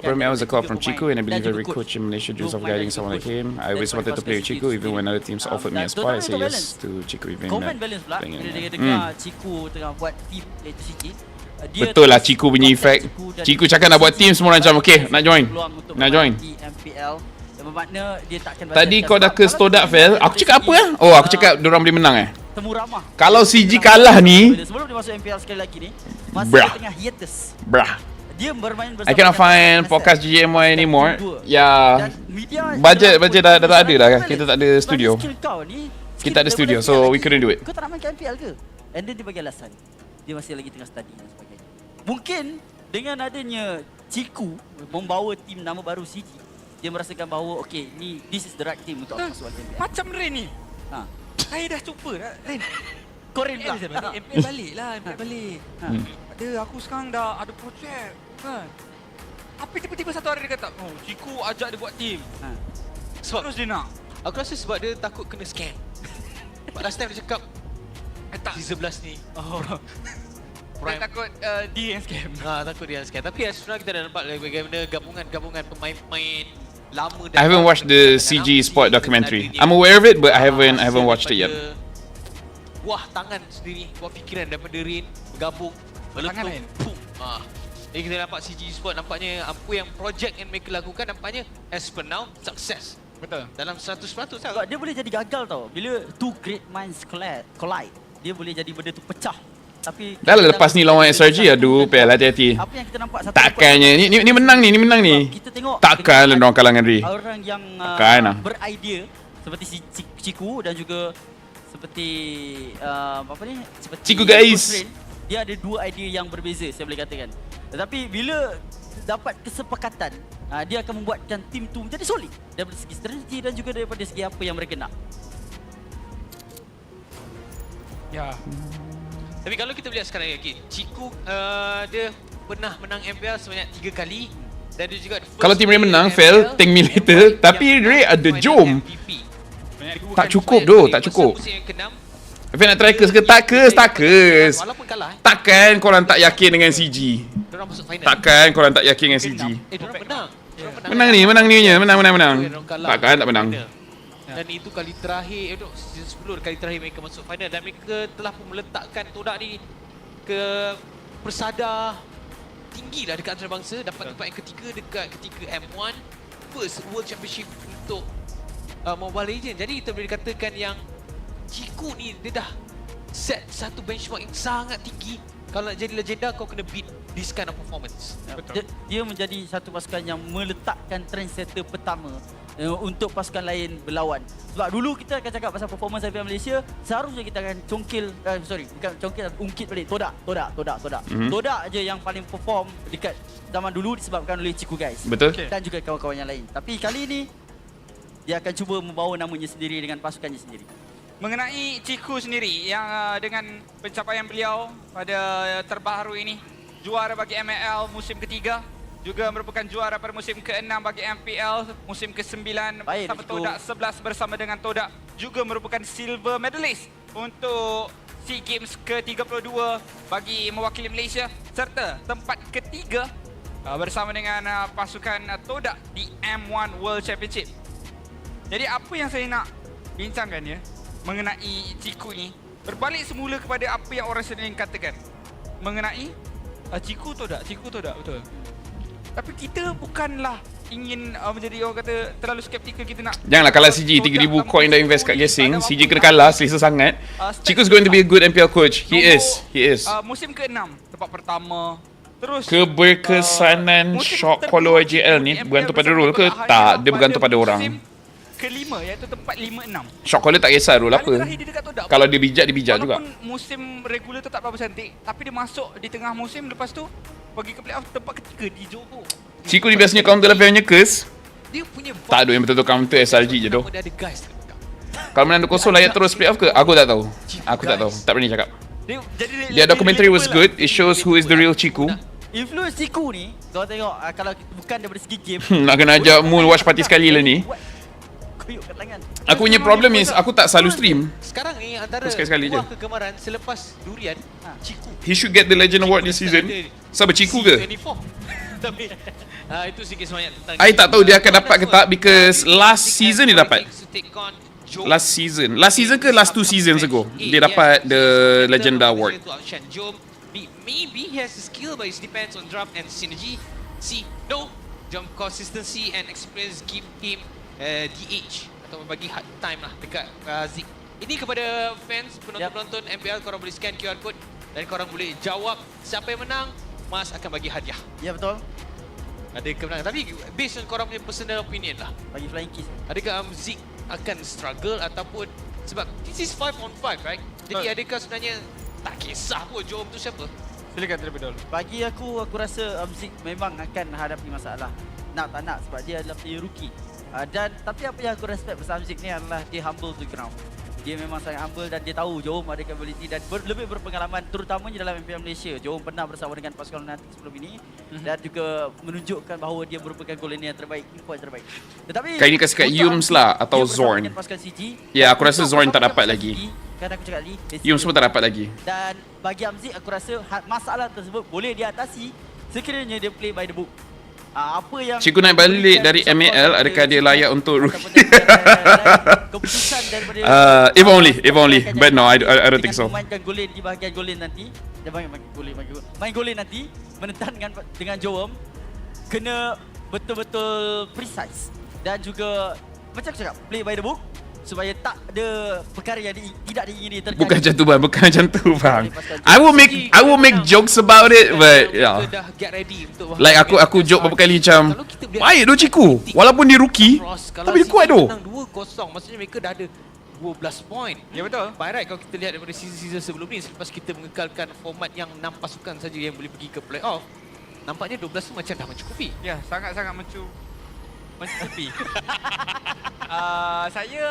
For me, I was a call from Chico and I believe every coach in Malaysia dreams of guiding someone like him. I always wanted to play with Chico even when other teams offered me a spot. I say yes to Chico even Komen Valence pula bila dia dengar Ciku tengah buat team iaitu CG. Betul lah Ciku punya effect. Ciku cakap nak buat team, semua orang macam okay, nak join. Nak join. Bermakna dia takkan Tadi kau dah ke Stodak Fel, aku cakap apa eh? Oh, aku cakap diorang boleh menang temu ramah. Kalau CG kalah ni, sebelum dia masuk MPL sekali lagi ni, masa Bruh. dia tengah hiatus. brah. Dia bermain bersama I cannot find podcast GMY anymore. Ya, budget dah tak ada dah kan. Kita tak ada studio. Kita ada studio, so we couldn't do it. Kau tak nak main ke MPL ke? And then dia bagi alasan. Dia masih lagi tengah study dan sebagainya. Mungkin dengan adanya Ciku membawa tim nama baru CG, dia merasakan bahawa okay, ni this is the right team untuk masuk MPL. Macam Ren ni. Saya dah cuba dah Ren. Kau Ren pula. MPL balik lah, MPL balik. Ada aku sekarang dah ada projek kan. Tapi tiba-tiba satu hari dia kata, "Oh, Ciku ajak dia buat team." Sebab Terus dia nak. aku rasa sebab dia takut kena scam. Sebab last time dia cakap tak season 11 ni. Saya takut dia yang scam. Takut dia yang scam. Tapi sebenarnya kita dah nampak bagaimana gabungan pemain-pemain lama. I haven't watched the CG Sport documentary. I'm aware of it, but I haven't watched it yet. Buah tangan sendiri, buah fikiran daripada Rin bergabung, meletup, boom. Jadi kita nampak CG Sport nampaknya apa yang projek yang mereka lakukan nampaknya as per now sukses. Betul. Dalam 100% Sebab dia boleh jadi gagal tau. Bila two great minds collide, dia boleh jadi benda tu pecah. Tapi Dah lah lepas ni lawan SRG, aduh, PL hati-hati. apa yang kita nampak satu Takkannya ni menang ni. kita tengok Takkan lah orang kalah dengan Ri. orang yang Takkan lah. beridea seperti si Ciku dan juga seperti apa ni, seperti Ciku guys. Rain, dia ada dua idea yang berbeza saya boleh katakan. Tetapi bila dapat kesepakatan, dia akan membuatkan tim tu menjadi solid daripada segi strategi dan juga daripada segi apa yang mereka nak. Ya. Tapi kalau kita lihat sekarang lagi, Ciku dia pernah menang MPL sebanyak 3 kali dan dia juga Kalau tim Ray menang, fail, tank me later. Tapi Ray ada Jom. Tak cukup doh, tak cukup. Fail nak try curse ke? Tak curse. Walaupun kalah, Takkan korang tak yakin dengan CG. diorang masuk final. Takkan korang tak yakin dengan CG. Diorang menang. Menang ni punya. Menang. Takkan tak menang. Dan itu kali terakhir, season 10 kali terakhir mereka masuk final. Dan mereka telah pun meletakkan Todak ni ke persada tinggi lah dekat antarabangsa. Dapat tempat yang ketiga dekat ketika M1 first World Championship untuk Mobile Legends. Jadi kita boleh katakan yang Ciku ni dia dah set satu benchmark yang sangat tinggi. Kalau nak jadi legenda, kau kena beat this kind of performance. Dia menjadi satu pasukan yang meletakkan trendsetter pertama untuk pasukan lain berlawan. Sebab dulu kita akan cakap pasal performance IPL Malaysia, seharusnya kita akan bukan congkil, ungkit balik Todak. Todak je yang paling perform dekat zaman dulu disebabkan oleh Ciku guys. Betul. Dan juga kawan-kawan yang lain. Tapi kali ini dia akan cuba membawa namanya sendiri dengan pasukannya sendiri. Mengenai Ciku sendiri yang dengan pencapaian beliau pada terbaru ini, juara bagi MAL musim ketiga, juga merupakan juara pada musim ke-6 bagi MPL musim ke-9 bersama Todak 11 bersama dengan Todak, juga merupakan silver medalist untuk SEA Games ke-32 bagi mewakili Malaysia, serta tempat ketiga bersama dengan pasukan Todak di M1 World Championship. Jadi apa yang saya nak bincangkan ya mengenai Ciku ni, berbalik semula kepada apa yang orang sering katakan mengenai Ciku Todak, betul. Tapi kita bukanlah ingin menjadi orang kata terlalu skeptikal. Kita nak janganlah kalah CG 3,000 coin dah invest kat guessing. CG kena kalah selesa sangat. Ciku's going to be a good MPL coach. He is. Musim ke-6 tempat pertama. Terus Keberkesanan shot caller IJL ni bergantung pada role ke? Tak, dia bergantung pada orang. Ke-5 iaitu tempat 5-6. Shot caller tak kisah role apa. Kalau dia bijak juga. Walaupun musim regular tu tak berapa cantik, tapi dia masuk di tengah musim, lepas tu pergi ke playoff tempat ketiga di Johor. Ciku ni biasanya counter Laphel punya curse. Dia punya Tak ada yang betul-betul counter SRG je tu. Dia ada guys. Kalau menang 2-0 layak terus playoff ke? Aku tak tahu. Tak berani cakap. Dia documentary was good. It shows who is the real Ciku. Influence Ciku ni, kau tengok kalau bukan daripada segi game, Nak kena ajak Moon Watchparty sekali lah ni. kuyuk kat tangan. Aku punya problem is aku tak selalu stream. Sekarang ni antara sekali je. buah kegemaran selepas durian, Ciku. He should get the Legend Award this season. Siapa Ciku ke? Tapi itu sikit sebanyak tentang I tak tahu dia akan dapat ke tak, because last season dia dapat. Last season ke last 2 seasons ago dia dapat the Legend Award. Maybe he has the skill, but it depends on draft and synergy. No, jump consistency and experience give him DH atau bagi hard time lah dekat Zik. Ini kepada fans, penonton-penonton MPL, korang boleh scan QR code dan korang boleh jawab siapa yang menang, Mas akan bagi hadiah. Ya betul. Ada kemenangan, tapi based on korang punya personal opinion lah. Bagi flying kiss. Adakah Zik akan struggle ataupun sebab this is 5 on 5, right? Jadi adakah sebenarnya tak kisah pun Jom tu siapa? Silakan terlebih dahulu. Bagi aku rasa Zik memang akan hadapi masalah. Nak tak nak sebab dia adalah player rookie. Dan tapi apa yang aku respect pasal Zik ni adalah dia humble to ground. Dia memang sangat humble dan dia tahu Johor ada capability dan lebih berpengalaman terutamanya dalam MPL Malaysia. Johor pernah bersama dengan pasukan Lunatic sebelum ini dan juga menunjukkan bahawa dia merupakan golden yang terbaik, import terbaik. Tetapi kali ni kasih kat Yums lah atau Zorn. Ya, aku rasa Zorn tak dapat lagi. Kan aku cakap tadi, Yums pun tak dapat lagi. Dan bagi Amzik aku rasa masalah tersebut boleh diatasi sekiranya dia play by the book. Apa yang Ciku naik balik dari MAL, adakah dia layak untuk rookie? Keputusan daripada if only. But no, I don't think so. Memainkan golin di bahagian golin nanti. Dia main golin nanti menentang dengan Johor, kena betul-betul precise dan juga macam aku cakap, play by the book supaya tak ada perkara yang tidak diingini terjadi. Bukan macam tu bang. I will make jokes about it, but yeah. Like aku joke beberapa kali macam, baik tu Ciku, walaupun dia rookie, tapi dia kuat tu. Menang 2-0, maksudnya mereka dah ada 12 point. Ya betul. By right, kalau kita lihat daripada season sebelum ni, selepas kita mengekalkan format yang 6 pasukan saja yang boleh pergi ke playoff, nampaknya 12 tu macam dah mencukupi. Ya, sangat-sangat mencukupi. Saya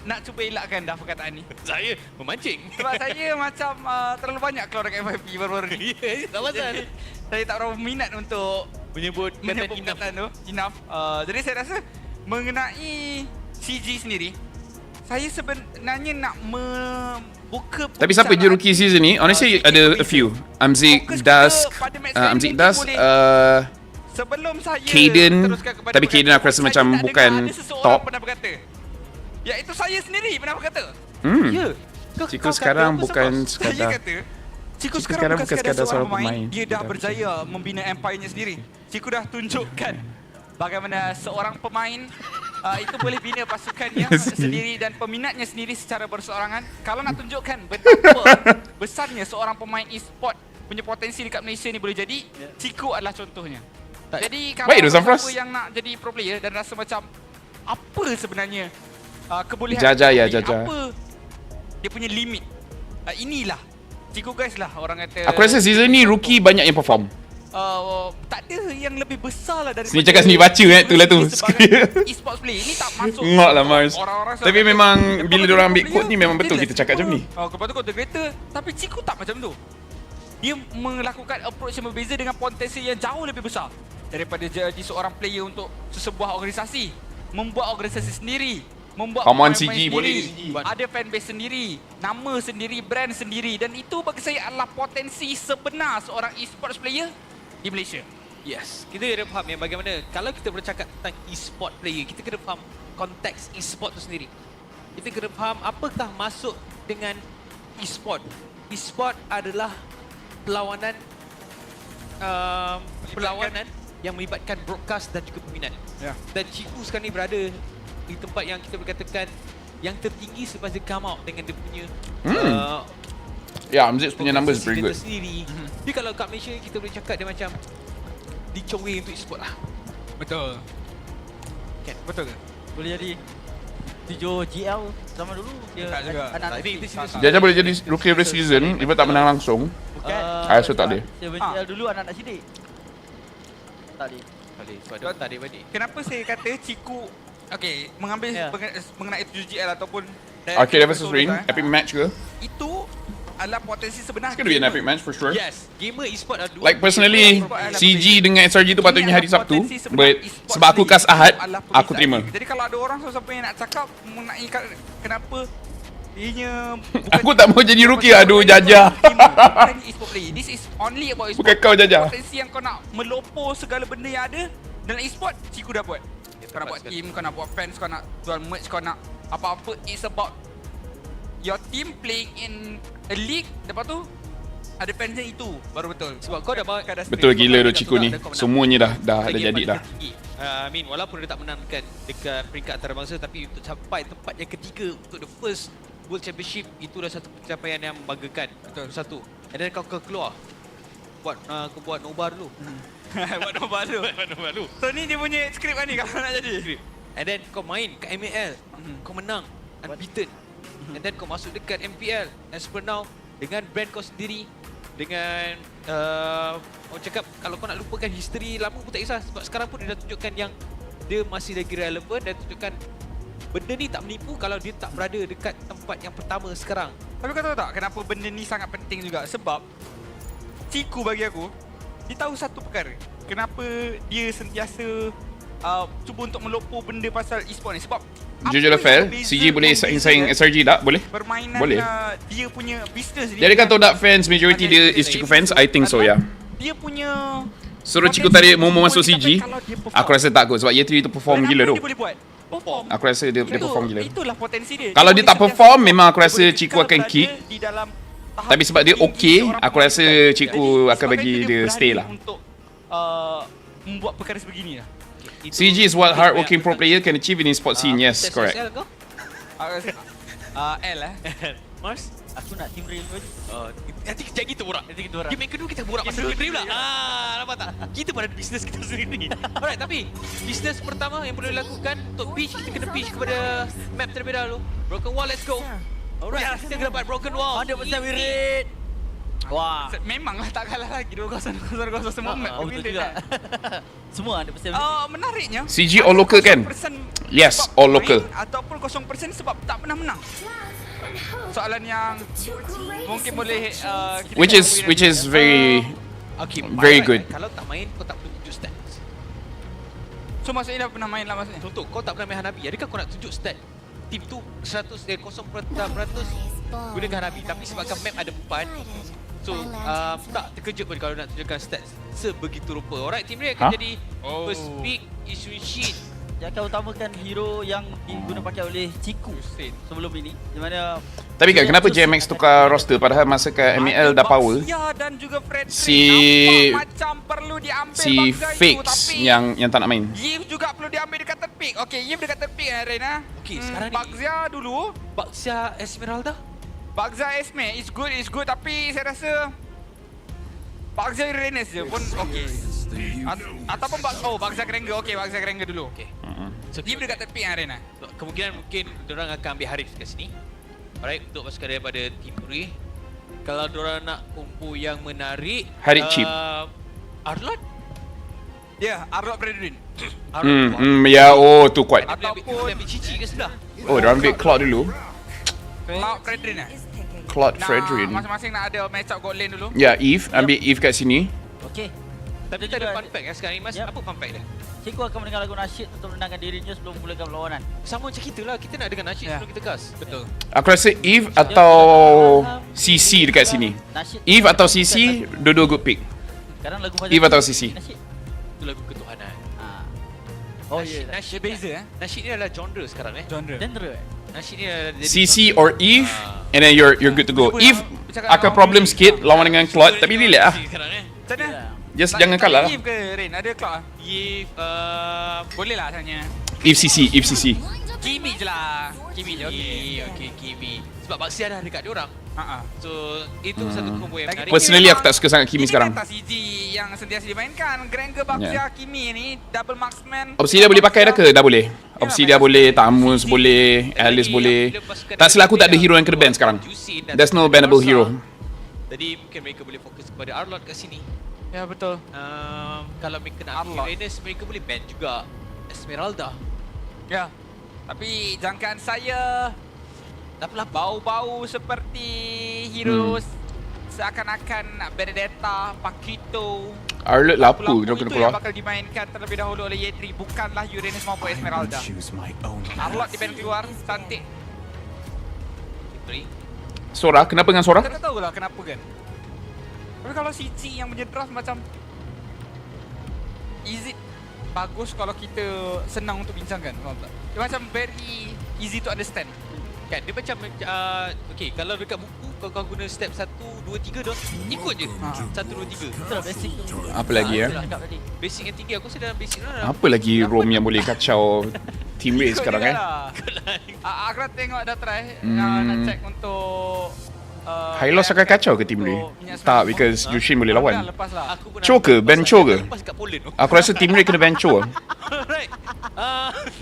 nak cuba elakkan dah perkataan ni. Saya memancing. Sebab saya macam terlalu banyak keluar dekat FIP baru-baru ni. Tak pasal. Saya tak berapa minat untuk menyebut perkataan tu. Enough. Jadi saya rasa mengenai CG sendiri, saya sebenarnya nak membuka. Tapi siapa je rookie season ni? Honestly ada a few. Amzik, Dusk, sebelum saya Kaden, tapi Kaden aku rasa macam bukan top. Pernah berkata, Iaitu saya sendiri pernah berkata. Ya. Ciku sekarang bukan Saya sekadar kata Ciku sekarang bukan sekadar seorang pemain. Dia dah Dia berjaya membina empire-nya sendiri. Ciku dah tunjukkan bagaimana seorang pemain itu boleh bina pasukannya sendiri dan peminatnya sendiri secara berseorangan. Kalau nak tunjukkan betapa besarnya seorang pemain e-sport punya potensi dekat Malaysia ni boleh jadi, Ciku adalah contohnya. Jadi kalau siapa yang nak jadi pro player dan rasa macam apa sebenarnya kebolehan apa dia punya limit, inilah Ciku guys lah orang kata. Aku rasa season ni rookie banyak yang perform. Tak ada yang lebih besar lah daripada Sini cakap sini baca itulah tu. e-sports player ni tak masuk. Ngok lah Mars. Orang-orang Tapi memang bila diorang ambil quote ni memang betul kita cakap macam ni. Lepas tu kau the greater, tapi Ciku tak macam tu. Dia melakukan approach yang berbeza dengan potensi yang jauh lebih besar daripada jadi seorang player untuk sebuah organisasi, membuat organisasi sendiri, membuat Come on pemain-pemain CG, sendiri, boleh CG. ada fanbase sendiri, nama sendiri, brand sendiri, dan itu bagi saya adalah potensi sebenar seorang e-sports player di Malaysia. Yes, kita kena faham yang bagaimana kalau kita bercakap tentang e-sport player, kita kena faham konteks e-sport tu sendiri. Kita kena faham apakah masuk dengan e-sport. E-sport adalah perlawanan yang melibatkan broadcast dan juga peminat. Ya. Dan Ciku sekarang ni berada di tempat yang kita berkatakan yang tertinggi selepas dia come out dengan dia punya Ya, Amzid punya numbers very good. Sendiri. Dia kalau kat Malaysia kita boleh cakap dia macam dicongway untuk e-sport lah. Betul. Kan? Betul ke? Boleh jadi 7 GL zaman dulu dia Tak juga. anak Tapi itu serius. Dia boleh jadi rookie of the season, dia tak menang langsung. bukan. I rasa tak boleh. 7 GL dulu anak-anak sidik. Tak boleh. Tak boleh, sebab dia tak ada balik. Kenapa saya kata Ciku mengambil mengenai 7GL ataupun Arcade versus Ring, epic match ke? itu adalah potensi sebenar. It's gonna be an epic match for sure. Yes, gamer e-sport ada dua. Like personally, CG dengan SRG tu patutnya hari Sabtu, but sebab aku kas Ahad, aku terima. Jadi kalau ada orang siapa yang nak cakap mengenai kenapa ianya Aku tak mau jadi rookie, aduh jajah. bukan e-sport player. This is only about e-sport. Bukan kau jajah. Potensi yang kau nak melopor segala benda yang ada dalam e-sport, Ciku dah buat. Kau nak buat team, kau nak buat fans, kau nak jual merch, kau nak apa-apa. It's about your team playing in a league. Lepas tu ada fansnya itu baru betul. Sebab kau dah bawa kadar Betul gila tu Ciku ni. Semuanya dah jadi dah. I mean, walaupun dia tak menangkan dekat peringkat antarabangsa, tapi untuk capai tempat yang ketiga untuk the first World Championship, itu dah satu pencapaian yang membanggakan. Betul. Satu. And then kau keluar kau buat nobar dulu. Buat nobar dulu. So ni dia punya skrip kan ni kalau nak jadi. And then kau main kat MAL, kau menang unbeaten. And then kau masuk dekat MPL. As per now, dengan brand kau sendiri, dengan orang cakap kalau kau nak lupakan history lama pun tak kisah, sebab sekarang pun dia dah tunjukkan yang dia masih lagi relevan dan tunjukkan benda ni tak menipu kalau dia tak berada dekat tempat yang pertama sekarang. Tapi kau tahu tak kenapa benda ni sangat penting juga? Sebab Ciku bagi aku, dia tahu satu perkara. Kenapa dia sentiasa cuba untuk melopor benda pasal e-sport ni. Sebab Jujur Laphel, CG boleh saing SRG tak? Boleh? Permainan boleh. Dia punya business ni. Jadi kan tahu tak fans, majority dia is Ciku fans? I think so, yeah. Dia punya Suruh Ciku tarik Momo masuk CG, aku rasa tak kot sebab year 3 tu perform gila tu. Dia boleh buat. Perform. Aku rasa dia perform gila. Itulah potensi dia. Kalau dia tak perform, memang aku rasa Ciku akan kick. Tapi sebab dia okay, aku rasa Ciku akan bagi dia stay lah. Untuk membuat perkara sebegini lah. CG is what hardworking pro player can achieve in e-sport scene. Yes, correct. L kau? L Mars? Aku nak team real pun. Nanti kejap kita borak. Game yang kedua kita borak pasal game real pula. Nampak tak? Kita pada bisnes kita sendiri. Alright, tapi bisnes pertama yang perlu dilakukan untuk pitch, kita kena pitch kepada map terlebih dahulu. Broken Wall, let's go. Alright, kita kena dapat Broken Wall. 100% win rate. Wah. Memanglah tak kalah lagi 2-0 semua map. Betul juga. Semua 100% win. Menariknya CG all local kan? Yes, all local. Ataupun 0% sebab tak pernah menang. Soalan yang mungkin boleh Which is very good. Kalau tak main, kau tak perlu tunjuk stats. So maksudnya dah pernah main lah maksudnya. Contoh, kau tak pernah main Hanabi. Adakah kau nak tunjuk stat tim tu 0% gunakan Hanabi, tapi sebabkan map ada 4, so tak terkejut pun kalau nak tunjukkan stats sebegitu rupa. Alright, tim dia akan jadi first pick, issue sheet, dia akan utamakan hero yang diguna pakai oleh Ciku sebelum ini. Di mana Tapi kan kenapa JMX tukar roster padahal masa kat ML dah power? Dan juga Frederick macam perlu diambil Si Bagza Fix tapi yang tak nak main. Yves juga perlu diambil dekat third pick. Okey, Yves dekat third pick Rena. Okey, sekarang ni Bagza dulu. Bagza Esmeralda. Bagza Esme is good tapi saya rasa Bagza Uranus je pun okey. Ataupun Bagza Granger. Okey, Bagza Granger dulu. Okey. So, Yves dekat third pick Rena. Kemungkinan mungkin diorang akan ambil Haris kat sini. Alright, untuk pasukan daripada tim Uri. Kalau diorang nak kombo yang menarik, Haris cheap. Arlot? Ya, Arlot Brethren. Ya, tu kuat. Ataupun ambil Cici ke sebelah. Oh, dia ambil Cloud dulu. Cloud Brethren Cloud Fredrin. Masing-masing nak ada match up god lane dulu. Ya, Eve. Ambil Eve kat sini. okey. Tapi kita ada fun fact sekarang ni, Mas. Yep. Apa fun fact dia? Ciku akan mendengar lagu nasyid untuk menenangkan dirinya sebelum memulakan perlawanan. Sama macam kita lah. Kita nak dengar nasyid sebelum kita cast. Betul. Aku rasa Eve atau CC dekat sini. Nasyid Eve atau CC, dua-dua good pick. sekarang lagu Eve atau CC. Nasyid. Itu lagu ketuhanan. Oh Nasyid, ya. nasyid Beza Nasyid ni adalah genre sekarang Genre. Genre. Nasyid ni adalah jadi CC genre. or Eve, and then you're good to go. Eve akan problem sikit lawan dengan Cloud, tapi relax lah. Sekarang ni. Macam mana? Just jangan kalah lah. Yves ke Rain? Ada clock? Yves, Boleh lah asalnya. Eve CC, Eve CC. Kimi je lah. Kimi je, okey. okey, Kimi. Sebab Baxia dah dekat diorang. So, itu satu combo yang menarik. Personally aku tak suka sangat Kimi sekarang. Ini CG yang sentiasa dimainkan. Granger, Baxia, Kimi ni double marksman. Opsi dia boleh pakai dah ke? Dah boleh. Opsi dia boleh, Tamus boleh, Alice boleh. Tak silap aku tak ada hero yang kena ban sekarang. There's no bannable hero. Jadi mungkin mereka boleh fokus kepada Arlot kat sini. Ya, betul. Kalau mereka nak ambil Uranus, mereka boleh ban juga Esmeralda. Ya. Tapi jangkaan saya bau-bau seperti hero seakan-akan nak Benedetta, Paquito. Arlot lapu dia kena Itu keluar. yang bakal dimainkan terlebih dahulu oleh Yetri, bukanlah Uranus maupun Esmeralda. Arlot di ban keluar, cantik. Sora, kenapa dengan Sora? Kita tak tahulah kenapa kan. Tapi kalau CG yang punya draft macam is it bagus kalau kita senang untuk bincangkan? Faham tak? Dia macam very easy to understand. Kan dia macam okey, kalau dekat buku kau guna step 1 2 3 dah ikut je. 1 2 3. Itulah basic. Apa lagi ya? Basic yang tinggi aku rasa dalam basic ni. Apa lagi ROM yang boleh kacau team race sekarang kan? Aku dah tengok dah try nak check untuk Hylos akan kacau ke team Ray? Tak, because Jushin boleh lawan. Lepas lah. Cho ke? Ban Cho ke? Lepas kat Poland tu. Aku rasa team Ray kena ban Cho. Alright.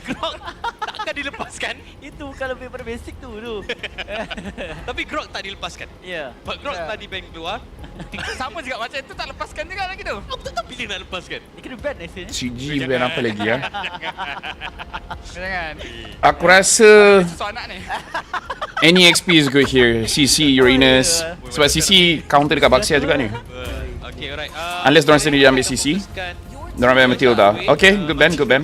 Grok takkan dilepaskan. Itu bukan lebih pada basic tu. Tapi Grok tak dilepaskan. Ya. Pak Grok tadi ban keluar. Sama juga macam itu tak lepaskan juga lagi tu. Aku tak tahu bila nak lepaskan. Dia kena ban next year. CG ban apa lagi ya? Jangan. Aku rasa So anak ni. any XP is good here. CC, Uranus. Sebab CC counter dekat Baxia juga ni. Okay, alright. Unless diorang sendiri ambil CC. Diorang ambil Matilda. Okay, good ban, good ban.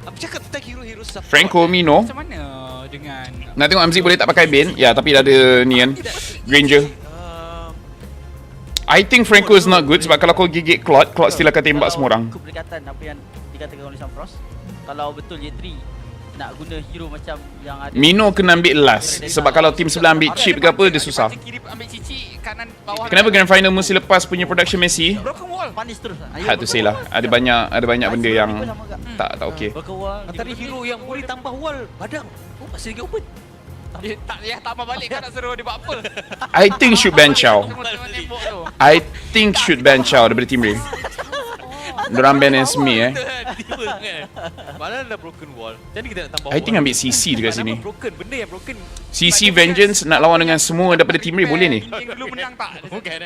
Apa cakap tentang hero-hero support? Franco, Mino. Macam mana dengan Nak tengok Amzi boleh tak pakai Bane? Ya, tapi dah ada ni kan. Granger. I think Franco is not good sebab kalau kau gigit Claude, Claude still akan tembak semua orang. Pendekatan apa yang dikatakan oleh Sampros. Kalau betul Yetri nak guna hero macam yang ada Mino kena ambil last sebab kalau tim sebelah ambil chip ke apa dia susah. kiri ambil cici, kanan bawah. Kenapa grand final musim lepas punya production Messi? Broken wall. panis terus. Had to say lah. Ada banyak benda yang tak okey. Berkawal. Antara hero yang boleh tambah wall, Badang. Oh, masih lagi open. Dia tak apa balik kau nak suruh dia buat apa? I think should ban Chow. Tembok tu. I think should ban Chow daripada tim Ray. Diorang ban Esme Mana dah broken wall. Jadi kita nak tambah I think ambil CC dekat sini. broken, benda yang broken. CC Vengeance nak lawan dengan semua daripada tim Ray boleh ni. Yang dulu menang tak? Bukan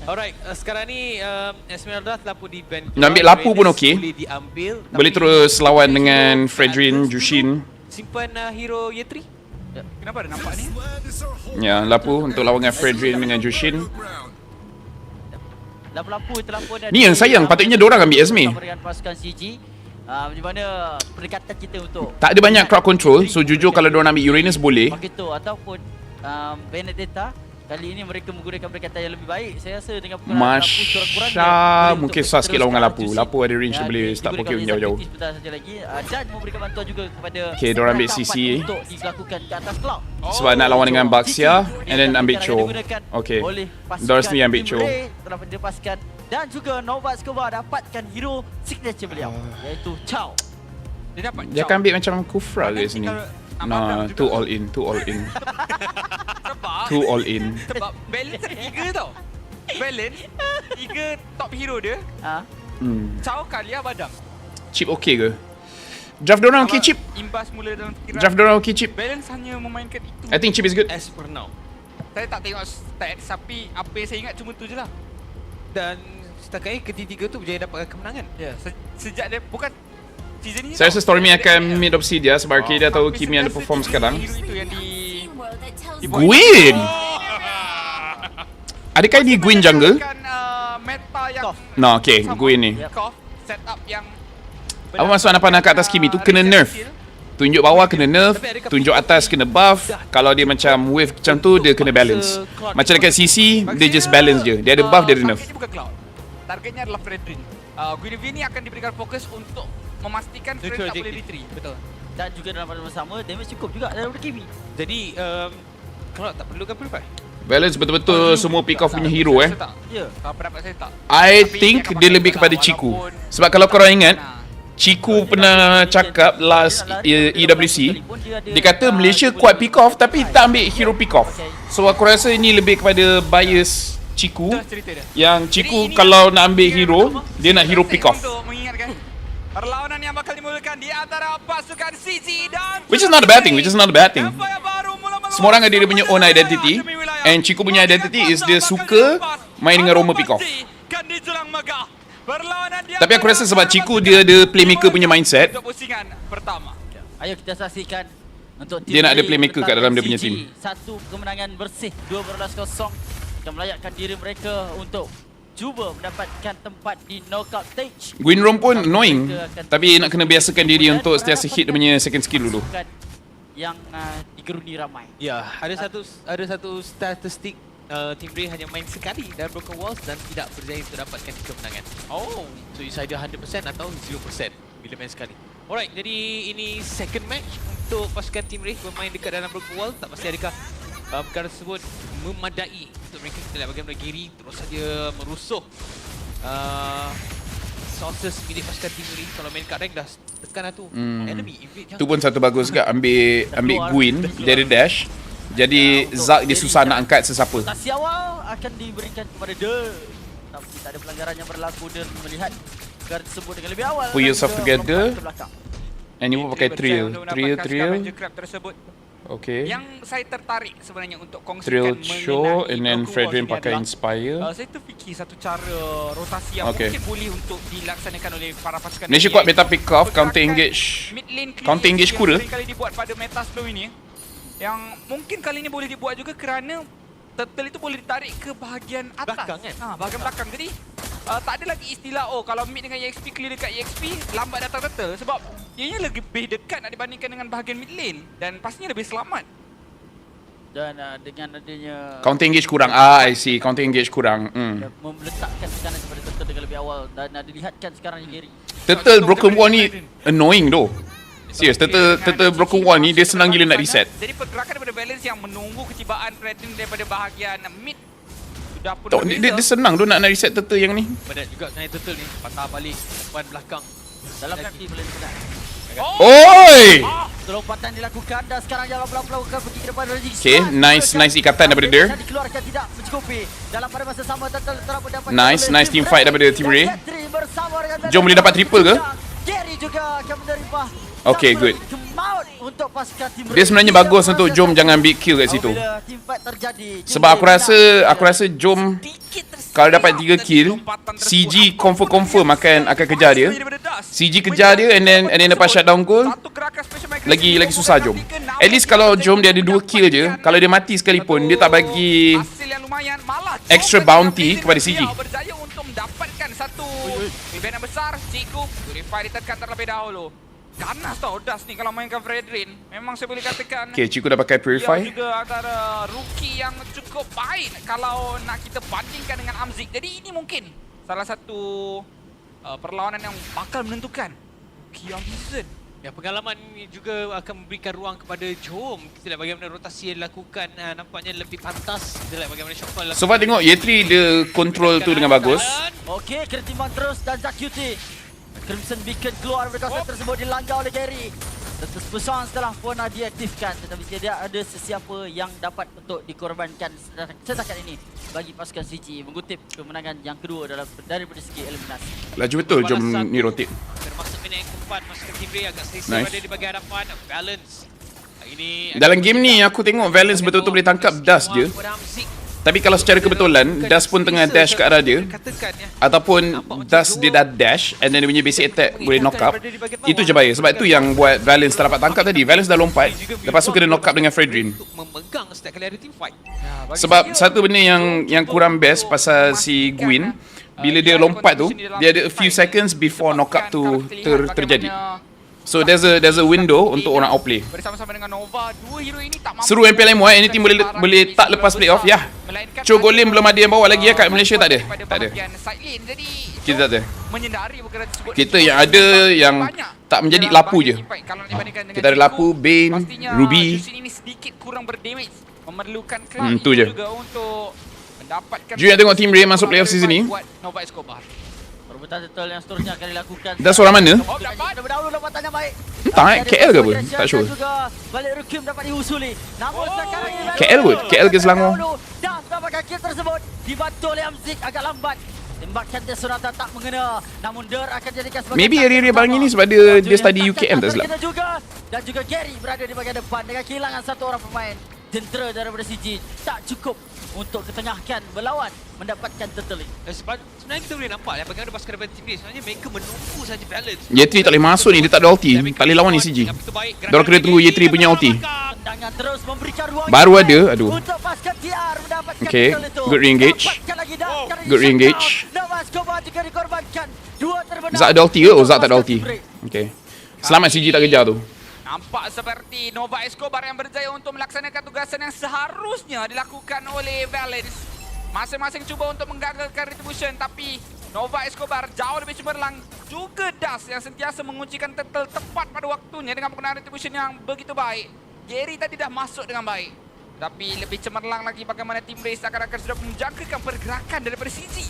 Alright, sekarang ni Esmeralda telah pun di ban. Nak ambil Lapu pun okey. Boleh diambil. Boleh terus lawan dengan Fredrin, Jushin. Simpan hero Yetri. Kenapa ada nampak ni? Ya, Lapu untuk lawan dengan Fredrin dengan Jushin. Lapu-lapu terlampau dah. Ni yang sayang, patutnya diorang ambil Esme. Dengan pasukan CG. Di mana pendekatan kita untuk Tak ada banyak crowd control. So jujur kalau diorang ambil Uranus boleh. Paquito ataupun Benedetta kali ini mereka menggunakan perkataan yang lebih baik. Saya rasa dengan penggunaan Lapu Masya mungkin susah sikit lawan Lapu. Lapu ada range dia boleh start poke jauh-jauh. Saja lagi dan memberikan bantuan juga kepada Okay, diorang ambil CC untuk dilakukan ke atas cloud. sebab nak lawan dengan Baxia and then ambil Cho. Okay, diorang sendiri ambil Cho. Telah dilepaskan dan juga Nova Escobar dapatkan hero signature beliau iaitu Chow. Dia dapat Dia akan ambil macam Kufra ke sini. Nah, too all in. Sebab Too all in. Sebab balance ada 3 tau. Balance 3 top hero dia. Chow, Kalia, Badang. Chip okay ke? Draft diorang okay Chip? Imbas mula dalam fikiran. Draft diorang okay Chip? Balance hanya memainkan itu. I think Chip is good. As per now. Saya tak tengok stats tapi apa yang saya ingat cuma tu je lah. Dan setakat ini ketiga tu berjaya dapatkan kemenangan. Ya, sejak dia bukan season ni. Saya rasa Stormy akan mid Obsidia sebab Arcadia tahu Kimi underperform sekarang. Itu yang Gwyn! Adakah dia Gwyn jungle? Meta yang No, okay, Gwyn ni. setup yang Apa maksud nak panah kat atas Kimi tu? Kena nerf. Tunjuk bawah kena nerf, tunjuk atas kena buff. Kalau dia macam wave macam tu, dia kena balance. Macam dekat CC, dia just balance je. Dia ada buff, dia ada nerf. bukan cloud. Targetnya adalah Fredrin. Guinevere ni akan diberikan fokus untuk memastikan Fredrin tak boleh retreat. Betul. Dan juga dalam pada masa sama damage cukup juga daripada Kimi. Jadi kalau tak perlukan purify. Balance betul-betul semua pick off punya hero Ya. Kalau pendapat saya tak. I think dia lebih kepada Chiku. Sebab kalau korang ingat, Chiku pernah cakap last EWC, dia kata Malaysia kuat pick off tapi tak ambil hero pick off. So aku rasa ini lebih kepada bias Chiku. Yang Chiku kalau nak ambil hero, dia nak hero pick off. Untuk mengingatkan perlawanan yang bakal dimulakan di antara pasukan CC dan Which is not a bad thing, Semua orang ada dia punya own identity. And Chiku punya identity is dia suka main dengan Roma pick off. Tapi aku rasa sebab Chiku dia ada playmaker punya mindset. Untuk pusingan pertama. Ayo kita saksikan untuk Dia nak ada playmaker kat dalam dia punya team. Satu kemenangan bersih 12-0 akan melayakkan diri mereka untuk cuba mendapatkan tempat di knockout stage. Gwynrom pun annoying, tapi nak kena biasakan diri untuk sentiasa hit dia punya second skill dulu. Yang digeruni ramai. Ya, ada satu statistik Team Ray hanya main sekali dalam Broken Walls dan tidak berjaya untuk dapatkan kemenangan. Oh, so it's either 100% atau 0% bila main sekali. Alright, jadi ini second match untuk pasukan Team Ray bermain dekat dalam Broken Walls. Tak pasti adakah perkara tersebut memadai untuk mereka. Kita lihat bagaimana Giri terus saja merusuh sources milik pasukan Team Ray. Kalau main kat rank dah tekan lah tu. Enemy invade. Tu pun satu bagus juga, ambil Gwyn, dia ada dash. Jadi Zak dia susah nak angkat sesiapa. Rotasi awal akan diberikan kepada Der. Tapi tak ada pelanggaran yang berlaku. Der melihat perkara tersebut dengan lebih awal. Put yourself together. And you pakai trill. Okay. Yang saya tertarik sebenarnya untuk Trill kongsikan show and then Fredrin pakai inspire. saya terfikir satu cara rotasi yang mungkin boleh untuk dilaksanakan oleh para pasukan. Malaysia kuat meta pick off, counter engage. Counter engage kuda. Kali dibuat pada meta slow ini. Yang mungkin kali ini boleh dibuat juga kerana turtle itu boleh ditarik ke bahagian atas. Belakang kan? Bahagian belakang. Jadi tak ada lagi istilah kalau mid dengan EXP clear dekat EXP lambat datang turtle. Sebab ianya lebih dekat nak dibandingkan dengan bahagian mid lane. Dan pastinya lebih selamat. Dan dengan adanya Counter engage kurang. I see. Counter engage kurang. meletakkan tekanan kepada turtle dengan lebih awal. Dan dilihatkan sekarang ni Gary. Turtle Broken Wall ni annoying though. Serius, turtle Broken Wall ni dia senang gila nak reset. Jadi pergerakan daripada balance yang menunggu ketibaan Fredrin daripada bahagian mid sudah pun Dia senang tu nak reset turtle yang ni. Berat juga sebenarnya turtle ni. Patah balik depan belakang. Dalam kaki boleh dikenakan. Oi! Lompatan dilakukan dan sekarang jalan pelan-pelan pergi ke depan. Okay, nice ikatan daripada dia. Dikeluarkan tidak mencukupi. Dalam pada masa sama turtle telah mendapat Nice team fight daripada Team Ray. Jom boleh dapat triple ke? Gary juga akan menerima. Okay, good. Untuk pasukan Team Ray. Dia sebenarnya bagus untuk Jom jangan big kill kat situ. Sebab aku rasa Jom kalau dapat 3 kill, CG confirm akan kejar dia. CG kejar dia and then lepas shutdown goal lagi susah Jom. At least kalau Jom dia ada 2 kill je, kalau dia mati sekalipun dia tak bagi extra bounty kepada CG. Berjaya untuk mendapatkan satu event yang besar. Ciku Purify ditekan terlebih dahulu. ganas tau Das ni kalau mainkan Fredrin. Memang saya boleh katakan Okay, Ciku dah pakai Purify. dia juga antara rookie yang cukup baik kalau nak kita bandingkan dengan Amzik. Jadi ini mungkin salah satu perlawanan yang bakal menentukan Kia Vision. Ya, pengalaman ini juga akan memberikan ruang kepada Jom. Kita lihat bagaimana rotasi yang dilakukan, nampaknya lebih pantas. Kita lihat bagaimana shuffle So far tengok Yetri dia control tu dengan bagus. Okey, kena timbang terus dan Zakyuti. Crimson Beacon keluar dari kawasan tersebut, dilanggar oleh Gary. Tetes pesan setelah Fauna diaktifkan, tetapi tidak ada sesiapa yang dapat untuk dikorbankan setakat ini bagi pasukan CG mengutip kemenangan yang kedua daripada segi eliminasi. Laju betul Jom ni rotate. Termasuk minit yang keempat, pasukan Team Ray agak selesa berada di bahagian hadapan. Balance. Ini Dalam game ni aku tengok Valence betul-betul boleh tangkap Dust je. Tapi kalau secara kebetulan Dust pun tengah dash ke arah dia, ataupun Dust dia dah dash and then dia punya basic attack boleh knock up, itu je bahaya. Sebab tu yang buat Valence tak dapat tangkap tadi. Valence dah lompat, lepas tu kena knock up dengan Fredrin. memegang setiap kali ada team fight. Sebab satu benda yang kurang best pasal si Gwyn, bila dia lompat tu, dia ada a few seconds before knock up tu terjadi. So there's a window untuk orang outplay. Bersama-sama dengan Nova, dua hero ini tak mampu. Seru MPLM any team boleh tak lepas playoff ya. Cho Golem belum ada yang bawa lagi ya kat Malaysia, tak ada. Tak ada. Kita tak ada. Menyedari perkara tersebut. Kita yang ada yang tak menjadi lapu je. Kita ada lapu, Bane, Ruby. Ini sedikit kurang berdamage. Memerlukan club tu je. juga untuk mendapatkan. Jom yang tengok Team Ray masuk playoff season ni. Nova Escobar. Perebutan title yang seterusnya akan dilakukan. Dah seorang mana? Berdahulu dapat yang baik. Entah KL ke apa? Tak sure. Balik Rukim dapat diusuli. Namun sekarang ini KL kot? KL ke Selangor? Dah dapatkan kill tersebut. Dibantu oleh Amzik agak lambat. Tembakan dia Sonata tak mengena. Namun Der akan jadikan sebagai Maybe area-area bang ini sebab dia study UKM tak silap. Dan juga Gary berada di bahagian depan dengan kehilangan satu orang pemain. Tentera daripada CG tak cukup untuk ketengahkan berlawan mendapatkan turtling. Sebab sebenarnya kita boleh nampak bagaimana pasukan daripada Team Ray sebenarnya mereka menunggu saja Balance. Yetri tak boleh masuk ni, dia tak ada ulti. Tak boleh lawan ni CG. Diorang kena tunggu Yetri punya ulti. Tendangan terus memberikan ruang Baru ada, aduh. untuk pasukan TR mendapatkan Okay, turtle itu. good re-engage. Dapatkan lagi dah. Good re-engage. Nova Escobar juga dikorbankan. Dua terbenam. Zak ada ulti ke? Oh, Zak tak ada ulti. Okay. Selamat CG tak kejar tu. Nampak seperti Nova Escobar yang berjaya untuk melaksanakan tugasan yang seharusnya dilakukan oleh Valence. Masing-masing cuba untuk menggagalkan retribution, tapi Nova Escobar jauh lebih cemerlang. Juga Das yang sentiasa menguncikan turtle tepat pada waktunya dengan penggunaan retribution yang begitu baik. Gary tadi dah masuk dengan baik. Tapi lebih cemerlang lagi bagaimana Team Ray seakan-akan sudah menjangkakan pergerakan daripada CG.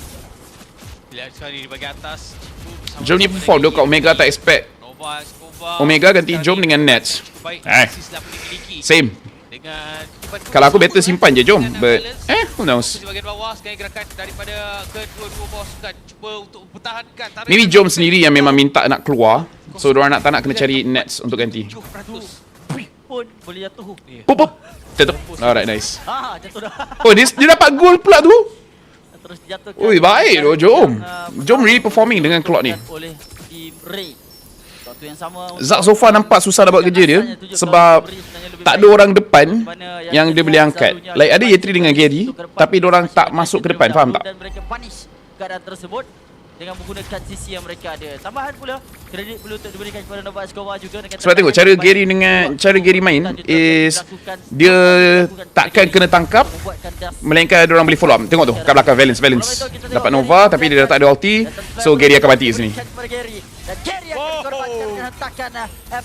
Lihat sekali di bahagian atas. Jom ni perform tu kat Omega tak expect. Nova Escobar. Omega ganti Jom dengan Nets. Same. Dengan Kalau aku better simpan je Jom. But who knows. di bahagian bawah sekali gerakan daripada kedua-dua pasukan cuba untuk mempertahankan. Maybe Jom sendiri yang memang minta nak keluar. So diorang nak tak nak kena cari Nets untuk ganti. 7% Pun boleh jatuh. Pop pop. Tutup. Alright, nice. Jatuh dah. Oh, dia dapat goal pula tu. Terus dijatuhkan. Oi, baik doh Jom. Jom really performing dengan clock ni. Oleh Team Ray. Waktu yang sama Zak so far nampak susah dapat kerja dia sebab tak ada orang depan yang dia boleh angkat. Like ada Yetri dengan Gary, tapi diorang tak masuk ke depan, faham tak? Dan mereka punish keadaan tersebut dengan menggunakan sisi yang mereka ada. Tambahan pula, kredit perlu untuk diberikan kepada Nova Escobar juga dengan Sebab tengok cara Gary main is dia takkan kena tangkap melainkan diorang boleh follow up. Tengok tu kat belakang Valence dapat Nova tapi dia dah tak ada ulti, so Gary akan mati sini. Dan Gary akan dikorbankan dengan hentakan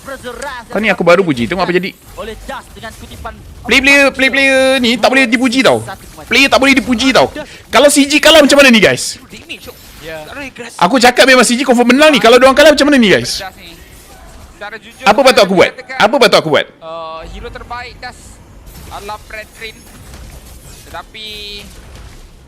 Pressure Rush. Kau ni aku baru puji, tengok apa jadi. Oleh Das dengan kutipan Player ni tak boleh dipuji tau. Player tak boleh dipuji tau. Kalau CG kalah macam mana ni guys? Aku cakap memang CG confirm menang ni. Kalau diorang kalah macam mana ni guys? Apa patut aku buat? Apa patut aku buat? Hero terbaik Das adalah Fredrin. Tetapi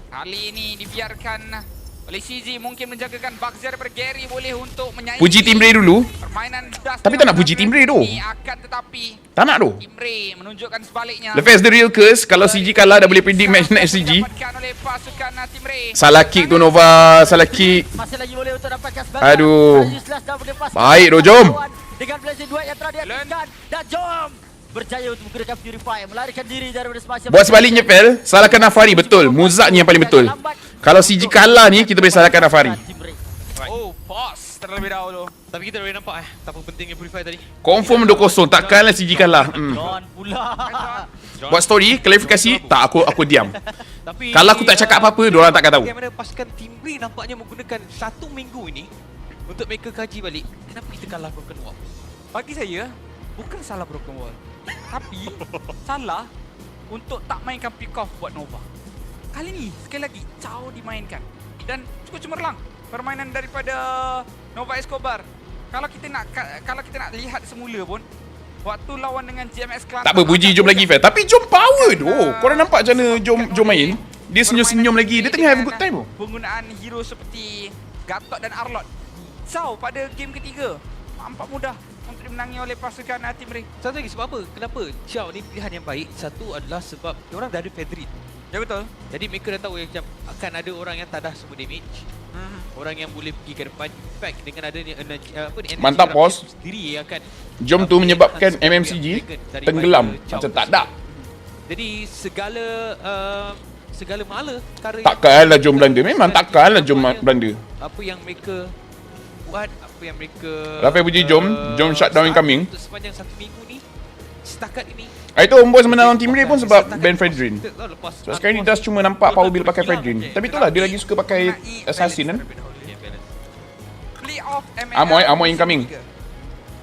kali ini dibiarkan oleh CG, mungkin menjagakan Bagzia daripada Gary boleh untuk menyaingi. Puji Team Ray dulu. Permainan Das tapi tak nak puji Team Ray tu. Akan tetapi tak nak tu. Team Ray menunjukkan sebaliknya. Lepas the real curse, kalau CG kalah dah boleh predict match next CG. Salah kick tu Nova, salah kick. Masih lagi boleh untuk dapatkan sebagai. Aduh. Baik doh Jom. Dengan blazing duet yang telah diaktifkan dan Jom berjaya untuk menggunakan Purify, melarikan diri daripada semasa. Buat sebaliknya Pel, salahkan Nafari betul. Muzak ni yang paling betul. Kalau CG kalah ni kita boleh salahkan Nafari. Oh, boss. terlebih dahulu. Tapi kita boleh nampak betapa pentingnya Purify tadi. Confirm 2-0. Takkanlah CG kalah. John pula. Buat story, klarifikasi, tak aku diam. Tapi Kalau aku tak cakap apa-apa, diorang takkan tahu. Bagaimana pasukan Team Bri nampaknya menggunakan 1 minggu ini untuk mereka kaji balik kenapa kita kalah Broken Wall. Bagi saya, bukan salah Broken Wall. Tapi, salah untuk tak mainkan pick off buat Nova. Kali ni, sekali lagi, Chow dimainkan. Dan cukup cemerlang permainan daripada Nova Escobar. Kalau kita nak lihat semula pun, waktu lawan dengan GMX Kelantan. Tak apa, puji Jom lagi fair. Tapi Jom power tu. Korang nampak macam mana Jom main? Dia senyum-senyum lagi. Dia tengah have a good time tu. Penggunaan hero seperti Gatot dan Arlot. Chow pada game ketiga nampak mudah untuk dimenangi oleh pasukan Team Bri. Satu lagi sebab apa? Kenapa Chow ni pilihan yang baik? Satu adalah sebab diorang dah ada Fedrin. Ya betul. Jadi mereka dah tahu macam akan ada orang yang tadah semua damage. Orang yang boleh pergi ke depan. In fact dengan adanya energy, energy Mantap, bos. sendiri akan Jom tu menyebabkan MMCG tenggelam macam tak ada. Jadi segala mala perkara Takkanlah Jom Belanda. Memang takkanlah Jom Belanda. apa yang mereka buat, apa yang mereka Laphel puji Jom shutdown incoming. untuk sepanjang 1 minggu ni setakat ini. Itu Homeboys menang Team Ray pun sebab ban Fredrin. Sebab sekarang ni Dust cuma nampak power build pakai Fredrin. Tapi itulah dia lagi suka pakai Assassin kan. Playoff Amoy incoming.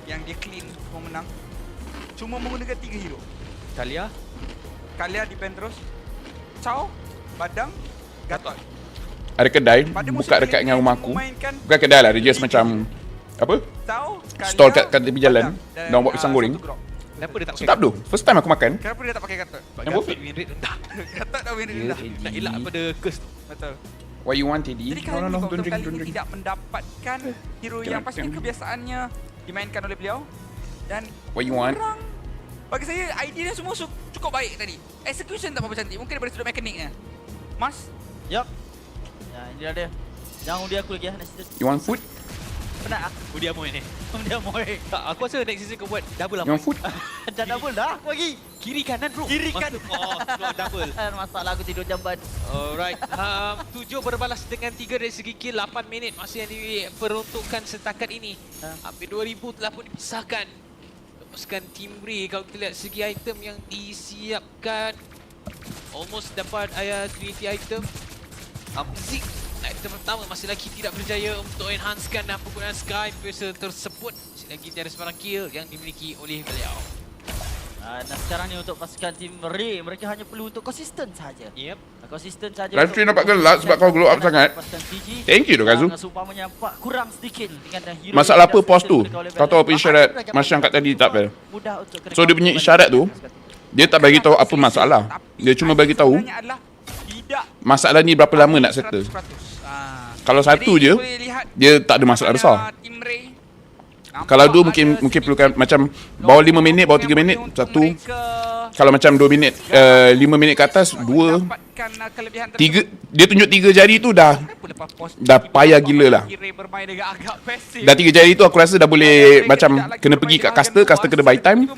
Yang dia clean memenang. Cuma menggunakan 3 hero. Kalia defend terus. Chow, Badang, Gatot. Ada kedai buka dekat dengan rumah aku. Bukan kedai lah, dia just macam apa? Stall kat tepi jalan. Dan buat pisang goreng. Kenapa dia tak pakai Sedap tu. First time aku makan. Kenapa dia tak pakai Gatot? Yang worth it. win rate rendah? Gatot dah win rendah. Nak elak pada curse. Betul. What you want, Teddy? Jadi kali ni don't Doktor drink, kali don't ini drink. tidak mendapatkan hero yang pastinya kebiasaannya dimainkan oleh beliau. Dan What you want? kurang, bagi saya idea dia semua cukup baik tadi. Execution tak apa cantik. Mungkin daripada sudut mekaniknya. Mas? Yup. Ya, ini dia. Jangan undi aku lagi next season. You want food? Penat ah. Dia Amoy ni. Dia moy. Tak, aku rasa next season kau buat double You want food? Dah double dah aku lagi. Kiri kanan bro. Kiri kanan. Keluar double. Masalah aku tidur jamban. Alright, 7 berbalas dengan 3 dari segi kill, 8 minit masa yang diperuntukkan setakat ini. Hampir 2000 telah pun dipisahkan. Lepaskan Team Bri, kalau kita lihat segi item yang disiapkan. Almost dapat Trinity item. Zik, item pertama masih lagi tidak berjaya untuk enhancekan penggunaan Sky Piercer tersebut. Masih lagi tiada sebarang kill yang dimiliki oleh beliau. Dan sekarang ni untuk pasukan Team Ray, mereka hanya perlu untuk konsisten saja. Yep. Konsisten saja. Live stream nampak gelap sebab kau glow up sangat. Thank you tu Kazu. Supamanya kurang sedikit dengan hero. Masalah apa pos tu? Kau tahu apa isyarat Mas yang kat tadi tak Pel? So dia punya isyarat tu, dia tak bagi tahu apa masalah. Dia cuma bagi tahu masalah ni berapa lama nak settle. Kalau satu je, dia tak ada masalah besar. Kalau dua mungkin perlukan macam bawah 5 minit, bawah 3 minit, satu. Kalau macam 2 minit, 5 minit ke atas, 2. 3, dia tunjuk 3 jari tu dah payah gila lah. Dah 3 jari tu aku rasa dah boleh macam kena pergi kat caster kena buy time.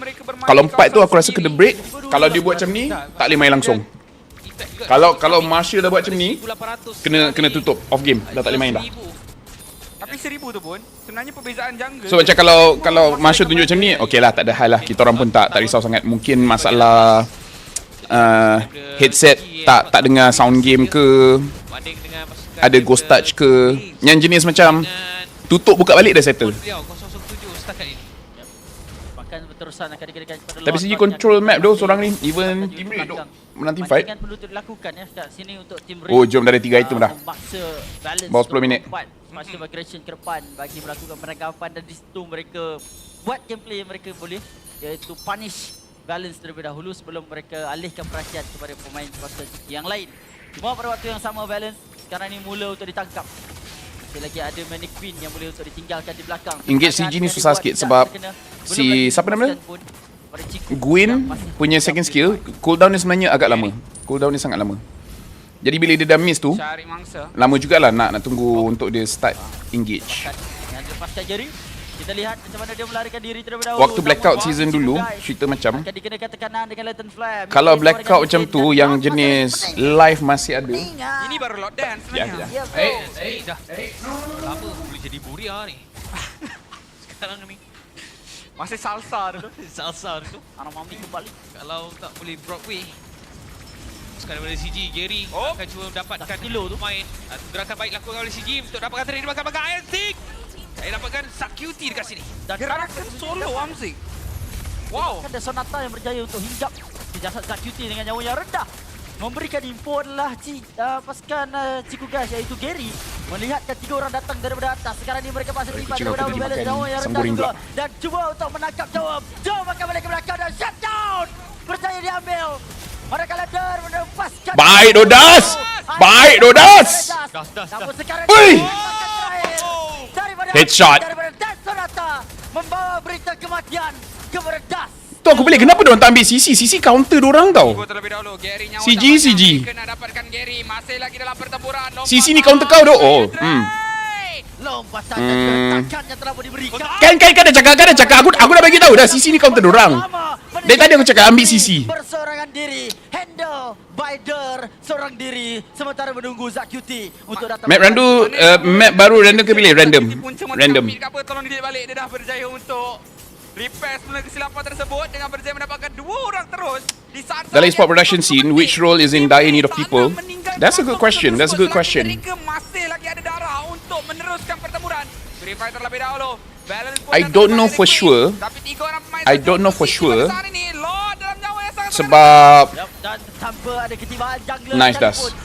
Kalau 4 tu aku rasa kena break. Kalau dia buat macam ni, tak boleh main langsung. Kalau Marshall dah buat macam ni, kena tutup off game, dah tak boleh main dah. Tapi 1000 tu pun sebenarnya perbezaan jungle. So macam kalau Marshall tunjuk macam ni, okey lah, tak ada hal lah. Kita orang pun tak risau sangat. Mungkin masalah headset tak dengar sound game ke, ada ghost touch ke, yang jenis macam tutup buka balik dah settle. Tapi segi control map tu seorang ni, even team rate tu menang team fight. Perlu dilakukan ya kat sini untuk Team Ray. Oh, jom dah ada 3 item dah. Bawa 10 minit. Masa migration ke depan bagi melakukan penangkapan, dan di situ mereka buat gameplay yang mereka boleh, iaitu punish balance terlebih dahulu sebelum mereka alihkan perhatian kepada pemain pasukan yang lain. Cuma pada waktu yang sama balance sekarang ni mula untuk ditangkap. Masih lagi ada Manic Queen yang boleh untuk ditinggalkan di belakang. Engage CG ni susah sikit sebab si siapa nama dia? Gwyn punya second skill, cooldown ni sebenarnya agak lama. Cooldown ni sangat lama. Jadi bila dia dah miss tu, lama jugalah nak tunggu untuk dia start engage. Yang lepaskan jari. Kita lihat macam mana dia melarikan diri terlebih dahulu. Waktu blackout season dulu, cerita macam akan dikenakan tekanan dengan Latent Flame. kalau blackout macam tu yang jenis live masih ada. Ini baru lockdown sebenarnya. Dah lama boleh jadi buria ni. Sekarang ni Masih salsa tu. salsa tu. Anak mami kembali. Kalau tak boleh Broadway. Sekarang daripada CG, Gary Oh. akan cuba mendapatkan Dah kilo tu. main. Gerakan baik lakukan oleh CG untuk dapatkan trade dimakan Iron Stick. Saya dapatkan Sakyuti dekat sini. Dan Gerakan solo Amzik. Wow. ada Sonata yang berjaya untuk hinggap ke jasad Sakyuti dengan nyawa yang rendah. Memberikan info adalah pasukan Cikugas iaitu Gary melihatkan 3 orang datang daripada atas. Sekarang ni mereka masih tiba kucing daripada aku tadi balance makan nyawa yang rendah samburing juga. pula. Dan cuba untuk menangkap Jawab. Jawab akan balik ke belakang dan shutdown. Berjaya diambil. Manakala Der melepaskan. Baik Dodas. Baik Dodas. Namun sekarang Ui. daripada Headshot. daripada Dan Sonata membawa berita kematian kepada Das. Tu aku balik kenapa diorang tak ambil CC? CC counter diorang tau. Go terlebih dahulu. Gary nyawa CG, tak banyak. CG. Kena dapatkan Gary. Masih lagi dalam pertempuran. CC ni counter kau tu. Oh. Lompatan dan gertakan yang telah diberikan. Kan dah cakap. Aku dah bagi tahu dah CC ni counter diorang. Dari tadi aku cakap ambil CC. Bersorangan diri, handle by Der seorang diri sementara menunggu Zakyuti untuk datang. Map randu, map baru random ke pilih? Random. Random. Tolong didik balik. Dia dah berjaya untuk repair semula kesilapan tersebut dengan berjaya mendapatkan 2 orang terus di saat Dalam e-sport production scene, which role is in dire need of people? That's a good question. That's a good question. Mereka masih lagi ada darah untuk meneruskan pertempuran. Purify terlebih dahulu. I don't know for sure. I don't know for sure. Sebab dan tanpa ada ketibaan jungler nice Das.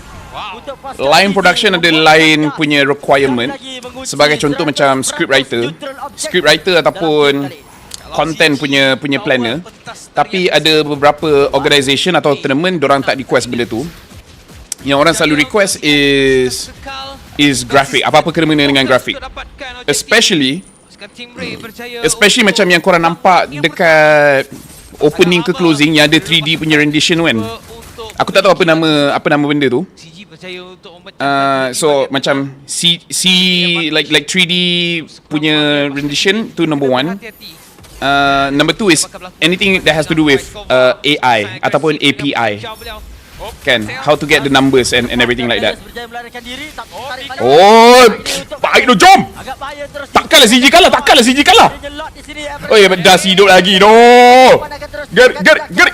untuk pasukan Line CG production ada membuat line mereka punya requirement. Sebagai contoh macam script writer ataupun content punya planner. Tapi ada beberapa organisation atau tournament diorang tak request benda tu. Yang orang selalu request is graphic. Apa-apa kena dengan grafik. Especially macam yang korang nampak dekat opening ke closing yang ada 3D punya rendition kan. Aku tak tahu apa nama benda tu. So macam like 3D punya rendition tu number 1. Number 2 is anything that has to do with AI ataupun API. Kan, how to get the numbers and everything like that. Oh, baik tu, jom. Takkanlah CG kalah. Oh ya, dah hidup lagi. No. Gerik.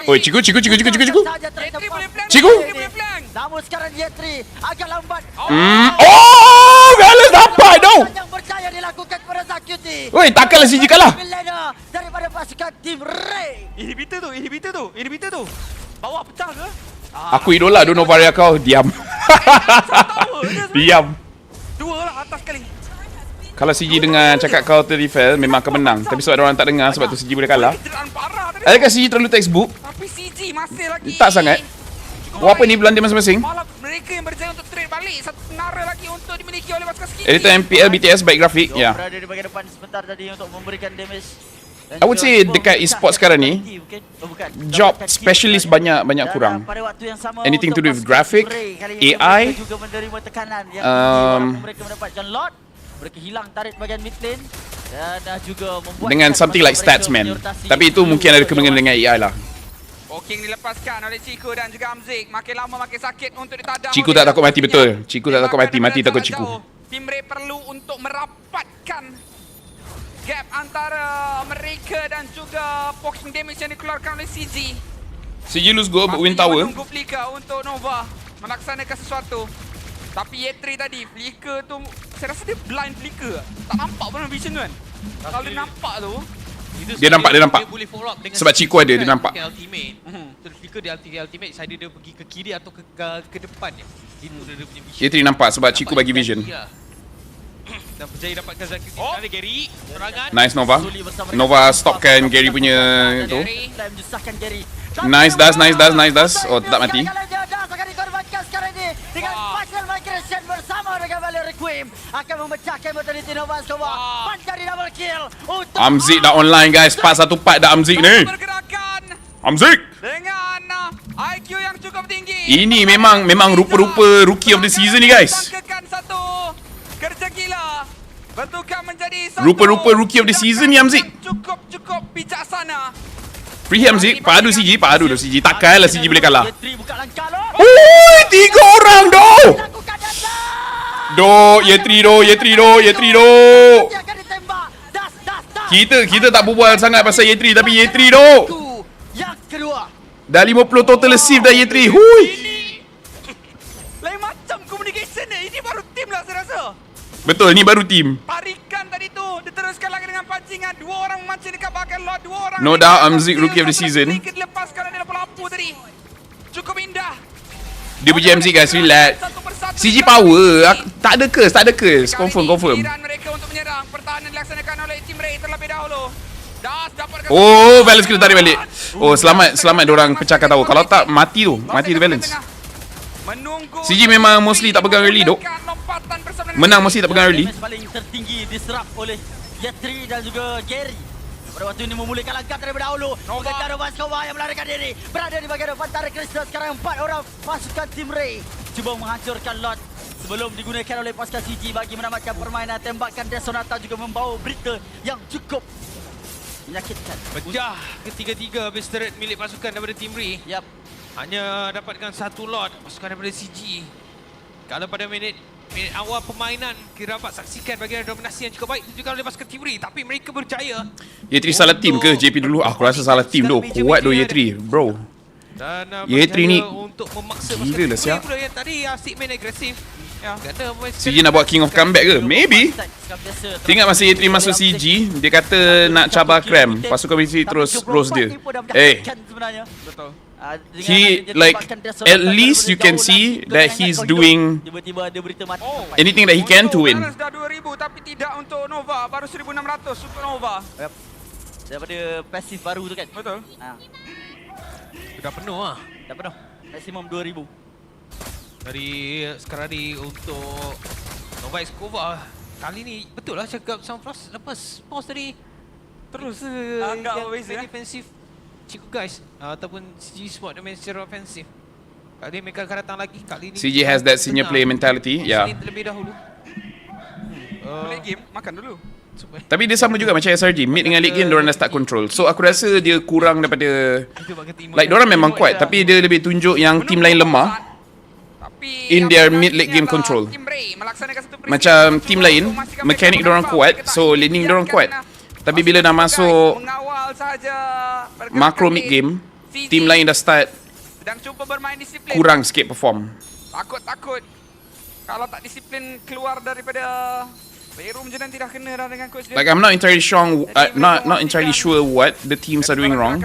Oi, Ciku. Namun sekarang Yetri agak lambat. Oh, balance dapat tau. Yang berjaya dilakukan kepada Zakyuti. Oi, takkanlah CG kalah. Daripada pasukan tim Ray. Inhibitor tu. Bawah pecah ke? Aku idola Dono Varia kau. Diam. Diam. 2 lah atas kali. Kalau CG dengan cakap kau terifel memang akan menang. Tapi sebab orang tak dengar, sebab tu CG boleh kalah. Kecederaan parah tadi. Adakah CG terlalu textbook? Tapi CG masih lagi. Tak sangat. Buat apa ni belanja masing-masing? Malah mereka yang berjaya untuk trade balik satu menara lagi untuk dimiliki oleh pasukan CG. Editor MPL, BTS, baik grafik. Ya. Berada di bahagian depan sebentar tadi untuk memberikan damage. I would say dekat e-sport sekarang ni, job specialist banyak kurang. Anything to do with graphic, AI, mereka mendapatkan lot. Mereka hilang tarik bahagian mid lane dan juga membuat dengan something like stats man. Tapi itu mungkin ada kemungkinan dengan AI lah. Poking dilepaskan oleh Ciku dan juga Amzik. Makin lama makin sakit untuk ditadah. Ciku tak takut mati betul. Ciku tak takut mati takut Ciku. Tim Ray perlu untuk merapatkan gap antara mereka dan juga poking damage yang dikeluarkan oleh CG. CG lose goal but win tower. Menunggu flicker untuk Nova melaksanakan sesuatu. Tapi Yetri tadi, flicker tu saya rasa dia blind flicker. Tak nampak pun vision tu kan. Kalau dia nampak tu, Dia nampak. Sebab Ciku ada, dia nampak. Terus flicker dia ultimate, saya dia pergi ke kiri atau ke depan dia. Itu dia punya vision. Yetri nampak sebab Ciku bagi vision. Dan berjaya dapatkan Zakyuti sekali Gary. Serangan. Nice Nova. Nova stopkan Gary punya tu. Nice das. Oh, tak mati. Dengan partial migration bersama dengan Valley Requiem akan memecahkan mortality Nova Skova. Pancari double kill. Amzik dah online guys. 414 dah Amzik ni. Amzik. dengan IQ yang cukup tinggi. Ini memang rupa-rupa rookie of the season ni guys. Sangkakan satu kerja gila. Bentukan menjadi satu. Rupa-rupa rookie of the season ni Amzik. Cukup bijaksana. Free Amzik, padu CG, Takkanlah CG boleh kalah. Buka langkah lo. Ui, 3 orang doh. Ye3 Dia akan ditembak. Das. Kita tak berbual sangat pasal Ye3, tapi Ye3 Yang kedua. dah 50 total save dah Ye3. Hui. Lain macam communication ni. Ini baru tim lah saya rasa. Betul, ni baru team. Tarikan tadi tu. Diteruskan lagi dengan pancingan. 2 orang memancing dekat bahagian lot. 2 orang. No doubt, Amzik rookie of the season. Sedikit dilepaskan dari lampu tadi. Cukup indah. Dia puji MC guys, relax. CG power, tak ada curse. Confirm. Giliran mereka untuk menyerang. Pertahanan dilaksanakan oleh tim Ray terlebih dahulu. Das dapatkan. Oh, balance kena tarik balik. Oh, selamat diorang pecahkan tower. Kalau tak, mati tu balance. Menunggu. CG memang mostly tak pegang early dok. Menang mostly tak pegang early. Damage paling tertinggi diserap oleh Ye3 dan juga Gary. Pada waktu ini memulihkan langkah terlebih dahulu. Mengejar Vaskova yang melarikan diri. Berada di bahagian depan tarik Crystal. Sekarang 4 orang pasukan tim Ray cuba menghancurkan lot sebelum digunakan oleh pasukan CG bagi menamatkan permainan. Tembakan Desonata juga membawa berita yang cukup menyakitkan. Pecah ketiga-tiga base turret milik pasukan daripada tim Ray. Yap. Hanya dapatkan satu lot pasukan daripada CG. Kalau pada minit awal permainan kita dapat saksikan bahagian dominasi yang cukup baik tunjukkan oleh pasukan tim Ray, tapi mereka berjaya. Ye3 salah team ke JP dulu? Aku rasa salah team tu. Kuat tu Ye3, bro. Dan Ye3 ni untuk memaksa gila lah siap. pasukan yang tadi asyik main agresif. Ya, kata CG nak buat king of comeback ke? Maybe. Tengok masa Ye3 masuk CG, dia kata nak cabar Cram. Pasukan BC terus roast dia. Betul. He like at least you can see that he's doing Tiba-tiba ada berita mati. anything that he can to win. Balance dah 2000 tapi tidak untuk Nova. Baru 1600 untuk Nova. Yep. Daripada pasif baru tu kan. Betul. dah penuh lah. Dah penuh. Maksimum 2000. Dari sekarang ni untuk Nova Escobar. Kali ni betul lah cakap Sunfrost lepas pause tadi. Terus Anggap yang berbeza, main defensif Cikgu guys ataupun CG Sport dia main secara ofensif. Kali ni mereka akan datang lagi. Kali ni CG has that senior player mentality. Yeah. Terlebih dahulu. Late game makan dulu. Tapi dia sama juga macam SRG. Mid dengan late game diorang dah start control. So aku rasa dia kurang daripada like diorang memang kuat tapi dia lebih tunjuk yang team lain lemah in their mid late game control. Macam team lain mekanik diorang kuat, so laning diorang kuat. Tapi bila dah masuk macro mid game, team lain dah start kurang sikit perform. Takut. Kalau tak disiplin keluar daripada playroom je nanti dah kena dah dengan coach dia. Like I'm not entirely sure what the teams are doing wrong.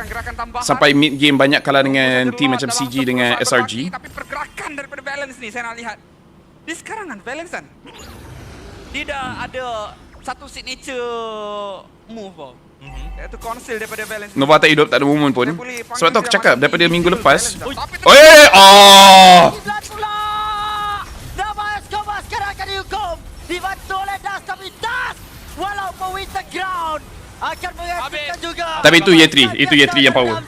Sampai mid game banyak kalah dengan team macam CG dengan SRG. Tapi pergerakan daripada balance ni saya nak lihat. Dia sekarang kan balance kan. Dia dah ada satu signature move tau. Iaitu conceal daripada balance. Nova tak hidup, tak ada moment pun. Sebab tu aku cakap daripada minggu lepas. Nova Escobar sekarang akan dihukum. Dibantu oleh Das, tapi Das walaupun win the ground akan menghasilkan juga. Tapi itu Ye3 yang power.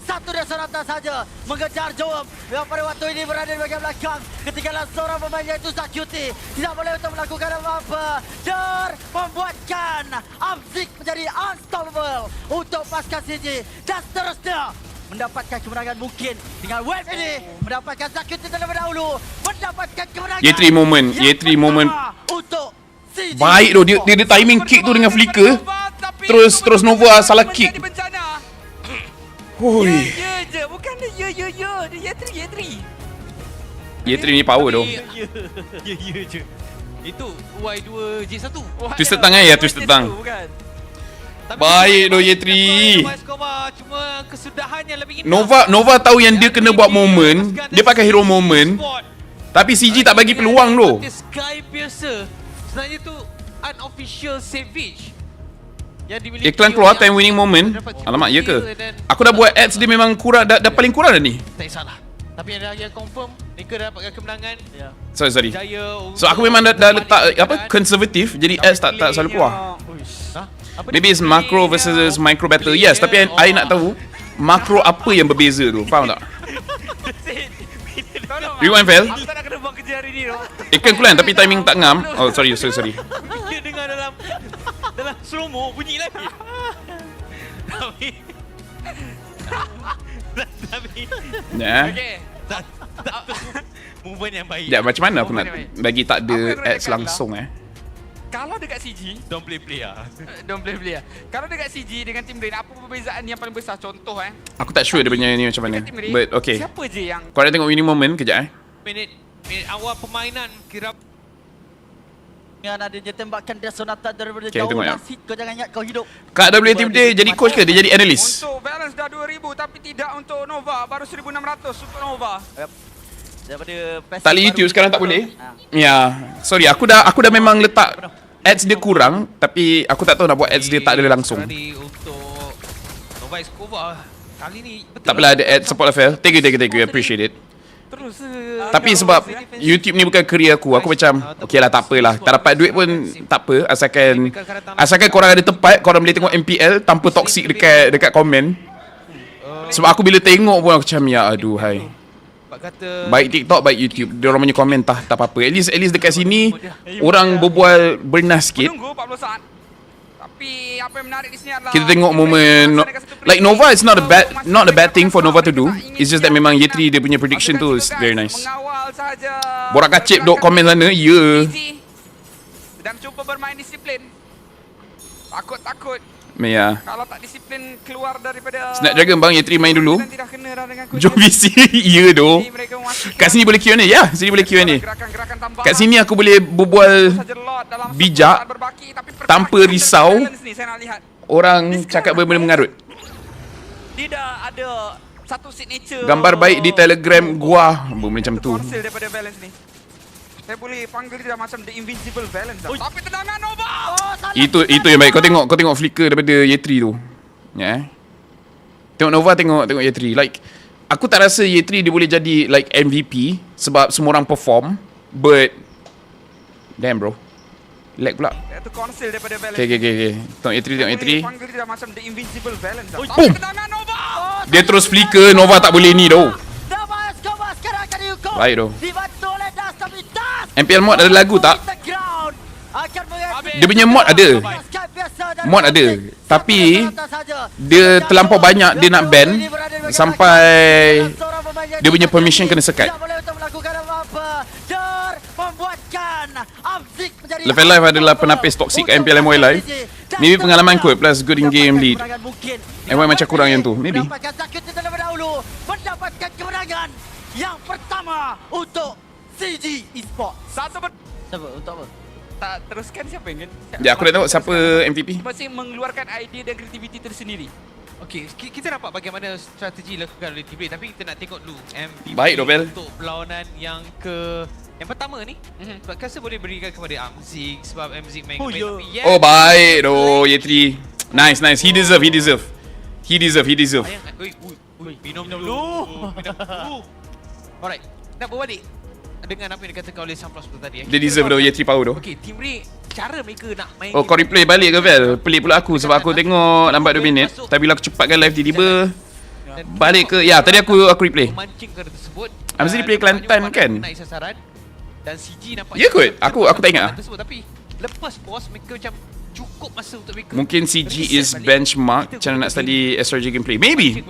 Satu Desonata saja mengejar Joam yang pada waktu ini berada di bahagian belakang. Ketinggalan seorang pemain iaitu Zakyuti. Tidak boleh untuk melakukan apa-apa. Der membuatkan Amzik menjadi unstoppable untuk pasukan CG. Dan seterusnya mendapatkan kemenangan mungkin dengan wave ini. Mendapatkan Zakyuti terlebih dahulu. Mendapatkan kemenangan. Ye3 moment. Untuk CG. Baik tu dia timing kick tu dengan flicker. Terus Nova salah kick. Hui. Ya, bukan dia Dia Ye3. Ye3 ni power tu. Ya je. Itu Y2J1. Twisted tangan ya, twisted tang. Baik tu Ye3. Cuma kesudahannya lebih Nova tahu yang dia kena buat moment. Dia pakai hero moment. Tapi CG tak bagi peluang tu. Sky Piercer. Sebenarnya tu unofficial savage. Iklan keluar time winning moment. Alamak, ya ke? Aku dah buat ads dia memang kurang, dah paling kurang dah ni. Tak salah. Tapi yang confirm mereka dah dapatkan kemenangan. Sorry. So aku memang dah letak konservatif, jadi ads tak selalu keluar. Maybe it's macro versus micro battle. Yes, tapi I nak tahu makro apa yang berbeza tu. Faham tak? Rewind fail. Aku tak nak kena buat kerja hari ni tu. Iklan keluar tapi timing tak ngam. Oh sorry. Dia dengar dalam slow mo bunyi lagi. Ya. Okey. Movement yang baik. Ya, macam mana aku nak bagi tak ada Apa yang ads cakap langsung Kalau dekat CG, Don't play lah. don't blame player. Kalau dekat CG dengan Team Rain, apa perbezaan yang paling besar? Contoh Aku tak sure dia punya ni macam mana. dekat Team Rain, But okay. siapa je yang Kau nak tengok winning moment kejap Minit awal permainan kira Yang ada dia tembakkan dia sonata daripada Okay, jauh. tengok ya. Nasib kau jangan ingat kau hidup. Kak WTM dia jadi coach ke? Dia jadi analyst? untuk balance dah 2000 tapi tidak untuk Nova, baru 1600 untuk Nova. Daripada Tak boleh YouTube sekarang tak boleh? Ha. Ya. Sorry, aku dah memang letak ads dia kurang, tapi aku tak tahu nak buat ads dia tak ada langsung. Tadi untuk Nova Escobar kali ni betul Tak apalah, ada ads support Laphel. Thank you, appreciate it. terus Tapi sebab YouTube ni bukan career aku macam okey lah, tak apalah. Tak dapat duit pun tak apa, asalkan korang ada tempat, korang boleh tengok MPL tanpa toxic dekat komen. Sebab aku bila tengok pun aku macam ya aduhai. kata Baik TikTok, baik YouTube, dia orang punya komen tak apa-apa. At least dekat sini orang berbual bernas sikit. Menunggu 40 saat. Tapi apa yang menarik di sini adalah Kita tengok momen like Nova, it's not a bad thing for Nova to do. It's just that memang Y3 dia punya prediction tu is very nice. Mengawal sahaja. Borak kacip duk komen sana, ya. Dan cuba bermain disiplin. Takut. Ya. Kalau tak disiplin keluar daripada Snapdragon bang, Y3 main dulu. dan tidak kena dah dengan Jom PC. Ya doh. Jadi mereka memastikan Kat sini boleh Q&A. Ya, sini boleh Q&A. gerakan-gerakan tambahan Kat sini aku boleh berbual saja lot dalam bijak, saat berbaki, tapi tanpa pergerakan risau. balance ni saya nak lihat. Orang cakap benda-benda mengarut. Tidak ada satu signature Gambar baik di Telegram gua macam tu. Konsil daripada balance ni. Saya boleh panggil dia macam the invincible balance dah. Tapi tendangan Nova. Itu yang baik. Kau tengok flicker daripada Y3 tu. Ya. Tengok Nova, tengok Y3. Like aku tak rasa Y3 dia boleh jadi like MVP sebab semua orang perform, but damn bro. Lag pula. Itu konsil daripada balance. Okay. Tengok Y3. Saya boleh panggil dia macam the invincible balance dah. Tapi Boom. tendangan Nova. Dia terus flicker, Nova tak boleh ni doh. Nova Escobar sekarang akan dihukum. Baik doh. Dibantu oleh Das, tapi Das MPL mod ada lagu tak? akan mengakhiri Dia punya mod ada. Mod ada. Tapi dia terlampau banyak dia nak ban sampai dia punya permission kena sekat. Tak boleh untuk melakukan apa-apa. Dar membuatkan Amzik menjadi Laphel Live adalah penapis toksik MPL MY Live. Maybe pengalaman kot plus good in game lead. MY macam kurang yang tu. Maybe. Mendapatkan sakit terlebih dahulu. Mendapatkan kemenangan yang pertama untuk CG Esports. Siapa? Untuk apa? Tak teruskan siapa yang Ya, aku dah tengok siapa MVP. masih mengeluarkan idea dan kreativiti tersendiri. okey, kita nampak bagaimana strategi dilakukan oleh Team Red, tapi kita nak tengok dulu MVP Baik, Dobel. untuk perlawanan yang pertama ni. Sebab rasa boleh berikan kepada Amzik sebab Amzik main tapi yes. Oh, baik doh Y3. Nice. He deserve. Minum dulu. Alright, nak berbalik dengan apa yang dikatakan oleh Sunflower seperti tadi. Dia deserve doh Y3 power doh. Okey, Team Red cara mereka nak main Oh, kau replay balik ke Vel? Pelik pula aku sebab aku tengok lambat 2 minit. Tapi bila aku cepatkan live tiba-tiba balik ke. Ya, tadi aku replay. memancing kereta tersebut. Amzik play Kelantan kan? Naik sasaran dan CG nampak Ya kot, aku tak ingat lah. tersebut, tapi lepas bos mereka macam cukup masa untuk mereka. Mungkin CG is benchmark cara nak study SRG gameplay. Maybe.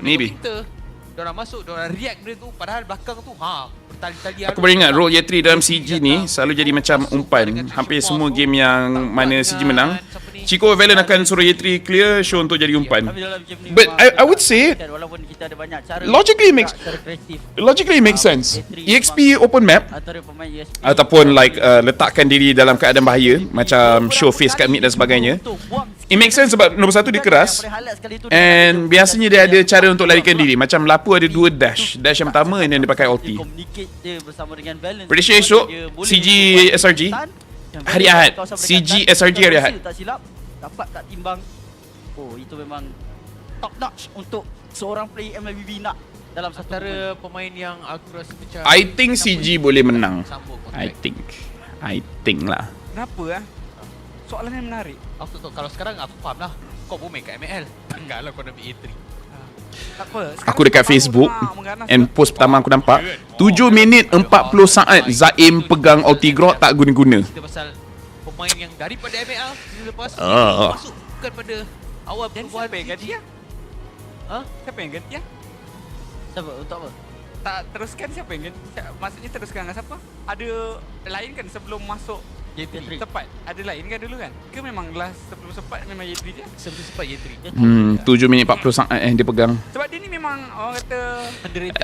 Diorang masuk, diorang react benda tu, padahal belakang tu bertali-tali. Aku baru ingat role Y3 dalam CG ni selalu jadi macam umpan. Hampir semua game yang mana CG menang, Chico Valen akan suruh Y3 clear show untuk jadi umpan. But I would say walaupun kita ada banyak cara logically makes sense. EXP open map antara pemain ESP ataupun like letakkan diri dalam keadaan bahaya macam show face kat mid dan sebagainya. It makes sense sebab nombor 1 dia keras and biasanya dia ada cara untuk larikan diri. Macam Laphel ada 2 dash yang pertama and then dia pakai ulti. Prediction esok CG SRG hari Ahad. CG SRG hari Ahad. Tak silap, dapat tak timbang. Oh, itu memang top notch untuk seorang player MLBB nak dalam satu Antara pemain yang aku rasa macam I think CG boleh menang. I think lah. Kenapa soalan yang menarik. Aku tak tahu, kalau sekarang aku faham lah. Kau pun main kat ML. Takkanlah kau nak ambil A3. Tak apa. Aku dekat Facebook and post pertama aku nampak 7 minit 40 saat Zaim pegang ulti grok tak guna-guna. Kita pasal pemain yang daripada ML lepas masuk bukan pada awal perubahan siapa yang ganti ya? Ha? Siapa yang ganti ya? Siapa? Untuk apa? Tak teruskan siapa yang maksudnya teruskan dengan siapa? Ada lain kan sebelum masuk Yeatri. tepat? Ada lain kan dulu kan? Ke memang last sebelum sempat memang Yeatri je? Sebelum sempat Yeatri. 7 minit 40 saat dia pegang. Sebab dia ni memang orang kata Underrated.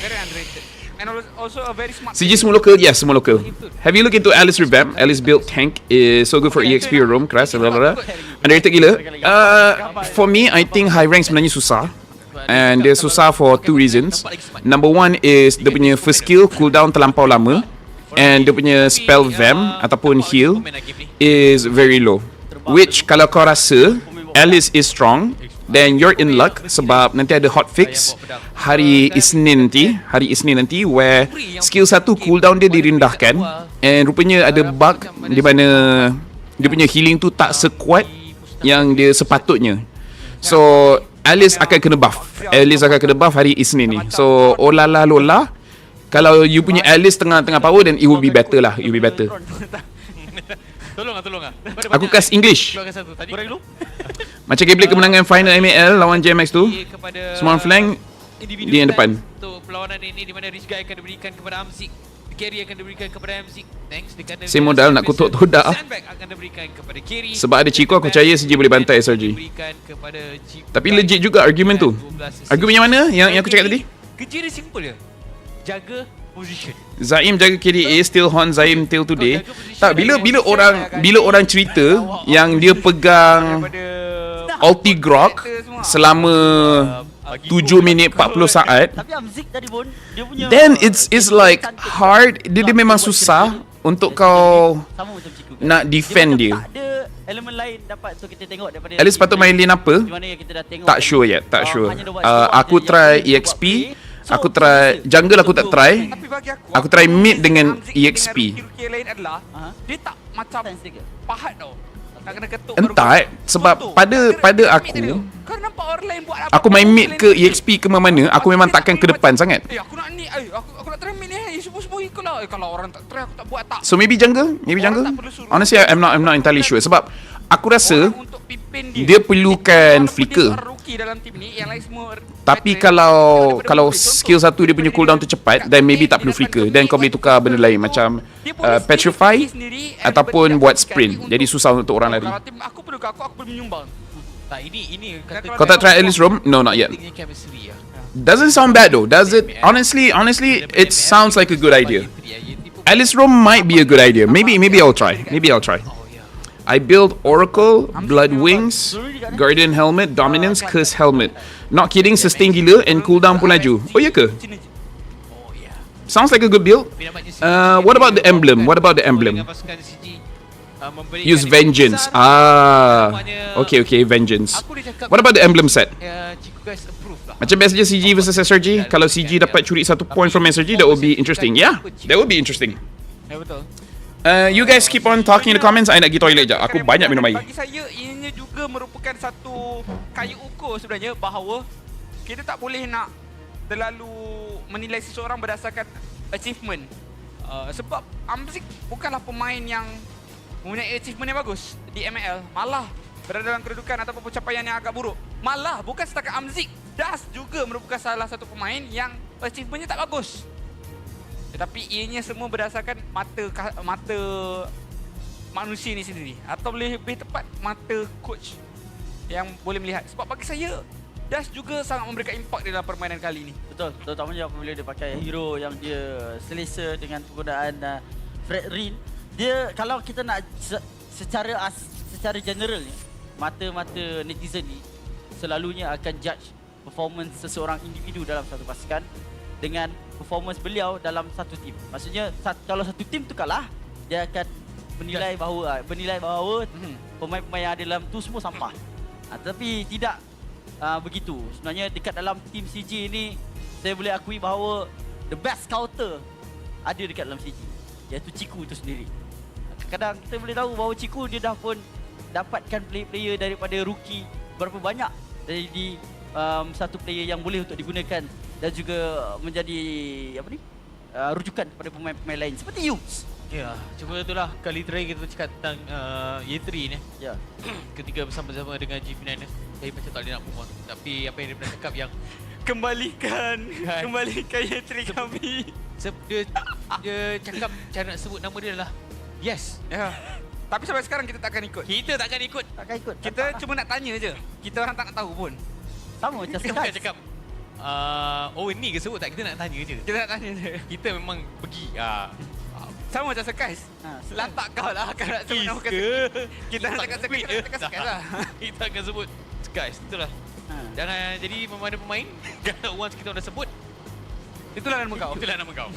very underrated. And also a very smart. CG semua local? Yes, semua local. Have you looked into Alice revamp? Alice built tank is so good for EXP roam, keras, blablabla. Underrated gila. For me, I think high rank sebenarnya susah. And dia susah for 2 reasons. Number 1 is dia punya first skill cooldown terlampau lama. And dia punya spell vamp ataupun heal is very low. Which kalau kau rasa Alice is strong, then you're in luck sebab nanti ada hotfix hari Isnin nanti where skill 1 cooldown dia direndahkan and rupanya ada bug di mana dia punya healing tu tak sekuat yang dia sepatutnya. So Alice akan kena buff. Hari Isnin ni. So olala lola, kalau you punya Alice tengah-tengah power then it will be better lah. It will be better. Tolong lah. Aku kas English. Keluarkan satu tadi. Goreng dulu. Macam gameplay kemenangan final MAL lawan JMX tu. Semua flank dia yang depan. Untuk perlawanan ini di mana Rich Guy akan diberikan kepada Amzik. Carry akan diberikan kepada Amzik. Thanks dekat Same modal nak kutuk todak. Sandbag akan diberikan kepada Carry. Sebab ada Chico aku percaya CJ boleh bantai SRG. Tapi legit juga argument tu. Argument yang mana yang aku cakap tadi? Kerja dia simple je. Jaga position. Zaim jaga KDA, still haunt Zaim till today. Tak, bila orang cerita yang dia pegang ulti grok selama 7 minit 40 saat, Tapi Amzik tadi pun dia punya then it's like hard. Dia memang susah untuk kau sama macam Ciku. nak defend dia. Tak ada elemen lain dapat, so kita tengok daripada At least patut main lane apa? di mana yang kita dah tengok. Tak sure yet, tak sure. Hanya dia buat squad Aku je try yang dia EXP, buat aku try jungle aku tak try. Tapi bagi Aku try mid dengan EXP. Rookie lain adalah dia tak macam pahat tau. Tak kena ketuk. Entah sebab pada aku Kau nampak orang lain buat apa? aku main mid ke EXP ke mana, aku memang takkan ke depan sangat. Aku nak ni, aku nak try mid ni. Semua ikutlah. Kalau orang tak try, aku tak buat tak. So maybe jungle. Honestly I'm not entirely sure sebab aku rasa Untuk pimpin dia perlukan flicker. Rookie dalam tim ni, yang lain semua. Tapi kalau skill 1 dia punya cooldown tu cepat, then maybe tak perlu flicker. Then kau boleh tukar benda lain macam petrify ataupun buat sprint. Jadi susah untuk orang lari. Kalau tim aku perlu aku boleh menyumbang. Tak, ini kata Kau tak try Alice Roam? No, not yet. chemistry lah. Doesn't sound bad though, does it? Honestly, it sounds like a good idea. Alice Roam might be a good idea. Maybe I'll try. I build Oracle, Blood Wings, Guardian Helmet, Dominance, Curse Helmet. Not kidding, sustain gila and cooldown pun laju. Oh ya ke? Sounds like a good build. What about the emblem? Use Vengeance. Okay, Vengeance. What about the emblem set? Macam biasa je CG versus SRG. Kalau CG dapat curi 1 point from SRG, that would be interesting. Yeah, that would be interesting. Ya betul. You guys keep on talking in the comments. I nak pergi toilet je. Aku banyak minum air. Bagi saya, ianya juga merupakan satu kayu ukur sebenarnya bahawa kita tak boleh nak terlalu menilai seseorang berdasarkan achievement. Sebab Amzik bukanlah pemain yang mempunyai achievement yang bagus di ML. Malah berada dalam kedudukan ataupun pencapaian yang agak buruk. Malah bukan setakat Amzik, Das juga merupakan salah satu pemain yang achievementnya tak bagus. Tetapi ianya semua berdasarkan mata manusia ni sendiri, atau lebih tepat mata coach yang boleh melihat. Sebab bagi saya Das juga sangat memberikan impak dalam permainan kali ini. Betul, terutamanya apabila dia pakai hero yang dia selesa dengan penggunaan Fred Rin. Dia kalau kita nak secara general ni, mata-mata netizen ni selalunya akan judge performance seseorang individu dalam satu pasukan dengan performance beliau dalam satu tim. Maksudnya kalau satu tim tu kalah, dia akan menilai bahawa pemain-pemain yang ada dalam tu semua sampah. Tapi tidak begitu. Sebenarnya dekat dalam tim CG ni, saya boleh akui bahawa the best counter ada dekat dalam CG, iaitu Ciku itu sendiri. Kadang kita boleh tahu bahawa Ciku dia dah pun dapatkan player-player daripada rookie berapa banyak dari satu player yang boleh untuk digunakan dan juga menjadi rujukan kepada pemain-pemain lain seperti Yums. Ya, cuma itulah kali terakhir kita cakap tentang Yeatri ni. Ya. Ketika bersama-sama dengan G9, saya macam tak boleh nak move on. Tapi apa yang dia pernah cakap yang Kembalikan entry kami. Dia cakap cara nak sebut nama dia adalah yes. Ya. Tapi sampai sekarang kita takkan ikut. Kita takkan ikut. Kita cuma nak tanya je. Kita orang tak nak tahu pun. Sama macam Kita bukan cakap oh ni ke sebut tak, kita nak tanya je. Kita nak tanya je. Kita memang pergi Sama macam Sekais. Lantak kau lah akan nak sebut nama Sekais. Kita nak cakap Sekais, kita nak cakap Sekais lah. Kita akan sebut guys, itulah. Jangan jadi pemain-pemain. Kalau once kita dah sebut, Itulah nama kau. itulah nama kau.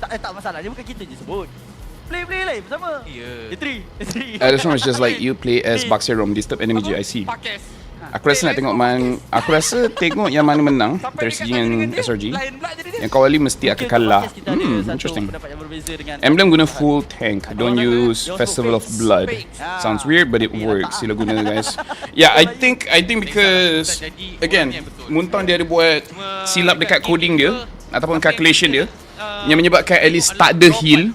Tak masalah, dia bukan kita je sebut. Play bersama. Ya. Entry. This one was just like you play as Boxer Roam, disturb enemy GIC. Pakes. Aku rasa nak tengok aku rasa tengok yang mana menang dari segi dengan SRG. Lain pula jadi dia. Yang kau Ali mesti akan kalah. Interesting. Emblem guna full tank. Don't use Festival of Blood. Sounds weird but it works. Sila guna guys. Yeah, I think because again, Muntang dia ada buat silap dekat coding dia ataupun calculation dia yang menyebabkan at least tak ada heal.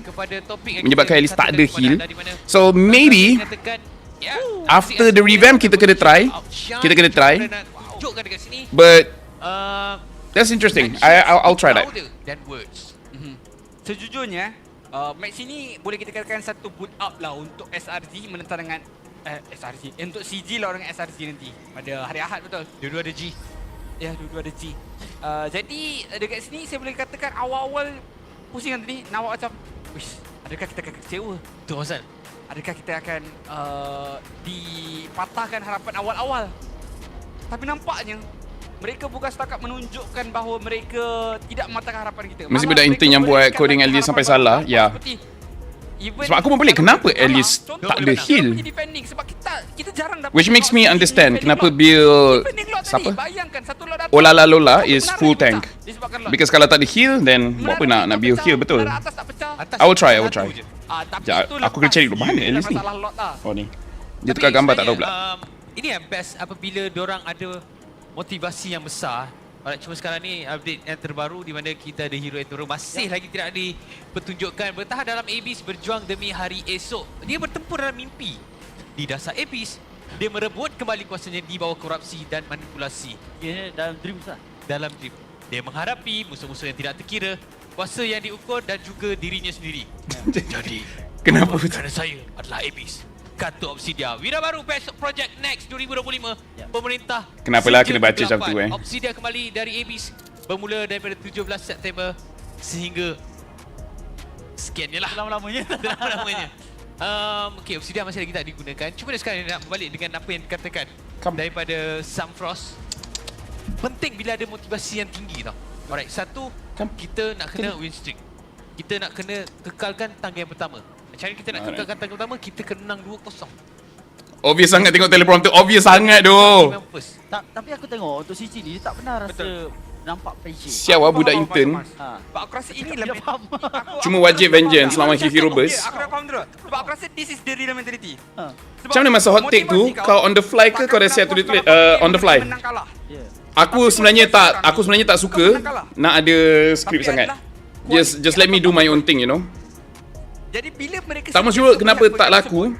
So maybe after the revamp kita kena try. But that's interesting. I'll try that. Sejujurnya, match ini boleh kita katakan satu boot up lah untuk SRG menentang dengan SRG. Untuk CG lawan dengan SRG nanti pada hari Ahad, betul? Dua-dua ada G. Ya, dua-dua ada G. Jadi dekat sini saya boleh katakan awal-awal pusing nanti nawak macam, wish, adakah kita akan kecewa? Tu pasal. Adakah kita akan dipatahkan harapan awal-awal? Tapi nampaknya mereka bukan setakat menunjukkan bahawa mereka tidak mematahkan harapan kita. Mesti budak intern yang buat coding at least sampai salah. Ya. Sebab aku pun pelik kenapa at least tak ada heal. Sebab kita jarang dapat. Which makes me understand kenapa build siapa? Bayangkan satu lot datang. Olala Lola is full tank. Because kalau tak ada heal then buat apa nak build heal, betul? Atas tak pecah. I will try. Tapi Sekejap, aku kena cari dulu mana at least ni. Oh ni. Dia tukar gambar tak tahu pula. Ini yang best apabila diorang ada motivasi yang besar. Alright, cuma sekarang ni update yang terbaru di mana kita ada hero yang turun masih lagi tidak dipertunjukkan. Bertahan dalam Abyss, berjuang demi hari esok. Dia bertempur dalam mimpi. Di dasar Abyss, dia merebut kembali kuasanya di bawah korupsi dan manipulasi. Dia dalam dream lah. Dalam dream. Dia menghadapi musuh-musuh yang tidak terkira, kuasa yang diukur dan juga dirinya sendiri. Jadi, kenapa? Kerana saya adalah Abyss. Kata Obsidia. Wira baru Project Next 2025. Pemerintah. Kenapalah kena baca macam tu Obsidia kembali dari Abyss bermula daripada 17 September sehingga sekian je lah. Lama-lamanya. Okay, Obsidia masih lagi tak digunakan. Cuma sekarang nak berbalik dengan apa yang dikatakan daripada Sam Frost. Penting bila ada motivasi yang tinggi tau. Alright, satu, kita nak kena win streak. Kita nak kena kekalkan tangga yang pertama. Cara kita nak kekalkan tangga pertama, kita kena menang 2-0. Obvious sangat tengok teleprompter. Obvious sangat doh. Tapi aku tengok untuk CG ni dia tak pernah rasa nampak pressure. Siapa budak intern. Sebab aku rasa ini lebih Cuma wajib vengeance selama hero burst. Aku dah faham dulu. Sebab aku rasa this is the real mentality. Macam mana masa hot take tu kau on the fly ke kau dah siap tulis on the fly? Aku sebenarnya tak suka nak ada skrip sangat. Just let me do my own thing, you know. Jadi bila mereka tak maksud kenapa tak laku.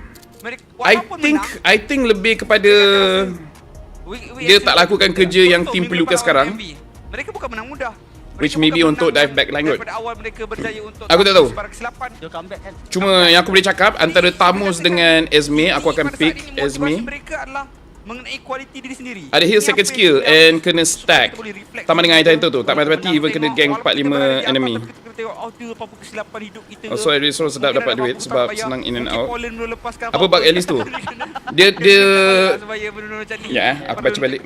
I think lebih kepada dia tak lakukan kerja yang tim perlukan sekarang. Mereka bukan menang mudah. Which maybe untuk dive back line kot. Daripada awal mereka berjaya untuk aku tak tahu. Dia comeback kan. Cuma yang aku boleh cakap antara Tamus dengan Esme, aku akan pick Esme. Mereka adalah mengenai kualiti diri sendiri. Ada heal second skill and kena stack. Tambah dengan item tu tak mati-mati even kena gang 4-5 enemy. Also at least sedap dapat duit sebab senang in and out. Apa bug at least tu? Dia ya, aku baca balik.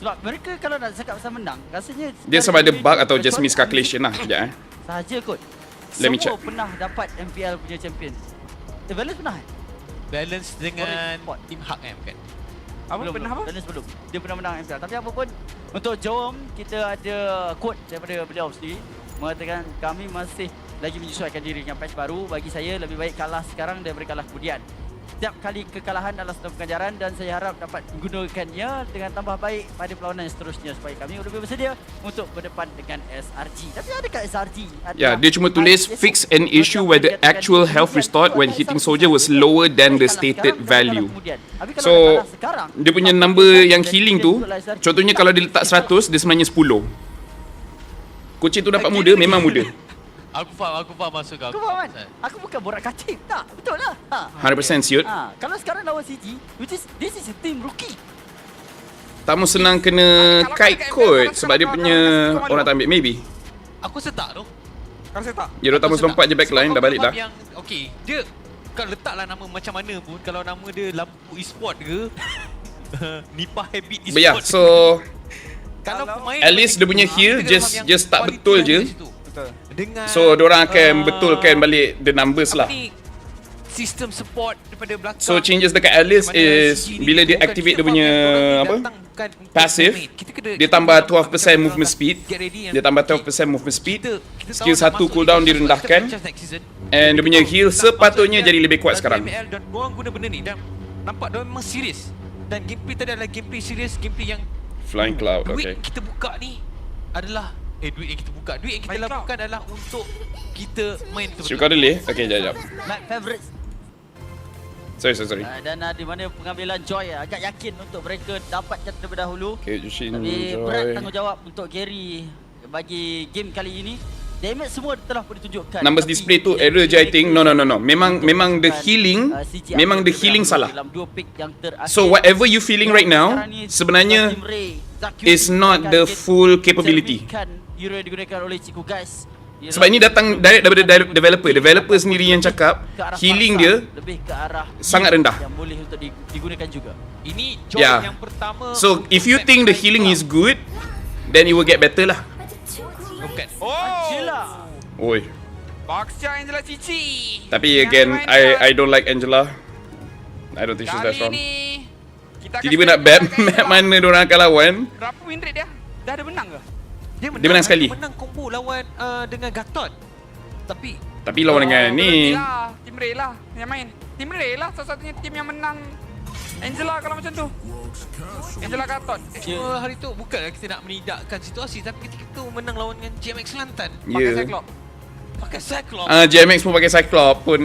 Sebab mereka kalau nak cakap pasal menang, rasanya dia sama ada bug atau just miscalculation lah. Sekejap sahaja kot. Let me check. Semua pernah dapat MPL punya champion. Balance pernah Balance dengan Team Hak bukan? Belum. Balance belum. Dia pernah menang MPL. Tapi apa pun, untuk Jom, kita ada quote daripada beliau sendiri mengatakan kami masih lagi menyesuaikan diri dengan patch baru. Bagi saya lebih baik kalah sekarang daripada kalah kemudian. setiap kali kekalahan adalah satu pengajaran dan saya harap dapat menggunakannya dengan tambah baik pada perlawanan yang seterusnya supaya kami lebih bersedia untuk berdepan dengan SRG. Tapi adakah SRG? Ya, dia cuma tulis fix an issue where the actual health restored when hitting soldier was lower than the stated value. So, dia punya number yang healing tu, contohnya kalau dia letak 100, dia sebenarnya 10. Kucing tu dapat muda, memang muda. Aku faham masuk kau. Kau faham kan? Aku bukan borak kacip, tak? Betul lah. 100% siut. Kalau sekarang lawan CG, which is this is a team rookie. Tamu senang kena kite kot sebab dia punya orang tak ambil, maybe. Aku setak tu. Kau rasa tak? Ya, Tamu lompat je backline, dah balik dah. Okay, dia kau letaklah nama macam mana pun, kalau nama dia lampu e-sport ke, Nipah habit e-sport. But yeah, so kalau pemain at least dia punya heal just tak betul je. Dengan So diorang akan betulkan balik the numbers lah. sistem support daripada belakang. So changes dekat Alice is bila dia activate dia punya apa? Passive, dia tambah 12% movement speed. Dia tambah 12% movement speed. Skill 1 cooldown direndahkan. And dia punya heal sepatutnya jadi lebih kuat sekarang. Dan orang guna benda ni dan nampak dia memang serius. Dan gameplay tadi adalah gameplay serius, gameplay yang Flying Cloud, duit okay. kita buka ni adalah duit yang kita buka. Duit yang kita lakukan adalah untuk kita main betul-betul. Should kau delay? Okay, jap. My favourite. Sorry. Dan di mana pengambilan Joy agak yakin untuk mereka dapatkan terlebih dahulu. Okay, Jushin, Tapi Joy. berat tanggungjawab untuk Gary bagi game kali ini. Damage semua telah pun ditunjukkan. Numbers display tu error je I think. No. Memang the healing salah. So whatever you feeling right now sebenarnya is not the full capability. Hero yang digunakan oleh Ciku guys. Sebab ini datang direct daripada developer. Developer sendiri yang cakap healing dia lebih ke arah sangat rendah. Yang boleh untuk digunakan juga. Ini Joy yang pertama. So if you think the healing is good, then it will get better lah. Bukan. Angela. Oi. Boxer Angela Cici. Tapi again, I don't like Angela. I don't think she's that strong. Tiba-tiba nak map mana diorang akan lawan. Berapa win rate dia? Dah ada menang ke? Dia menang sekali. Menang combo lawan dengan Gatot. Tapi lawan dengan ni. Team Ray lah yang main. Team Ray lah satu-satunya team yang menang Angela kalau macam tu. Angela Gatot. Cuma hari tu bukanlah kita nak menidakkan situasi, tapi ketika tu menang lawan dengan GMX Kelantan. Pakai Cyclops. GMX pun pakai Cyclops pun.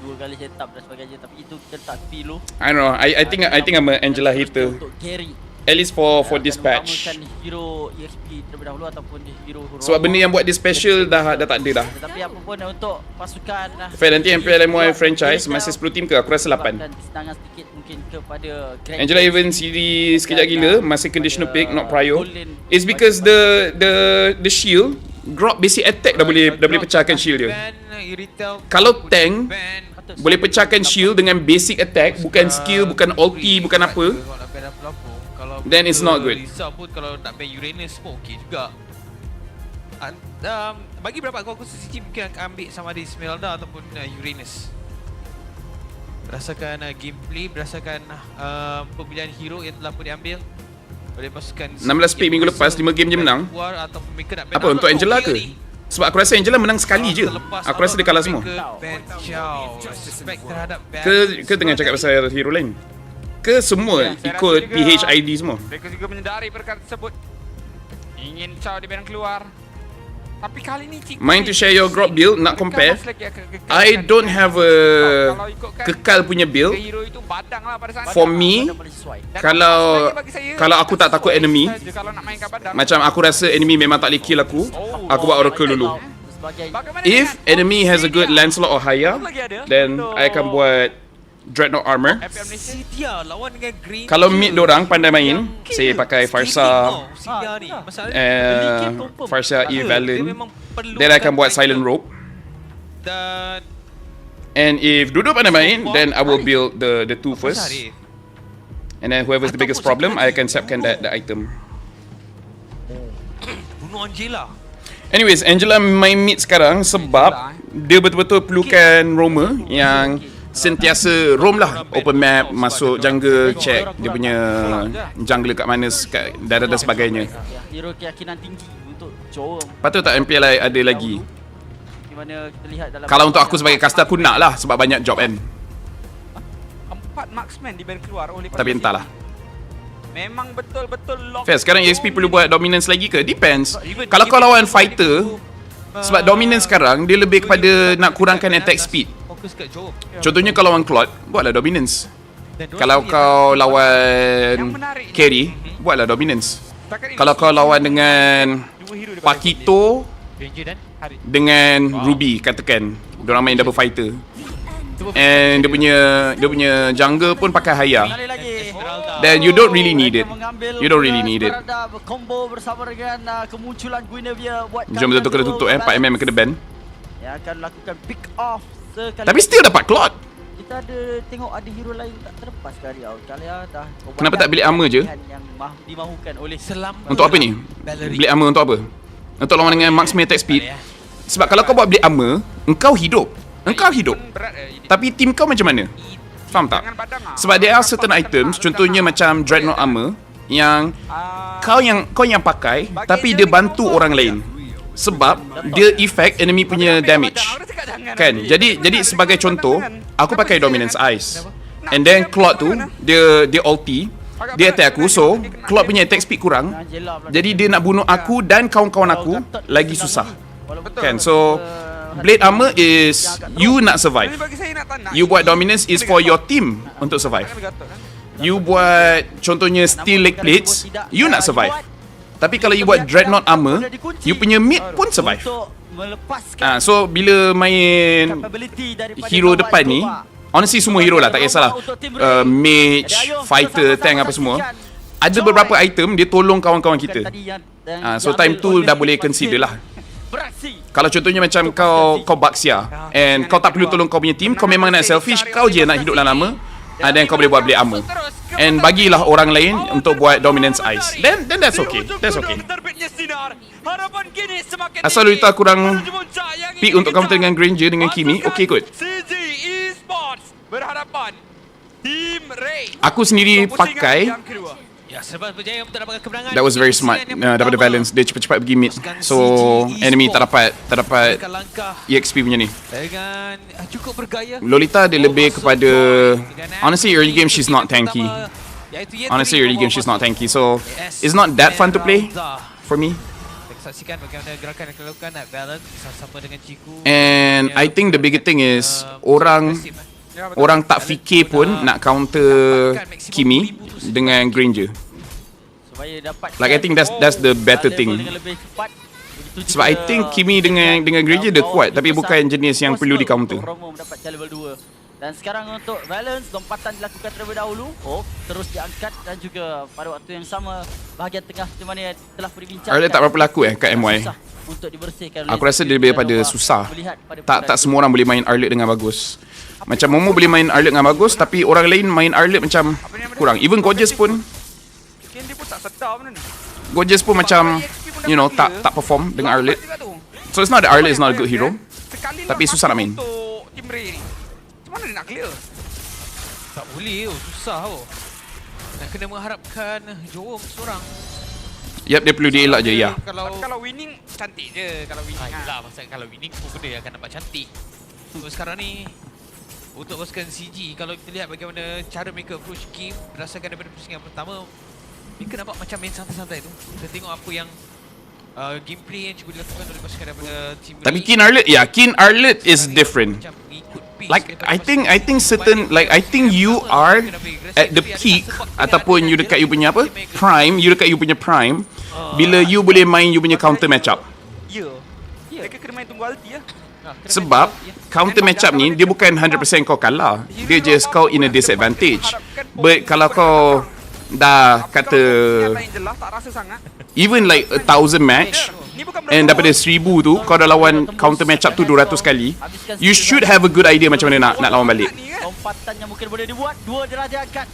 Dua kali setup dan sebagainya, tapi itu kita tak tepi dulu. I don't know. I think I'm an Angela hater. Untuk Gary. At least for dispatch. Hero EXP terlebih dahulu ataupun hero Sebab benda yang buat dia special dah tak ada dah. Tapi apa pun untuk pasukan Fair nanti MPLMY franchise masih 10 team ke? Aku rasa 8. Kesenangan sedikit mungkin kepada Angela even series sekejap gila, masih conditional pick, not prio. It's because the shield drop basic attack dah boleh pecahkan shield dia. Kalau tank boleh pecahkan shield dengan basic attack, bukan skill, bukan ulti, bukan apa, then it's not good. Risau pun kalau nak ban Uranus pun okey juga. Bagi berapa aku CC mungkin akan ambil sama ada Esmeralda ataupun Uranus. Berdasarkan gameplay, berdasarkan pemilihan hero yang telah pun diambil oleh pasukan 16 pick minggu lepas, 5 game je menang. Apa untuk Angela ke? Sebab aku rasa Angela menang sekali je. Aku rasa dia kalah semua. Ke tengah cakap pasal hero lain? Ke semua ikut PHID semua? Mereka juga menyedari perkara tersebut. Ingin Chow di bidang keluar. Tapi kali ni Mind to share your drop build, nak compare. I don't have a kekal punya build. For me, kalau aku tak takut enemy, macam aku rasa enemy memang tak boleh kill aku buat Oracle dulu. If enemy has a good Lancelot or higher, then I akan buat Dreadnought Armor. Kalau mid dorang pandai main, saya pakai Farsa Farsa E Valen, then I akan buat Silent Rope. And if dua-dua pandai main, then I will build the two first. And then whoever's the biggest problem, I akan siapkan the item. Bunuh Angela. Anyways, Angela main mid sekarang sebab dia betul-betul perlukan roamer yang sentiasa roam lah, open map, masuk jungle, check dia punya jungle kat mana, dan sebagainya. Hero keyakinan tinggi untuk Joe. Patut tak MPL ada lagi? Di mana kita lihat dalam Kalau untuk aku sebagai caster, aku nak lah sebab banyak job kan. dapat marksman di band keluar oleh Tapi entahlah. Memang betul-betul lock. Fair, sekarang ESP perlu buat dominance lagi ke? Depends. Kalau kau lawan fighter, sebab dominance sekarang dia lebih kepada nak kurangkan attack speed. Fokus kat Joe. Contohnya kau lawan Claude, buatlah dominance. Kalau kau lawan carry, buatlah dominance. Kalau kau lawan dengan Pakito Ranger dan Hari. dengan Ruby, katakan diorang main double fighter, and dia punya jungle pun pakai Haya, Sekali lagi. then you don't really need it. You don't really need it. Combo bersama dengan kemunculan Guinevere buat Jom betul-betul kena tutup 4mm kena ban. yang akan lakukan pick off sekali. Tapi still dapat Claude. Kita ada tengok ada hero lain tak terlepas kali kali dah. Kenapa tak bilik armor je? Yang dimahukan oleh Untuk apa ni? Bilik armor untuk apa? Untuk lawan dengan marksman attack speed. Sebab kalau kau buat bilik armor, engkau hidup. Tapi team kau macam mana? Faham tak? Sebab there are certain items, contohnya macam Dreadnought armor, yang kau yang pakai, tapi dia bantu orang lain. Sebab dia effect enemy punya damage. Kan? Jadi sebagai contoh, aku pakai Dominance Ice. And then Claude tu, dia ulti, dia attack aku. So, Claude punya attack speed kurang. Jadi dia nak bunuh aku dan kawan-kawan aku lagi susah. Kan? So, Blade armor is you nak survive. You buat dominance is for your team untuk survive. You buat contohnya steel leg plates, you nak survive. Tapi kalau you buat dreadnought armor, you punya mid pun survive. So bila main hero depan ni, honestly semua hero lah, tak kisahlah mage, fighter, tank apa semua, ada beberapa item dia tolong kawan-kawan kita. So time tu dah boleh consider lah. Kalau contohnya macam kau Baxia and kau tak perlu tolong kau punya team, kau memang nak selfish, kau je nak hidup lama, then kau boleh buat blade armor and bagilah orang lain untuk buat dominance ice. Then that's okay. That's okay. Asal Lolita kurang pick untuk counter dengan Granger dengan Kimi, okay kot. Aku sendiri pakai. Ya, sebab berjaya untuk dapatkan kemenangan. That was very smart. Daripada balance, dia cepat-cepat pergi mid. So enemy tak dapat EXP punya ni. Dengan cukup bergaya. Lolita dia lebih kepada, honestly early game she's not tanky. Honestly early game she's not tanky. So it's not that fun to play for me. Saksikan bagaimana gerakan yang dilakukan nak balance sama dengan Ciku. And I think the bigger thing is orang tak fikir pun nak counter Kimi dengan Granger. Like I think that's the better thing. Sebab I think Kimi dengan Granger dia kuat, tapi bukan jenis yang perlu di counter. Dan sekarang untuk balance, lompatan dilakukan terlebih dahulu. Terus diangkat dan juga pada waktu yang sama bahagian tengah di mana telah dibincangkan. Arlet tak berapa laku kat MY. Aku rasa dia lebih pada susah. Tak semua orang boleh main Arlet dengan bagus. Macam Momo boleh main Arlet dengan bagus, tapi orang lain main Arlet macam kurang. Even Gorgeous pun macam tak perform dengan Arlet. So it's not that Arlet is not a good hero, tapi susah nak main. Macam mana dia nak clear? Tak boleh, susah. Nak kena mengharapkan Joom seorang. Yap, dia perlu dielak je, ya. Kalau winning cantik je, kalau winning. Yalah, pasal kalau winning pun benda akan nampak cantik. So sekarang ni untuk pasukan CG, kalau kita lihat bagaimana cara mereka approach game berdasarkan daripada pusingan pertama, mereka nampak macam main santai-santai tu. Kita tengok apa yang gameplay yang cuba dilakukan oleh pasukan daripada team. Tapi Keen Arlet is different. Like I think certain, like I think you are at the peak ataupun you dekat you punya apa? Prime, you dekat you punya prime bila you boleh main you punya counter matchup. Ya. Mereka kena main tunggu ulti ya. Sebab counter matchup ni dia bukan 100% kau kalah. Dia just kau in a disadvantage. But kalau kau dah kata even like 1,000 match and daripada 1,000 tu kau dah lawan counter matchup tu 200 kali, you should have a good idea macam mana nak lawan balik. Lompatan yang mungkin boleh dibuat, dua dirajah angkat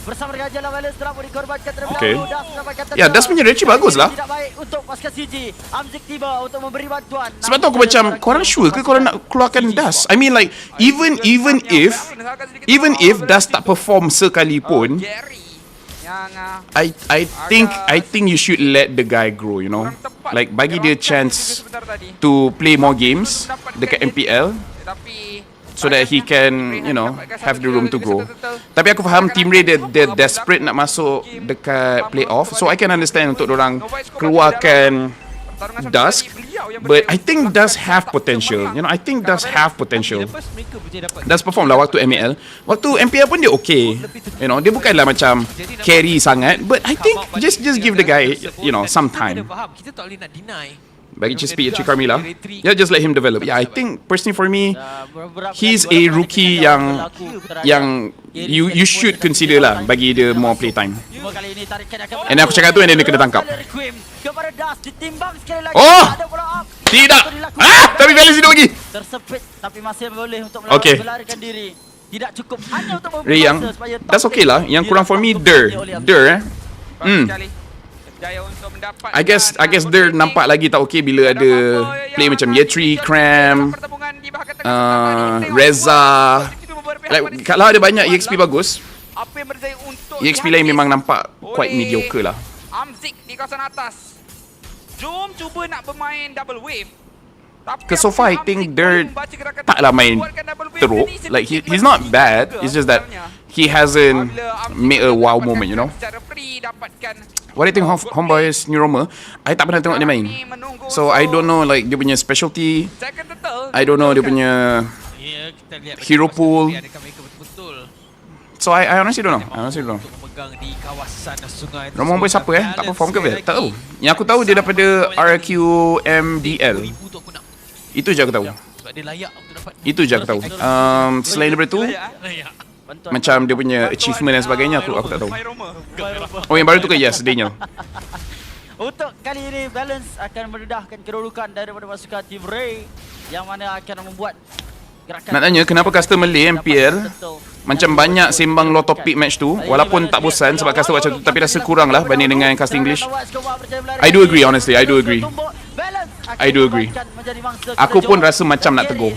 bersama dengan Jala Wallace telah dikorbankan terlebih Okay. dahulu. Ya, Das punya Rechi bagus lah. Tidak baik untuk pasukan CG. Amzik tiba untuk memberi bantuan. Sebab tu aku macam, korang sure ke korang nak keluarkan Das? I mean like even if Das tak perform sekalipun, I think you should let the guy grow, you know. Like bagi dia chance to play more games dekat MPL. so that he can, you know, have the room to grow. Tapi aku faham Team Ray dia desperate nak masuk dekat playoff, so I can understand untuk dorang keluarkan Dusk, but I think Dusk have potential. You know, I think Dusk have potential. Dusk perform lah waktu MAL. Waktu MPL pun dia okay. You know, dia bukanlah macam carry sangat, but I think just give the guy, you know, some time. Kita tak boleh nak deny. Bagi Chispy Carmilla, yeah, just let him develop. Yeah, I think personally for me, he's a rookie yang you should consider lah bagi dia more play time. And aku cakap tu and then dia kena tangkap. Oh! Tidak! Tapi balance hidup lagi! Tersepit tapi masih boleh untuk Okay. melarikan diri. Tidak cukup hanya untuk Ray yang, that's okay lah. Yang kurang for me, Der. I guess Der nampak lagi tak okay bila ada play macam Yetri, Cram, Reza. Like, kalau ada banyak EXP bagus, EXP lain memang nampak quite mediocre lah. Amzik di kawasan atas. Jom cuba nak bermain double wave. Because so far I think Der taklah main teruk. Like he's not bad. It's just that he hasn't made a wow moment, you know. What do you think of Homeboy's New Roma? I tak pernah tengok dia main, so I don't know like dia punya specialty. I don't know dia punya hero pool. So I honestly don't know. Roma Homeboy siapa tak perform ke? Tak tahu. Yang aku tahu dia daripada RQMDL. Itu je aku tahu. Itu je aku tahu. Selain daripada tu, macam dia punya achievement dan sebagainya aku tak tahu. Oh, yang baru tu ke? Yes, Daniel. Untuk kali ini balance akan mendedahkan kedudukan daripada pasukan Team Ray yang mana akan membuat gerakan. Nak tanya kenapa caster Malay MPL macam banyak sembang low topic match tu, walaupun tak bosan sebab caster macam tu, tapi rasa kurang lah banding dengan caster English. I do agree, honestly, I do agree. Aku pun rasa macam nak tegur.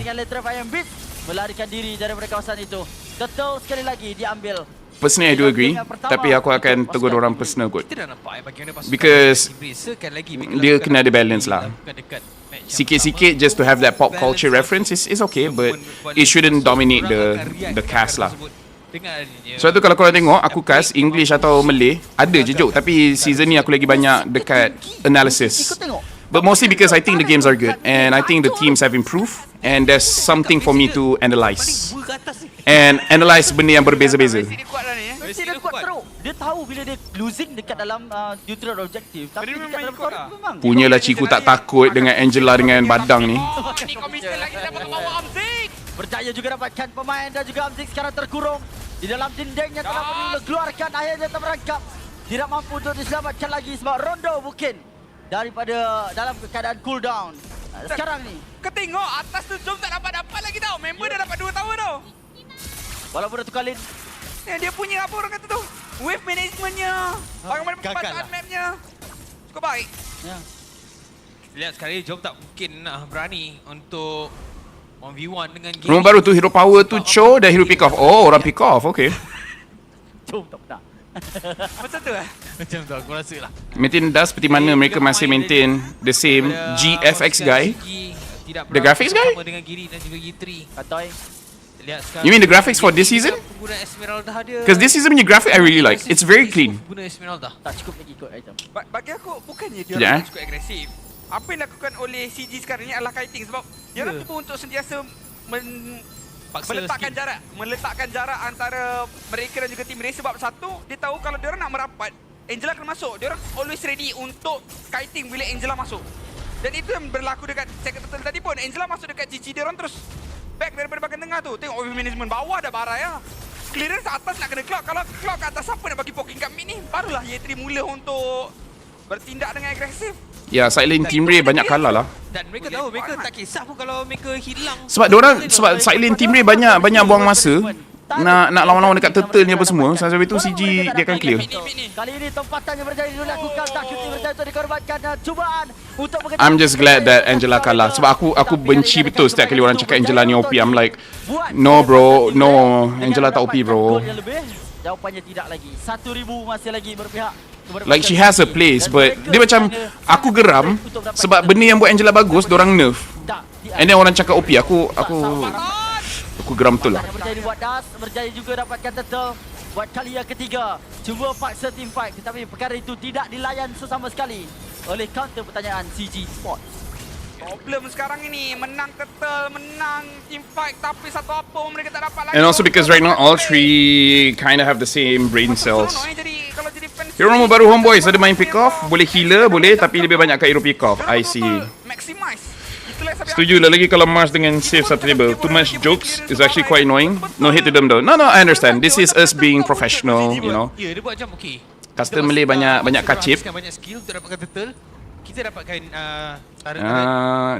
Melarikan diri daripada kawasan itu. Betul sekali lagi diambil. Personally I do agree, tapi aku akan tegur orang personal kot. Because dia kena ada balance lah. Sikit-sikit just to have that pop culture reference is okay, but it shouldn't dominate the cast lah. So tu kalau korang tengok aku cast English atau Malay, ada je joke, tapi season ni aku lagi banyak dekat analysis. But mostly because I think the games are good and I think the teams have improved and there's something for me to analyse. And analyse benda yang berbeza-beza. Messi dia kuat teruk. Dia tahu bila dia losing dekat dalam neutral objective, tapi dekat dalam koridor memang. Punyalah Ciku tak takut dengan Angela dengan Badang ni. Berjaya juga dapatkan pemain dan juga Amzik sekarang terkurung di dalam dinding yang telah dikeluarkan, akhirnya terperangkap. Tidak mampu untuk diselamatkan lagi sebab Rondo mungkin daripada dalam keadaan cooldown. Sekarang ni ketengok atas tu Jom tak dapat lagi tau. Member dah dapat 2 tower tau. Walaupun Datuk Khalid dia punya apa orang kata tu, wave managementnya, bagaimana perpatahan mapnya cukup baik. Ya. Lihat sekali Jom tak mungkin berani untuk 1v1 dengan game. Rumah baru tu hero power tu Cho dan hero pick off. Oh, orang pick off. Okay. Jom tak pernah. Macam tu lah. Macam tu aku rasa lah. Maintain Dust seperti mana mereka masih maintain the same GFX guy. The graphics guy? Sama dengan Giri dan juga Yitri. Katoy. You mean the graphics for this season? Because this season punya graphic I really like. It's very clean. Guna Esmeralda. Tak cukup lagi ikut item. Bagi aku bukannya dia cukup agresif. Apa yang dilakukan oleh CG sekarang ni adalah kiting sebab dia orang cuba untuk sentiasa meletakkan jarak antara mereka dan juga tim Ray sebab satu dia tahu kalau dia orang nak merapat Angela kena masuk. Dia orang always ready untuk kiting bila Angela masuk. Dan itu yang berlaku dekat second turtle tadi pun. Angela masuk dekat cici dia orang terus back daripada bahagian tengah tu. Tengok wave management bawah dah barai lah. Clearance atas nak kena clock. Kalau clock ke atas siapa nak bagi poking kat mid ni? Barulah Yetri mula untuk bertindak dengan agresif. Ya, side lane Team Ray banyak kalah lah. Dan mereka tahu mereka tak kisah pun kalau mereka hilang. Sebab side lane Team Ray banyak buang masa nak lawan-lawan dekat turtle ni apa semua. Sampai itu CG dia akan clear. Kali ini tempatannya berjaya dilakukan, tak cuti berjaya untuk dikorbankan cubaan untuk mengejar. I'm just glad that Angela kalah sebab aku benci betul setiap kali orang cakap Angela ni OP. I'm like, no bro, no, Angela tak OP bro. Jawapannya tidak lagi. 1,000 masih lagi berpihak. Like she has a place, but dia macam aku geram sebab benda yang buat Angela bagus, dorang nerf. And then orang cakap OP, aku Aku geram betul lah. Yang berjaya dibuat Das, berjaya juga dapatkan turtle buat kali yang ketiga. Cuba paksa team fight, tetapi perkara itu tidak dilayan sesama sekali oleh counter pertanyaan CG Sports. Problem sekarang ini, menang turtle, menang team fight, tapi satu apa pun mereka tak dapat lagi. And also because right now all three kind of have the same brain cells. Jadi kalau jadi fans Hero nomor baru Homeboys ada main pick off, boleh healer, boleh, tapi lebih banyak kat hero pick off. I see. maximize. Itulah sampai Setuju lah, lagi kalau Mars dengan save satu table. Too much jokes is actually quite annoying. No hate to them though. No, I understand. This is us being professional, you know. Ya, dia buat macam okey. Custom Malay banyak kacip. Banyak skill untuk dapatkan turtle. Kita dapatkan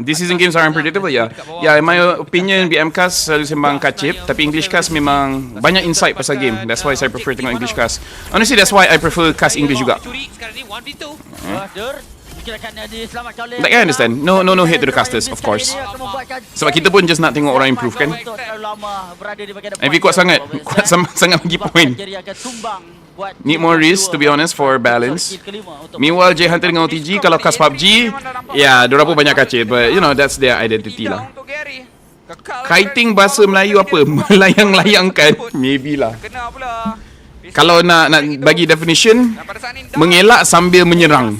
This season games are unpredictable, yeah. Yeah, in my opinion, BM-cast selalu sembang kacip, tapi English cast memang banyak insight pasal game. That's why saya prefer tengok English cast. Honestly, that's why I prefer cast English juga. Curi sekarang ni 1v2. Like, I understand. No hate to the casters, of course. Sebab kita pun just nak tengok orang improve kan. MV kuat sangat. Kuat sangat bagi point. Need more risk to be honest for balance. Meanwhile J Hunter dengan OTG kalau cast PUBG, ya, diorang pun banyak kacir, but you know that's their identity lah. Kiting bahasa Melayu apa? Melayang-layangkan? Maybe lah. Kalau nak bagi definition, mengelak sambil menyerang.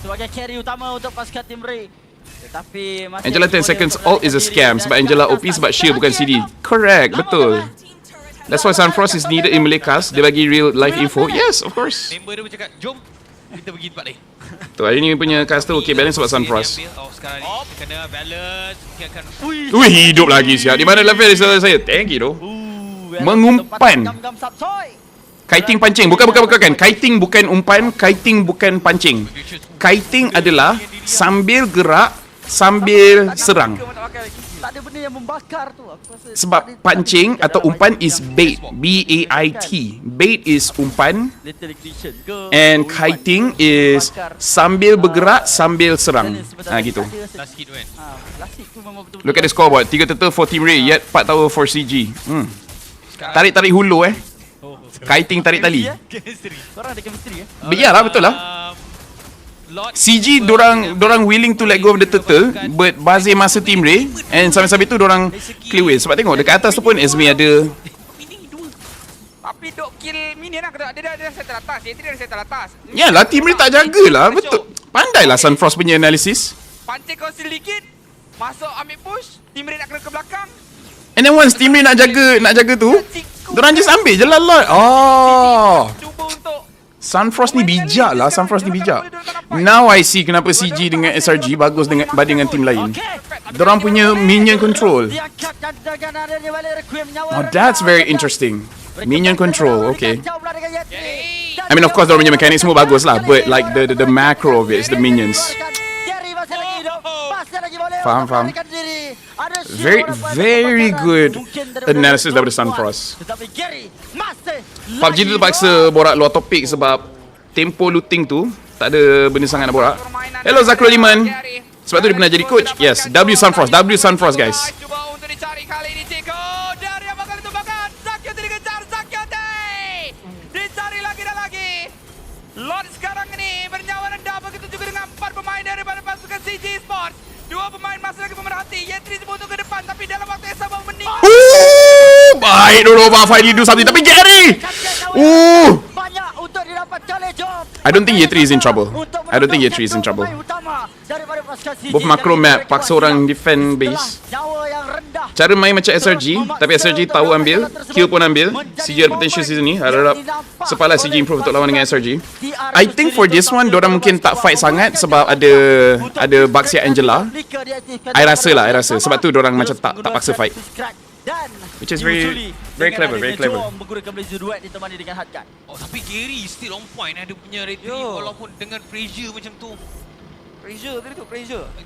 Sebagai carry utama untuk pasukan tim Ray. Tetapi Angela 10 seconds ult is a scam sebab Angela OP sebab shield bukan CD. Correct, betul. That's why Sunfrost is needed in Malay cast. Dia bagi real life info. Yes, of course. Member dia bercakap, jom kita pergi tempat lain. Tu hari ni punya caster okay balance sebab Sunfrost. Oh, sekarang ni kena balance. Dia akan Wih, hidup lagi siap. Di mana Laphel saya? Thank you doh. Mengumpan. Kiting pancing. Bukan. Kiting bukan umpan, kiting bukan pancing. Kiting adalah sambil gerak, sambil serang. Tak ada benda yang membakar tu. Sebab pancing atau umpan is bait. B-A-I-T. Bait is umpan. And kiting is sambil bergerak, sambil serang. Gitu. last hit kan. Look at the scoreboard. 3 turtle for Team Ray, yet 4 tower for CG. Tarik-tarik hulu Kiting tarik tali. Korang ada chemistry Biarlah, betul lah. CG dorang willing to let go of the turtle, but bazir masa Team Ray, and sampai-sampai tu dorang clear way. Sebab tengok dekat atas tu pun Esme ada. Tapi dok kill minion lah. Dia dah settle atas. Dia dah settle atas. Yalah, Team Ray tak jagalah. Betul. Pandailah Sunfrost punya analisis. Pancing kau sedikit. Masuk ambil push. Team Ray nak kena ke belakang. And then once Team Ray nak jaga tu, dorang just ambil je lah lot. Cuba untuk Sunfrost ni bijak lah. Now I see kenapa CG dengan SRG bagus banding dengan tim lain. Dorang punya minion control. Oh, that's very interesting. Minion control, okay. I mean, of course, dorang punya mechanic semua bagus lah, but like the macro of it is the minions. Faham. Very good analysis daripada Sunfrost. PUBG tu terpaksa borak luar topik sebab tempo looting tu tak ada benda sangat nak borak. Hello Zakro Liman. Sebab tu dia pernah jadi coach. Yes, W Sunfrost guys. cuba untuk dicari kali ini Ciko. Dari yang bakal ditumbangkan. Zakio dikejar. Dicari lagi dan lagi. Lord sekarang ini bernyawa rendah. Begitu juga dengan 4 pemain daripada pasukan CG Sports. 2 pemain masih lagi pemerhati. Yetri untuk ke depan, tapi dalam waktu yang sama meninggal. Baik dulu Pak Fahdi do something, tapi Gary. Banyak untuk didapatkan oleh Job. I don't think Yetri is in trouble. Both macro map paksa orang defend base. Cara main macam SRG, tapi SRG tahu ambil, kill pun ambil. CG ada potential season ni. Harap sepatutlah CG improve untuk lawan dengan SRG. I think for this one, diorang mungkin tak fight sangat sebab ada Baxia Angela. I rasa. Sebab tu diorang macam tak paksa fight. Which is very clever. Oh, tapi Gary still on point. Dia punya retrieve walaupun dengan pressure macam tu. Pressure.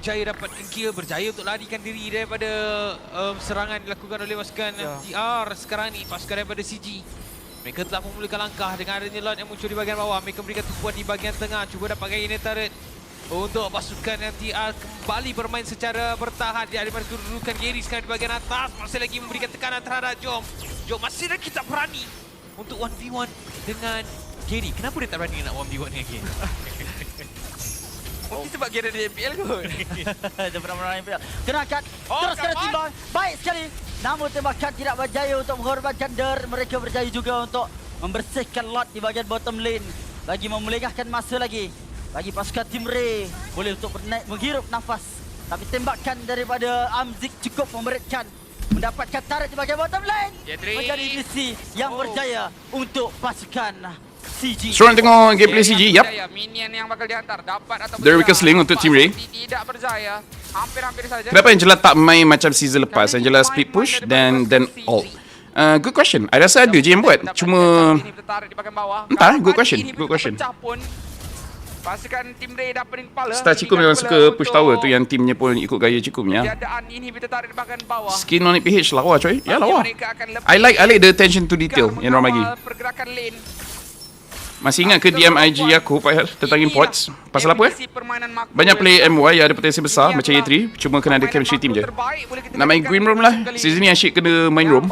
Jaya dapat kill, berjaya untuk larikan diri daripada serangan dilakukan oleh pasukan TR sekarang ni, pasukan daripada CG. Mereka telah memulakan langkah dengan adanya Lord yang muncul di bahagian bawah. Mereka berikan tumpuan di bahagian tengah, cuba dapatkan unit turret untuk pasukan yang TR kembali bermain secara bertahan. Di hadapan kedudukan Gary sekarang di bahagian atas, masih lagi memberikan tekanan terhadap Jom masih lagi tak berani untuk 1v1 dengan Gary. Kenapa dia tak berani nak 1v1 dengan Gary? Mungkin sebab Gary ada MPL kot. Dia pernah menang MPL. Kena cut. Terus kena timbang. Baik sekali. Namun tembakan tidak berjaya untuk mengorbankan Der. Mereka berjaya juga untuk membersihkan lot di bahagian bottom lane. Bagi memulihkan masa lagi. Bagi pasukan tim Ray boleh untuk menghirup nafas. Tapi tembakan daripada Amzik cukup memberatkan. Mendapatkan tarik di bahagian bottom lane. Menjadi misi yang berjaya untuk pasukan CG. Seorang tengok gameplay CG, yap. Minion yang bakal dihantar dapat atau There we can sling untuk Team Ray. Tidak berjaya. Hampir-hampir saja. Kenapa Angela tak main macam season lepas? Angela split push then ult. Good question. I rasa ada je yang buat. Cuma entah, good question. Good question. Pasukan tim Ray dah pening kepala. Star Cikum memang suka push tower tu, yang timnya pun ikut gaya Cikumnya. Keadaan ini kita tarik di bahagian bawah. Skin on PH lawa coy. Ya lawa. I like the attention to detail yang orang bagi. Pergerakan lane. Masih ingat ke DMIG aku tentang imports? Pasal apa Banyak player MY yang ada potensi besar macam A3, cuma kena ada chemistry team je. Nak main green room lah. Season ni asyik kena main room.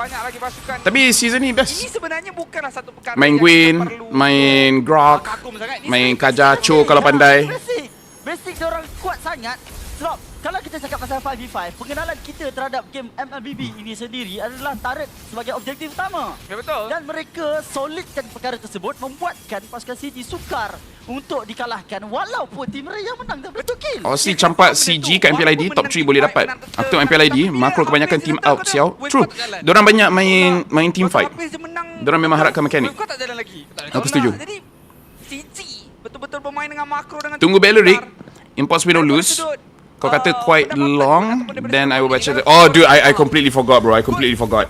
Tapi season ni best. Ini sebenarnya bukanlah satu perkara main Gwyn, main Grok, main Kajacho kalau pandai. Basic diorang kuat sangat. Sebab kalau kita cakap pasal 5v5, pengenalan kita terhadap game MLBB ini sendiri adalah turret sebagai objektif utama. Ya betul. Dan mereka solidkan perkara tersebut, membuatkan pasukan CG sukar untuk dikalahkan walaupun tim Ray yang menang dan bertukil. Aussie campak CG kat MPLID, top 3 boleh dapat. Aku tengok MPLID, makro kebanyakan team out siau. True. Diorang banyak main team fight. Diorang memang harapkan mekanik. Aku setuju. Jadi CG betul-betul bermain dengan makro dengan tunggu Belleric. Imports we don't lose. Kau kata quite long, then I will baca the... Oh dude, I completely forgot bro. I completely forgot.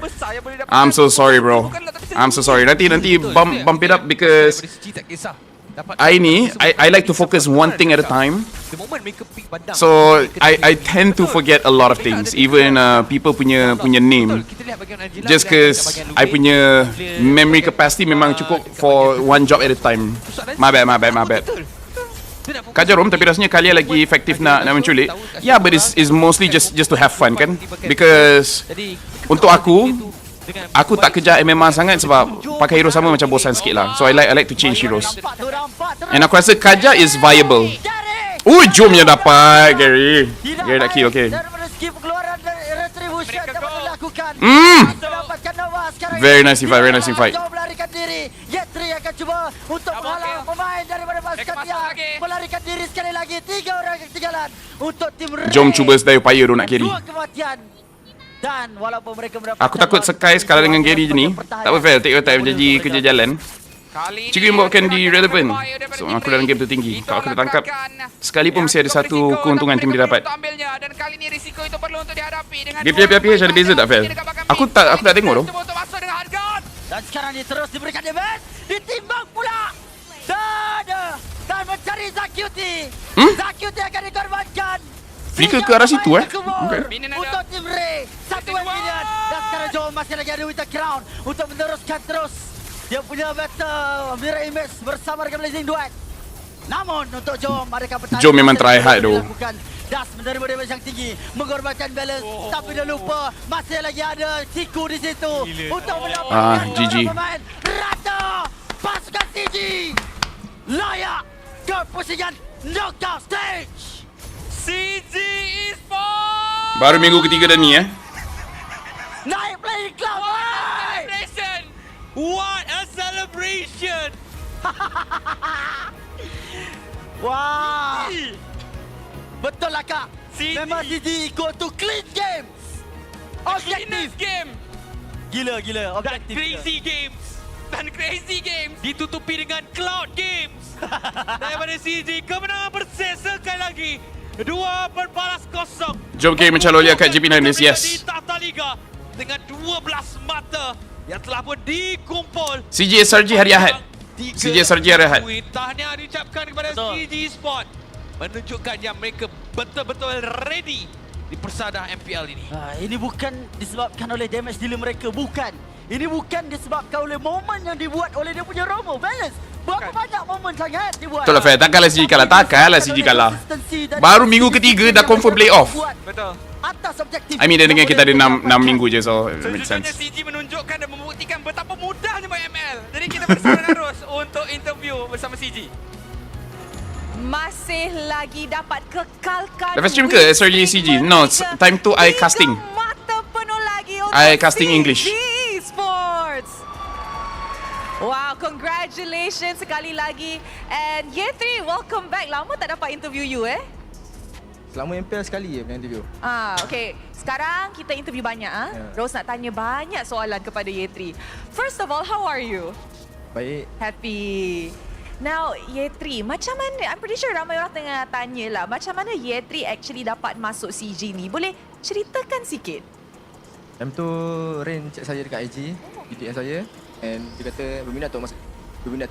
I'm so sorry bro. I'm so sorry. Nanti bump it up because I like to focus one thing at a time. So I tend to forget a lot of things, even people punya name. Just cause I punya memory capacity memang cukup for one job at a time. My bad. Kajarom, tapi rasanya kalian lagi efektif nak menculik. Yeah, but it's mostly just to have fun kan. Because untuk aku tak kejar MMR sangat sebab pakai hero sama macam bosan sikit lah. So I like to change heroes. And aku rasa Kaja is viable. Jomnya dapat Gary. Gary nak kill, okay. Very nice fight. Yetri akan cuba untuk menghalang pemain daripada pasukan dia. Melarikan diri sekali lagi. 3 orang ketinggalan untuk tim Ray. Jom cuba sedaya upaya dia nak carry. Dan walaupun mereka mendapat, aku takut Sky sekali dengan Gary je ni. Tak apa fair, take your time janji kerja jalan. Cikgu yang bawakan di relevant. So aku dalam game tu tinggi. Kalau aku tertangkap, sekalipun mesti ada satu keuntungan tim dia dapat. Dia PH ada beza tak fair? Aku tak tengok tu. Dan sekarang dia terus diberikan damage. Ditimbang pula. Dan mencari Zakyuti. Zakyuti akan dikorbankan. Flicker ke arah situ Okay. Untuk tim Ray. 1 minion. Dan sekarang Joe masih lagi ada Winter Crown untuk meneruskan terus dia punya battle mirror image bersama dengan Blazing Duet. Namun untuk Joe mereka bertahan. Joe memang try hard tu. Das menerima damage yang tinggi, mengorbankan balance, tapi dia lupa masih lagi ada Siku di situ untuk mendapatkan GG. pemain. Rata pasukan CG layak ke pusingan knockout stage. CG Esports baru minggu ketiga dah ni naik playing cloud. What a celebration! Wah. Betul lah kak. CG. Memang CG go to clean games. Objektif game. Gila objektif. Crazy games. Dan crazy games ditutupi dengan cloud games. Daripada CG, kemenangan bersesa sekali lagi. 2-0. Jom game mencalon lihat kat GP9 yes. Tata Liga dengan 12 mata yang telah pun dikumpul. CG SRG hari Ahad. CG SRG hari Ahad. Tahniah diucapkan kepada CG Sport, menunjukkan yang mereka betul-betul ready di persada MPL ini. Ini bukan disebabkan oleh damage dealer mereka, bukan. Ini bukan disebabkan oleh momen yang dibuat oleh dia punya Romo. Balance. Berapa banyak momen sangat dibuat. Betul lah fair. Takkanlah CG kalah. Takkanlah CG kalah. Baru minggu ketiga dah confirm play off. Betul. Atas objektif. I mean dengan kita ada 6 minggu je, so it makes sense. CG menunjukkan dan membuktikan betapa mudahnya main ML. Jadi kita bersama dengan Ros untuk interview bersama CG. Masih lagi dapat kekalkan. Lepas stream ke SRG CG? No, time tu I casting. Mata penuh lagi I casting English. Sports. Wow, congratulations sekali lagi. And Ye3, welcome back. Lama tak dapat interview you Selama MPL sekali punya interview. Okay. Sekarang kita interview banyak Rose nak tanya banyak soalan kepada Ye3. First of all, how are you? Baik. Happy. Now, Ye3, macam mana? I'm pretty sure ramai orang tengah tanya lah. Macam mana Ye3 actually dapat masuk CG ni? Boleh ceritakan sikit? Time tu Rain chat saya dekat IG, DM saya, and dia kata berminat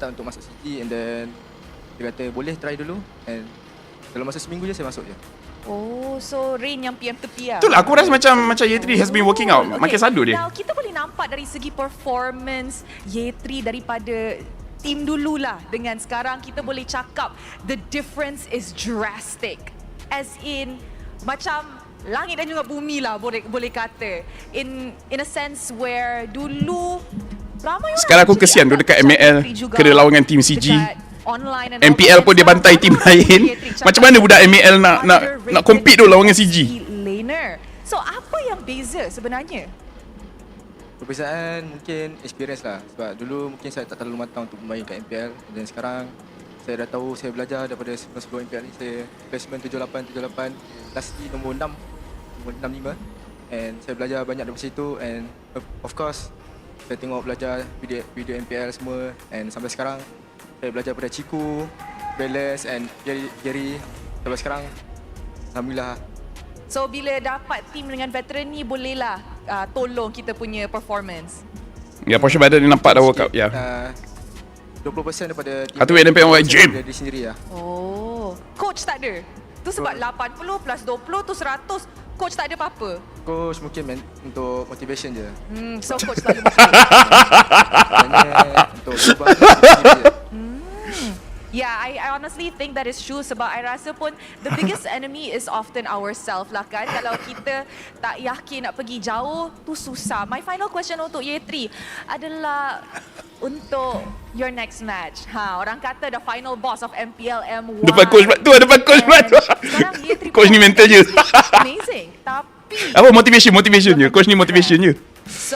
untuk masuk CG, and then dia kata boleh try dulu, and dalam masa seminggu je saya masuk je. Oh, so Rain yang PM tepi lah. Betul lah, aku rasa macam Ye3 has been working out. Makin sadu dia. Now, kita boleh nampak dari segi performance Ye3 daripada tim dululah dengan sekarang, kita boleh cakap the difference is drastic. As in, macam langit dan juga bumi lah boleh kata. In a sense where dulu ramai orang Sekarang aku kesian tu dekat ML kena lawangan tim CG. MPL pun dia bantai tim lain. Macam mana budak ML nak compete tu lawangan CG? So apa yang beza sebenarnya? Perbezaan mungkin experience lah. Sebab dulu mungkin saya tak terlalu matang untuk bermain kat MPL, dan sekarang saya dah tahu, saya belajar daripada sebelum MPL ni. Saya placement 78, lastly nombor 65, and saya belajar banyak dari situ, and of course saya tengok belajar video MPL semua, and sampai sekarang saya belajar pada Ciku, Beles and Gary sampai sekarang. Alhamdulillah. So bila dapat team dengan veteran ni, bolehlah tolong kita punya performance. Ya, portion badan dia nampak dah workout. Ya. 20% daripada team Satu NPL buat gym. Dia sendiri lah. Oh, coach tak ada? Tu sebab 80 plus 20 tu 100. Coach tak ada apa-apa? Coach mungkin untuk motivation je. So coach selalu motivation. Untuk ubah sendiri je. Yeah, I honestly think that is true sebab I rasa pun the biggest enemy is often ourselves lah kan. Kalau kita tak yakin nak pergi jauh, tu susah. My final question untuk Ye3 adalah untuk your next match. Orang kata the final boss of MPL M1. Depan coach tu, depan coach tu. Sekarang Ye3 coach ni mental je. Amazing. Tapi apa motivation je. Coach ni motivation je. So,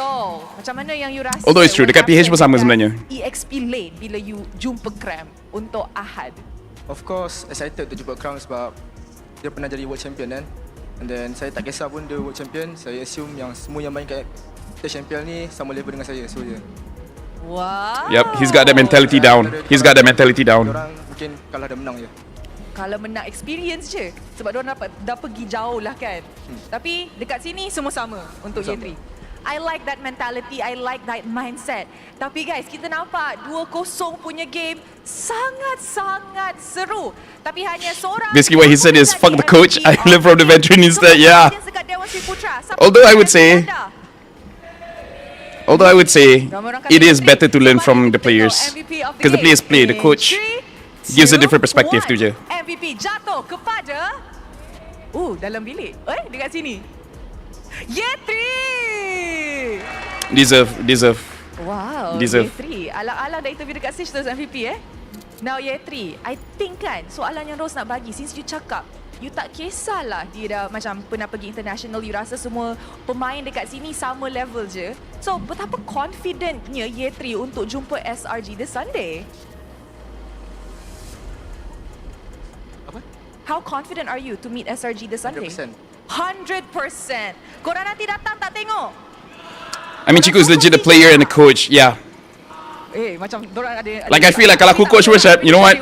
macam mana yang you rasa? Although it's true, dekat PH pun sama sebenarnya. EXP lane bila you jumpa Cram untuk Ahad. Of course, excited untuk jumpa Cram sebab dia pernah jadi world champion kan. And then saya tak kisah pun dia world champion. Saya assume yang semua yang main kat champion ni sama level dengan saya. So je. Wow. Yep, he's got that mentality down. Orang mungkin kalah dan menang je. Kalau menang experience je. Sebab diorang dah pergi jauh lah kan. Tapi dekat sini semua sama untuk Ye3. I like that mentality, I like that mindset. Tapi guys, kita nampak 2-0 punya game sangat-sangat seru. Tapi hanya seorang... Basically what he said is, fuck the coach, I learn from the veteran instead, yeah. Although I would say, it is better to learn from the players. Because the players play, the coach gives a different perspective tu je. MVP jatuh kepada... dalam bilik. Dekat sini. Ye3! Deserve. Wow, Ye3. Alang-alang dah interview dekat stage terus MVP Now Ye3, I think kan soalan yang Rose nak bagi, since you cakap you tak kisahlah dia dah macam pernah pergi international, you rasa semua pemain dekat sini sama level je. So betapa confidentnya Ye3 untuk jumpa SRG this Sunday? Apa? How confident are you to meet SRG this Sunday? 100%. 100%. Korang nanti datang tak tengok? I mean, Chico is legit a player and a coach, yeah. Macam dorang ada... Like I feel like kalau aku coach pun, you know what?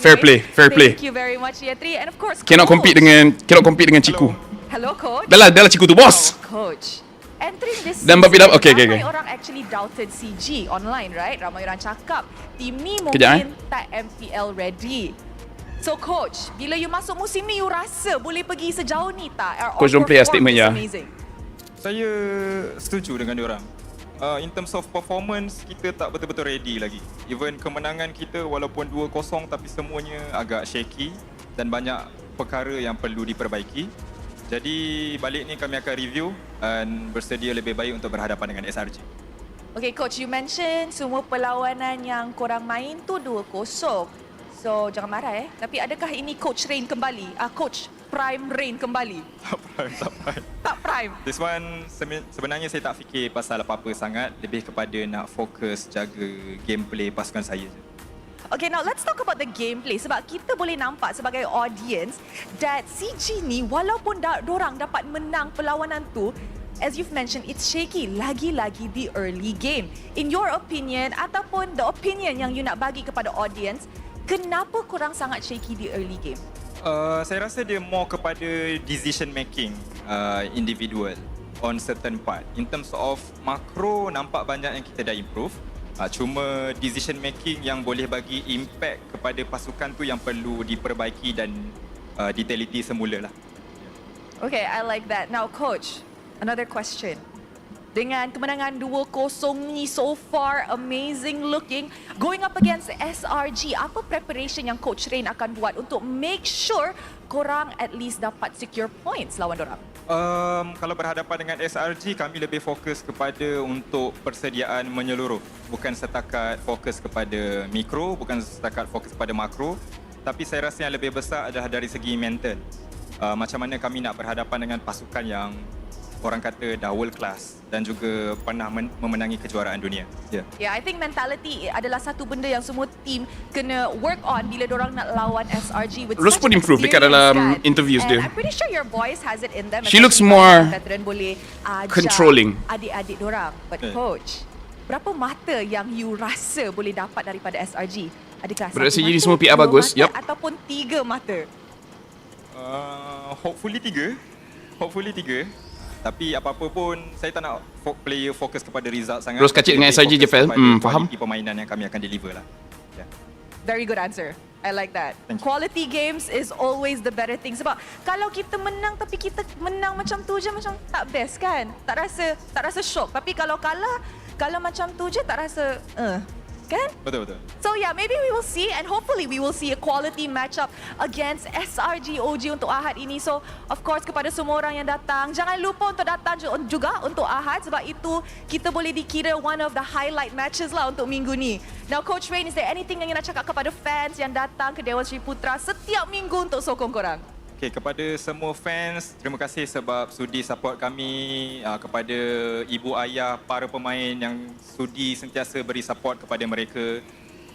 Fair play. Thank you very much, Ye3. And of course, Cannot compete dengan Chico. Hello, coach. Dah lah Chico tu, boss. Coach. Entering this Dan season, okay. ramai orang actually doubted CG online, right? Ramai orang cakap, tim ni mungkin tak MPL ready. So coach, bila you masuk musim ni, you rasa boleh pergi sejauh ni tak? Coach don't play a statement, ya. Saya setuju dengan diorang. In terms of performance, kita tak betul-betul ready lagi. Even kemenangan kita walaupun 2-0 tapi semuanya agak shaky dan banyak perkara yang perlu diperbaiki. Jadi balik ni kami akan review dan bersedia lebih baik untuk berhadapan dengan SRG. Okay coach, you mention semua perlawanan yang korang main tu 2-0. So jangan marah tapi adakah ini Coach Rain kembali? Coach prime Rain kembali? Tak prime. This one sebenarnya saya tak fikir pasal apa-apa sangat, lebih kepada nak fokus jaga gameplay pasukan saya je. Okay, now let's talk about the gameplay. Sebab kita boleh nampak sebagai audience that CG ni walaupun dorang dapat menang perlawanan tu, as you've mentioned, it's shaky. Lagi-lagi di early game. In your opinion, ataupun the opinion yang you nak bagi kepada audience, kenapa korang sangat shaky di early game? Saya rasa dia more kepada decision making individual on certain part. In terms of makro, nampak banyak yang kita dah improve. Cuma decision making yang boleh bagi impact kepada pasukan tu yang perlu diperbaiki dan detaility semula lah. Okay, I like that. Now coach, another question. Dengan kemenangan 2-0 ni so far amazing looking, going up against SRG, apa preparation yang Coach Rain akan buat untuk make sure korang at least dapat secure points lawan dorang? Kalau berhadapan dengan SRG, kami lebih fokus kepada untuk persediaan menyeluruh. Bukan setakat fokus kepada mikro, bukan setakat fokus kepada makro. Tapi saya rasa yang lebih besar adalah dari segi mental. Macam mana kami nak berhadapan dengan pasukan yang orang kata dah world class dan juga pernah memenangi kejuaraan dunia. Yeah, I think mentality adalah satu benda yang semua team kena work on bila dorang nak lawan SRG with Rose such pun improve dekat dalam interviews and dia. I'm pretty sure your boys has it in them. She looks more veteran boleh controlling. Adik-adik dorang. But coach, berapa mata yang you rasa boleh dapat daripada SRG? Adakah Berasa satu jadi mata, semua PR dua bagus, mata, yup. ataupun 3 mata? Hopefully 3. Tapi apa-apa pun, saya tak nak player fokus kepada result sangat. Rose kacik dengan SRG je, Fel. Faham? Permainan yang kami akan deliver lah. Very good answer. I like that. Quality games is always the better thing. Sebab kalau kita menang tapi kita menang macam tu je, macam tak best kan? Tak rasa shock. Tapi kalau kalah, kalau macam tu je tak rasa kan? Betul. So yeah, maybe we will see and hopefully we will see a quality matchup against SRG OG untuk Ahad ini. So of course kepada semua orang yang datang, jangan lupa untuk datang juga untuk Ahad sebab itu kita boleh dikira one of the highlight matches lah untuk minggu ni. Now Coach Rain, is there anything yang nak cakap kepada fans yang datang ke Dewan Sri Putra setiap minggu untuk sokong korang? Okay, kepada semua fans, terima kasih sebab sudi support kami. Kepada ibu ayah, para pemain yang sudi sentiasa beri support kepada mereka,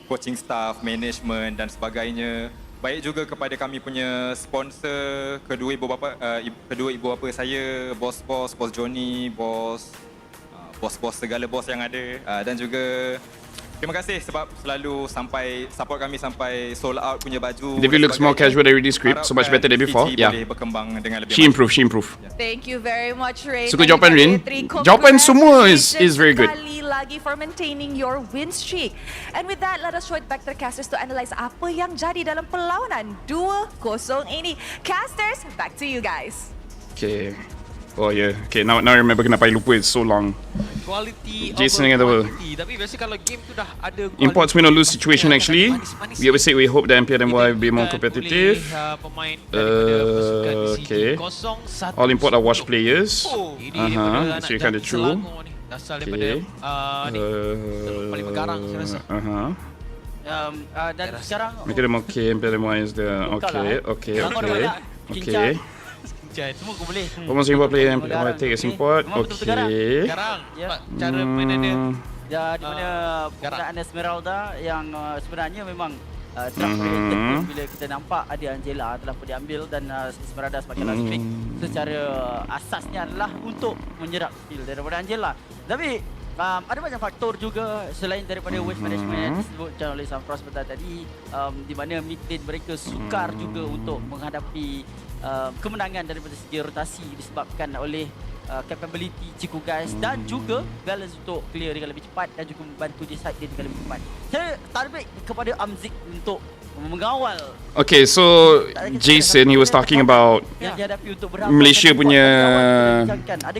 coaching staff, management dan sebagainya. Baik juga kepada kami punya sponsor, kedua ibu bapa saya, bos Johnny, bos segala bos yang ada, dan juga terima kasih sebab selalu support kami sampai sold out punya baju. Devi looks more casual than ready script, so much better than before. Yeah. She improved. Thank you very much, Rain. Suka jawapan Rain. Jawapan semua is very good. Sekali lagi for maintaining your win streak. And with that, let us show it back to the casters to analyze apa yang jadi dalam perlawanan 2-0 ini. Casters, back to you guys. Okay. Oh yeah. Okay, now I remember kenapa I lupa it's so long. Quality Jason over kata apa? quantity. Tapi biasa kalau game tu dah ada Imports win or lose situation actually. We always say we hope the MPL and Y will be more competitive. Okay. All import are wash players. So kind of true. Okay. paling bergarang saya rasa. Dan sekarang Mereka dah okay, MPL and Y is there. Okay. semua aku boleh. Almost import player and MPL take as import. Okay. Garang. Cara mainan dia. Di mana penggunaan Esmeralda yang sebenarnya memang terang bila kita nampak ada Angela telah pun diambil dan Esmeralda sebagai last pick secara asasnya adalah untuk menyerap skill daripada Angela. Tapi ada banyak faktor juga selain daripada wave management yang disebutkan oleh Samfra sebentar tadi, di mana mid lane mereka sukar juga untuk menghadapi kemenangan daripada segi rotasi disebabkan oleh capability Ciku guys dan juga balance untuk clear dengan lebih cepat dan juga membantu di side dia dengan lebih cepat. Saya tarik kepada Amzik untuk mengawal. Okay, so Jason, he was talking about Malaysia punya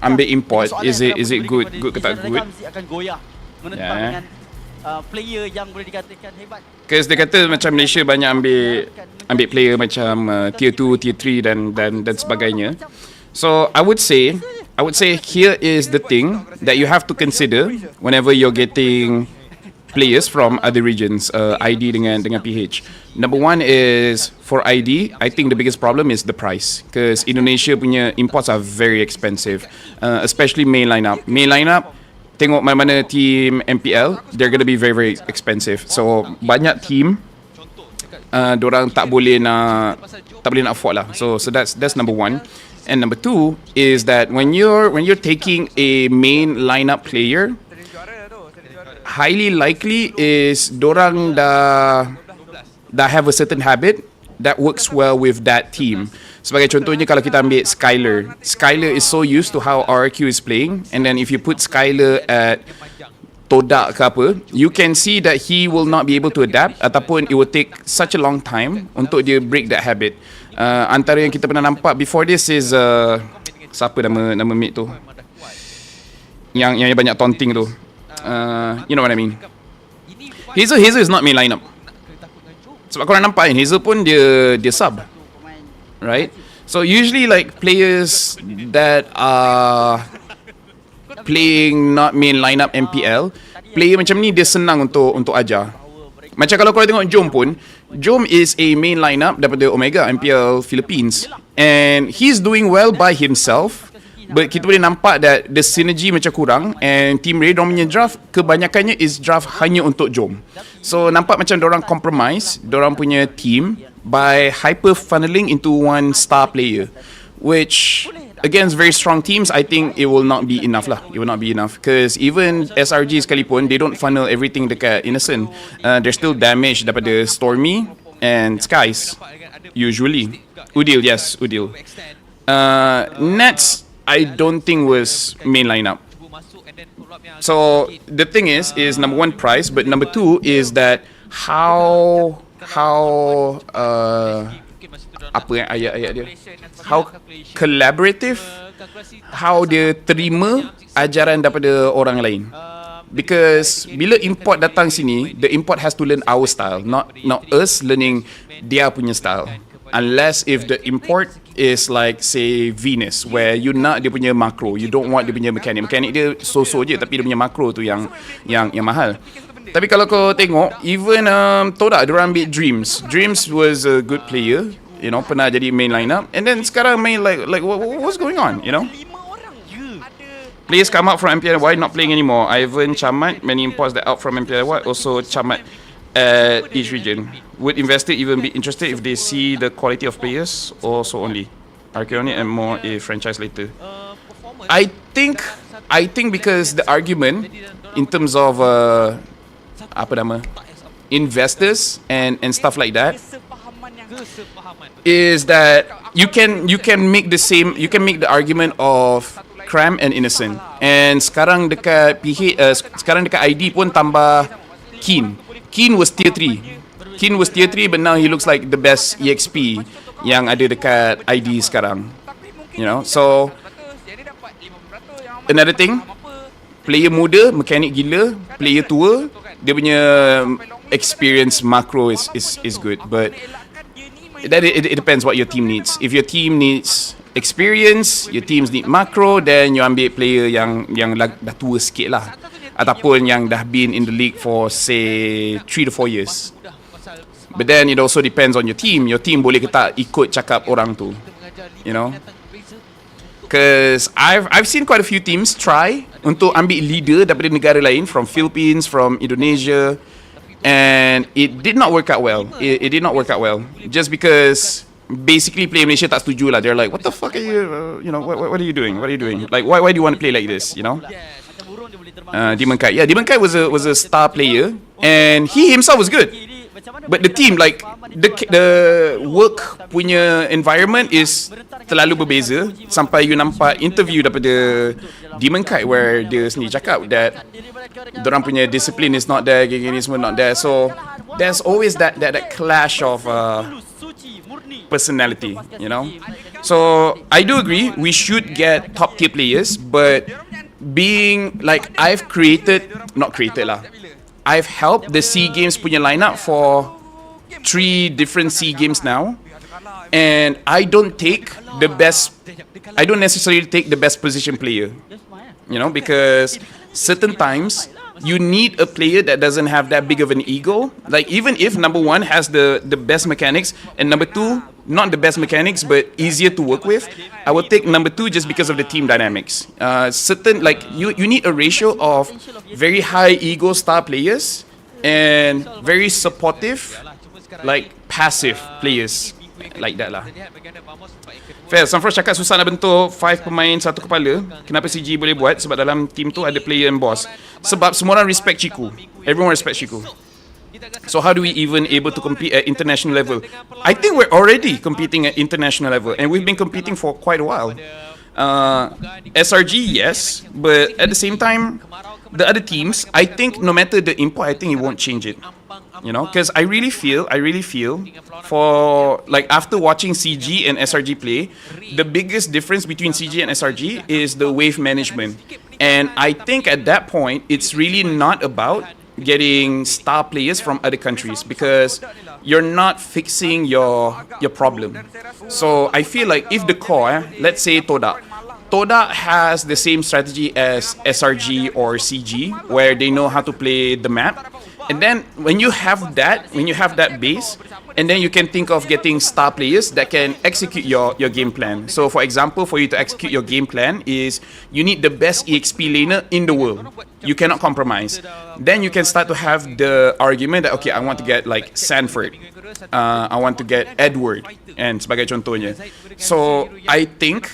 ambil import. Is it good ke tak good? Akan goyah menentang dengan player yang boleh dikatakan hebat. Because dia kata macam Malaysia banyak ambil player macam tier 2, tier 3 dan sebagainya. So I would say here is the thing that you have to consider whenever you're getting players from other regions, ID dengan PH. Number one is for ID, I think the biggest problem is the price, because Indonesia punya imports are very expensive, especially main lineup. Main lineup, tengok mana-mana team MPL, they're gonna be very very expensive. So banyak team, dorang tak boleh nak afford lah. So that's number one. And number two is that when you're taking a main lineup player, highly likely is dorang dah have a certain habit that works well with that team. Sebagai contohnya kalau kita ambil Skyler is so used to how RRQ is playing, and then if you put Skyler at Todak ke apa, you can see that he will not be able to adapt, ataupun it will take such a long time untuk dia break that habit. Antara yang kita pernah nampak before this is siapa nama mate tu yang banyak taunting tu, you know what I mean. Hazel is not main lineup. Sebab korang nampak kan, Hazel pun dia sub, right? So usually like players that are playing not main lineup MPL, player macam ni dia senang untuk ajar. Macam kalau korang tengok Jom pun, Jom is a main lineup daripada Omega MPL Philippines, and he's doing well by himself, but kita boleh nampak that the synergy macam kurang, and Team Ray dorang punya draft kebanyakannya is draft hanya untuk Jom. So nampak macam dorang compromise dorang punya team by hyper funneling into one star player, which against very strong teams, I think it will not be enough lah. It will not be enough, because even SRG sekalipun, they don't funnel everything dekat Innocent. There's still damage daripada Stormy and Skies usually. Udil, yes, Udil. Nets, I don't think was main lineup. So the thing is number one, price, but number two is that how apa yang ayat-ayat dia, how collaborative, how dia terima ajaran daripada orang lain. Because bila import datang sini, the import has to learn our style, not us learning dia punya style. Unless if the import is like say Venus, where you nak dia punya makro, you don't want dia punya mekanik dia so-so je, tapi dia punya makro tu yang mahal. Tapi kalau kau tengok, even Todak diorang ambil Dreams was a good player, you know, pernah jadi main lineup, and then sekarang main like what's going on, you know? Players come out from MPLY not playing anymore. Ivan Chamat, many imports that out from MPLY also Chamat at each region. Would investors even be interested if they see the quality of players, or so only? Archaeonic and more a franchise later. I think because the argument in terms of investors and stuff like that is that you can make the argument of Cram and Innocent, and sekarang dekat sekarang dekat ID pun tambah Keen was tier 3, but now he looks like the best EXP yang ada dekat ID sekarang, you know. So another thing, player muda mekanik gila, player tua dia punya experience macro is good, but that it depends what your team needs. If your team needs experience, your teams need macro, then you ambil player yang dah tua sikit lah, ataupun yang dah been in the league for say 3 to 4 years. But then it also depends on your team. Your team boleh ke tak ikut cakap orang tu, you know. Because I've seen quite a few teams try untuk ambil leader daripada negara lain, from Philippines, from Indonesia, and it did not work out well. It did not work out well, just because basically Play Malaysia tak setuju lah. They're like, what the fuck are you, you know, what are you doing? What are you doing? Like, why do you want to play like this, you know? Demon Kite was a star player, and he himself was good. But the team, like the work punya environment is terlalu berbeza, sampai you nampak interview daripada Demon Kite where dia sendiri cakap that dorang punya discipline is not there, gini semua not there. So there's always that clash of personality, you know. So I do agree we should get top tier players, but being like I've helped the SEA Games punya lineup for 3 different SEA Games now, and I don't necessarily take the best position player, you know, because certain times you need a player that doesn't have that big of an ego. Like even if number one has the best mechanics and number two not the best mechanics but easier to work with, I will take number two just because of the team dynamics. Certain like you need a ratio of very high ego star players and very supportive, like passive players like that lah. Fair, Sanfrost cakap susah nak bentuk 5 pemain satu kepala. Kenapa CG boleh buat? Sebab dalam team tu ada player and boss. Sebab semua orang respect Chiku. Everyone respect Chiku. So how do we even able to compete at international level? I think we're already competing at international level and we've been competing for quite a while. SRG, yes, but at the same time, the other teams, I think no matter the import, I think it won't change it. You know, because I really feel for like after watching CG and SRG play, the biggest difference between CG and SRG is the wave management. And I think at that point, it's really not about getting star players from other countries because you're not fixing your problem. So I feel like if the core, let's say Toda has the same strategy as SRG or CG where they know how to play the map. And then when you have that base, and then you can think of getting star players that can execute your game plan. So for example, for you to execute your game plan is you need the best EXP laner in the world. You cannot compromise. Then you can start to have the argument that, okay, I want to get like Sanford. I want to get Edward and sebagai contohnya. So I think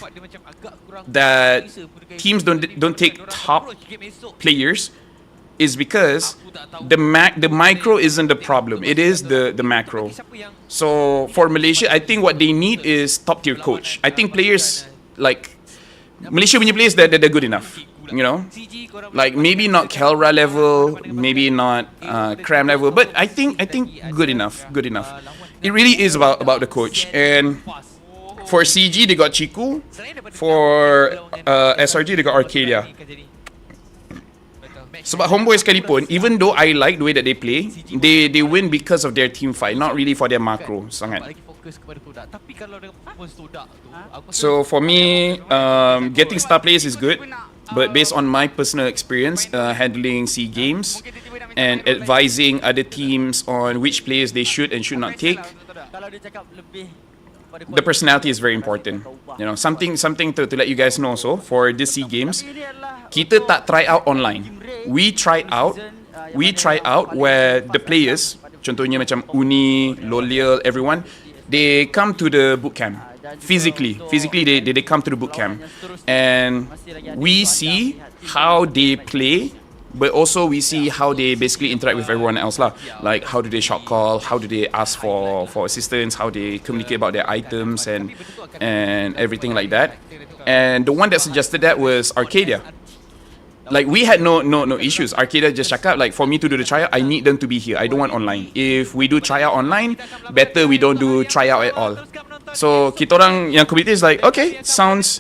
that teams don't take top players is because the micro isn't the problem. It is the macro. So for Malaysia, I think what they need is top tier coach. I think players like Malaysia punya players they're good enough. You know, like maybe not Kelra level, maybe not Cram level, but I think good enough. It really is about the coach. And for CG they got Chiku, for SRG they got Arcadia. Sebab Homeboy sekalipun, even though I like the way that they play, they win because of their team fight, not really for their macro sangat. So for me, getting star players is good, but based on my personal experience handling SEA Games and advising other teams on which players they should and should not take, the personality is very important. You know, something to let you guys know also for this SEA Games, kita tak try out online. We try out where the players, contohnya macam Uni, Loliel, everyone, they come to the boot camp. Physically they come to the boot camp. And we see how they play, but also we see how they basically interact with everyone else lah. Like how do they shot call, how do they ask for assistance, how they communicate about their items and everything like that. And the one that suggested that was Arcadia. Like we had no issues. Arcadia just cakap like for me to do the tryout, I need them to be here. I don't want online. If we do tryout online, better we don't do tryout at all. So kita orang yang community is like, okay, sounds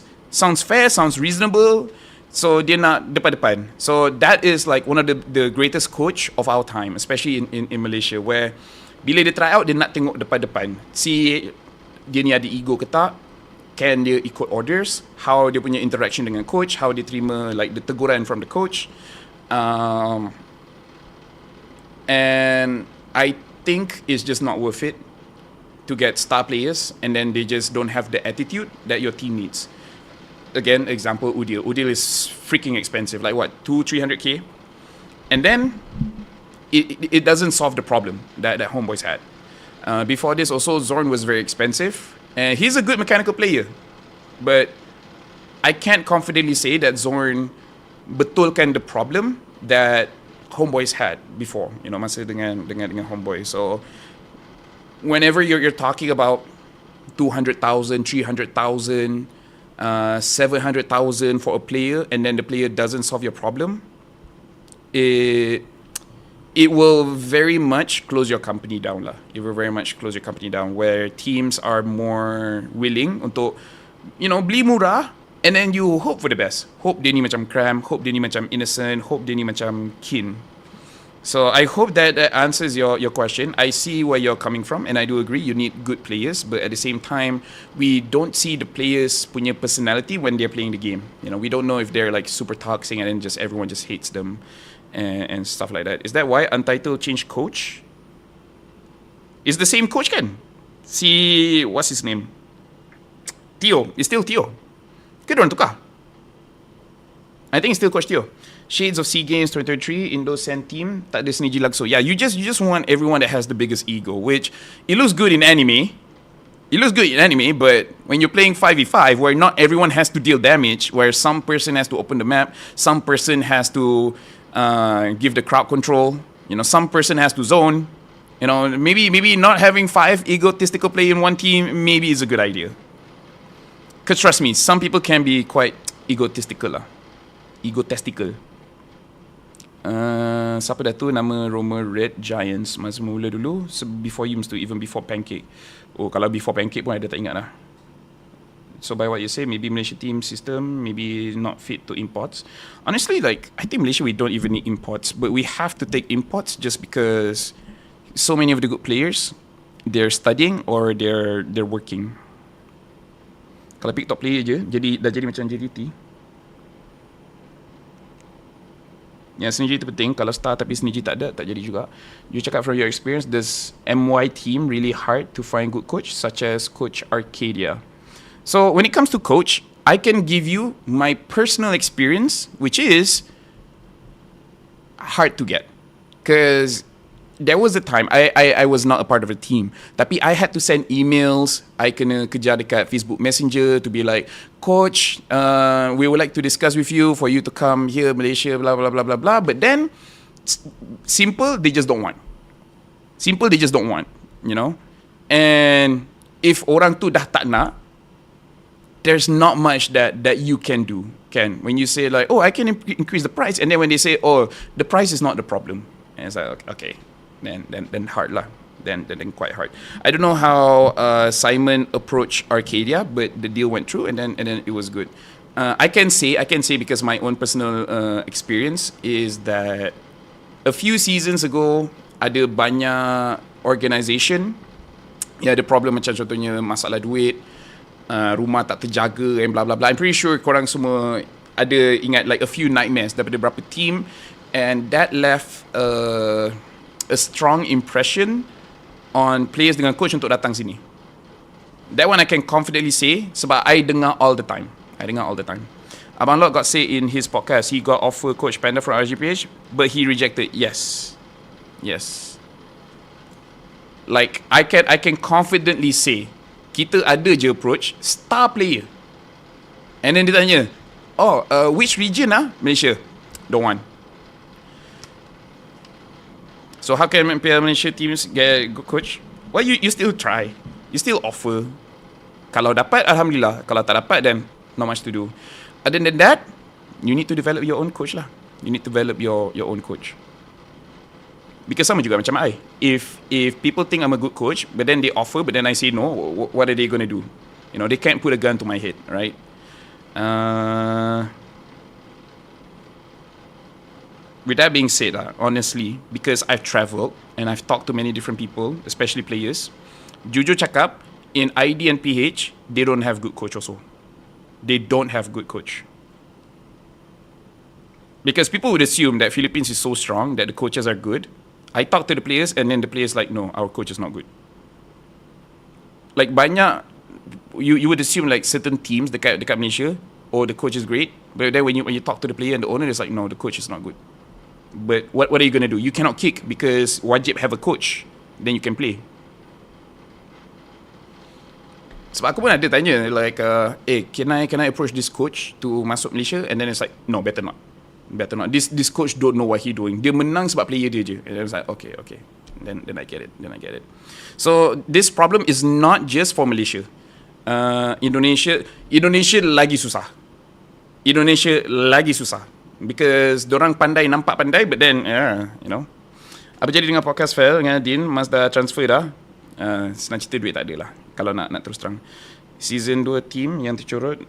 fair, sounds reasonable. So dia nak depan-depan. So that is like one of the greatest coach of our time, especially in Malaysia, where bila dia try out dia nak tengok depan-depan. Si dia ni ada ego ke tak? Can dia ikut orders? How dia punya interaction dengan coach? How dia terima like the teguran from the coach? And I think it's just not worth it to get star players and then they just don't have the attitude that your team needs. Again, example Udil. Udil is freaking expensive. Like what, 200-300k? And then it doesn't solve the problem that Homeboys had. Before this also, Zorn was very expensive. And he's a good mechanical player. But I can't confidently say that Zorn betulkan the problem that Homeboys had before. You know, masa dengan Homeboy. So whenever you're talking about 200,000, 300,000, 700,000 for a player, and then the player doesn't solve your problem, it will very much close your company down lah. It will very much close your company down, where teams are more willing untuk, you know, beli murah, and then you hope for the best. Hope dia ni macam Cram, hope dia ni macam Innocent, hope dia ni macam Kin. So I hope that answers your question. I see where you're coming from, and I do agree you need good players, but at the same time, we don't see the players punya personality when they're playing the game. You know, we don't know if they're like super toxic and then just everyone just hates them. and stuff like that. Is that why Untitled changed coach? It's the same coach kan? What's his name? Theo. It's still Theo. Ke diorang tukar? I think it's still Coach Theo. Shades of SEA Games 2023, Indo Sand Team, tak ada Sniji Lagso. Yeah, you just want everyone that has the biggest ego, which it looks good in anime. It looks good in anime, but when you're playing 5v5, where not everyone has to deal damage, where some person has to open the map, some person has to give the crowd control, some person has to zone, maybe not having 5 egotistical players in one team maybe is a good idea. Because trust me, some people can be quite egotistical lah. Egotistical. Siapa dah tu nama Roma Red Giants masa mula dulu, before Yums tu, even before Pancake. Oh, kalau before Pancake pun ada tak ingat lah. So by what you say, maybe Malaysia team system maybe not fit to imports. Honestly, I think Malaysia we don't even need imports, but we have to take imports just because so many of the good players they're studying or they're working. Kalau pick top player je, dah jadi macam JDT. Yang synergy itu penting. Kalau star tapi synergy tak ada, tak jadi juga. You cakap from your experience, does MY team really hard to find good coach, such as Coach Arcadia? So when it comes to coach, I can give you my personal experience, which is hard to get. Because there was a time, I was not a part of a team. Tapi I had to send emails. I kena kejar dekat Facebook Messenger to be like, Coach, we would like to discuss with you for you to come here, Malaysia, blah, blah, blah, blah, blah. But then, simple, they just don't want. Simple, they just don't want, And if orang tu dah tak nak, there's not much that you can do, can? When you say like, oh, I can increase the price. And then when they say, oh, the price is not the problem. And it's like, okay. Then hard lah. Then quite hard. I don't know how Simon approached Arcadia, but the deal went through, and then it was good. I can say because my own personal experience is that a few seasons ago ada banyak organisation yang ada problem macam contohnya masalah duit, rumah tak terjaga and blah blah blah. I'm pretty sure korang semua ada ingat like a few nightmares daripada beberapa team, and that left a strong impression on players dengan coach untuk datang sini. That one I can confidently say sebab I dengar all the time. Abang Lot got say in his podcast, he got offer Coach Panda from RGPH, but he rejected. Yes. Like I can confidently say, kita ada je approach star player. And then dia tanya, which region Malaysia? Don't want. So how can Malaysia teams get good coach? Well, you still try. You still offer. Kalau dapat, Alhamdulillah. Kalau tak dapat, then not much to do. Other than that, you need to develop your own coach lah. You need to develop your own coach. Because sama juga macam I. If people think I'm a good coach, but then they offer, but then I say no, what are they going to do? They can't put a gun to my head, right? With that being said, honestly, because I've travelled and I've talked to many different people, especially players, jujur cakap, in ID and PH, they don't have good coach also. They don't have good coach. Because people would assume that Philippines is so strong, that the coaches are good. I talk to the players and then the players like, no, our coach is not good. Like banyak, you would assume like certain teams dekat Malaysia, the coach is great. But then when you talk to the player and the owner, it's like, no, the coach is not good. But what are you going to do? You cannot kick because wajib have a coach. Then you can play. Sebab aku pun ada tanya like, can I approach this coach to masuk Malaysia? And then it's like, no, better not. This coach don't know what he doing. Dia menang sebab player dia je. And then it's like, okay. Then I get it. So this problem is not just for Malaysia. Indonesia lagi susah. Because dorang nampak pandai, but then, Apa jadi dengan podcast Fel dengan Din, Mas dah transfer dah. Senang cerita duit tak ada lah, kalau nak terus terang. Season 2 team yang tercorot,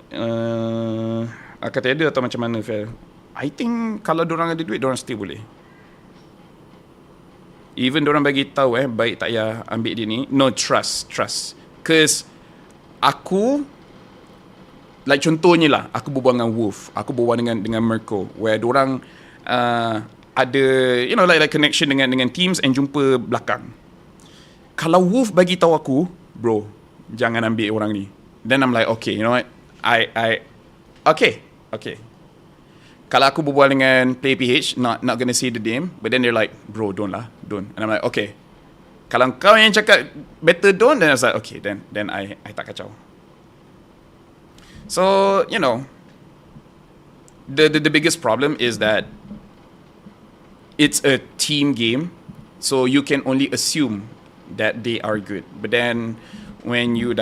akan tiada atau macam mana Fel? I think kalau dorang ada duit, dorang still boleh. Even dorang bagi tahu baik tak payah ambil dia ni. No, trust. Cause aku, like contohnya lah, aku berbual dengan Wolf, aku berbual dengan Merko, where dorang, ada like connection dengan teams and jumpa belakang. Kalau Wolf bagi tahu aku, bro, jangan ambil orang ni. Then I'm like, okay, you know what? Okay. Kalau aku berbual dengan player PH, not gonna say the name, but then they're like, bro, don't. And I'm like, okay. Kalau kau yang cakap better don't, then I was like, okay, then I tak kacau. So, the biggest problem is that it's a team game, so you can only assume that they are good. But then when you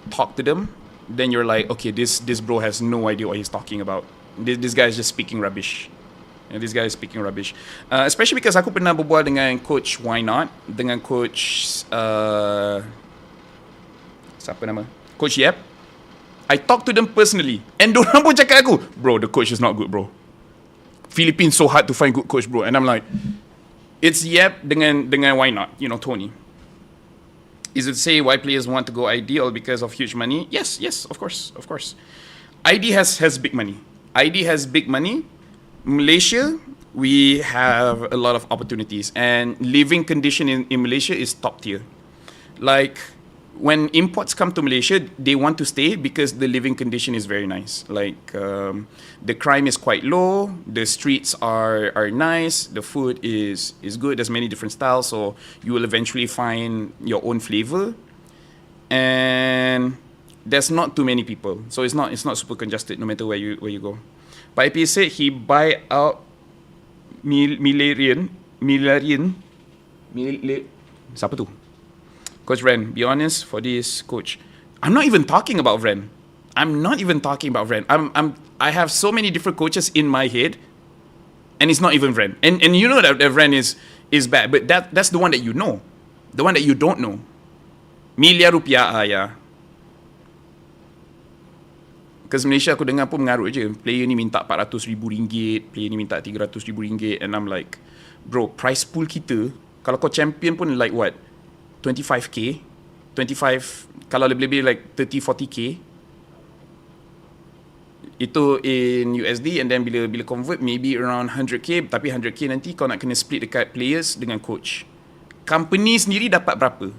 talk to them, then you're like, okay, this bro has no idea what he's talking about. This guy is just speaking rubbish. This guy is speaking rubbish. Especially because aku pernah berbual dengan coach Why Not, dengan coach siapa nama? Coach Yep. I talk to them personally, and dorang pun cakap aku, bro, the coach is not good, bro. Philippines so hard to find good coach, bro. And I'm like, it's Yep dengan Why Not, Tony. Is it to say why players want to go ideal because of huge money? Yes, of course. ID has big money. Malaysia, we have a lot of opportunities, and living condition in Malaysia is top tier. Like, when imports come to Malaysia, they want to stay because the living condition is very nice. Like, the crime is quite low, the streets are nice, the food is good, there's many different styles, so you will eventually find your own flavor. And there's not too many people, so it's not super congested no matter where you go. Pak IP said he buy out Milarian. Siapa tu? Coach Ren, be honest for this coach. I'm not even talking about Ren. I have so many different coaches in my head, and it's not even Ren. And you know that Ren is bad, but that's the one that you know. The one that you don't know. Miliar rupiah, yeah. Because Malaysia aku dengar pun mengarut je. Player ni minta RM400,000, player ni minta RM300,000, and I'm like, bro, price pool kita, kalau kau champion pun like what? 25k, 25, kalau lebih-lebih like 30-40k. Itu in USD, and then bila convert maybe around 100k, tapi 100k nanti kau nak kena split dekat players dengan coach. Company sendiri dapat berapa?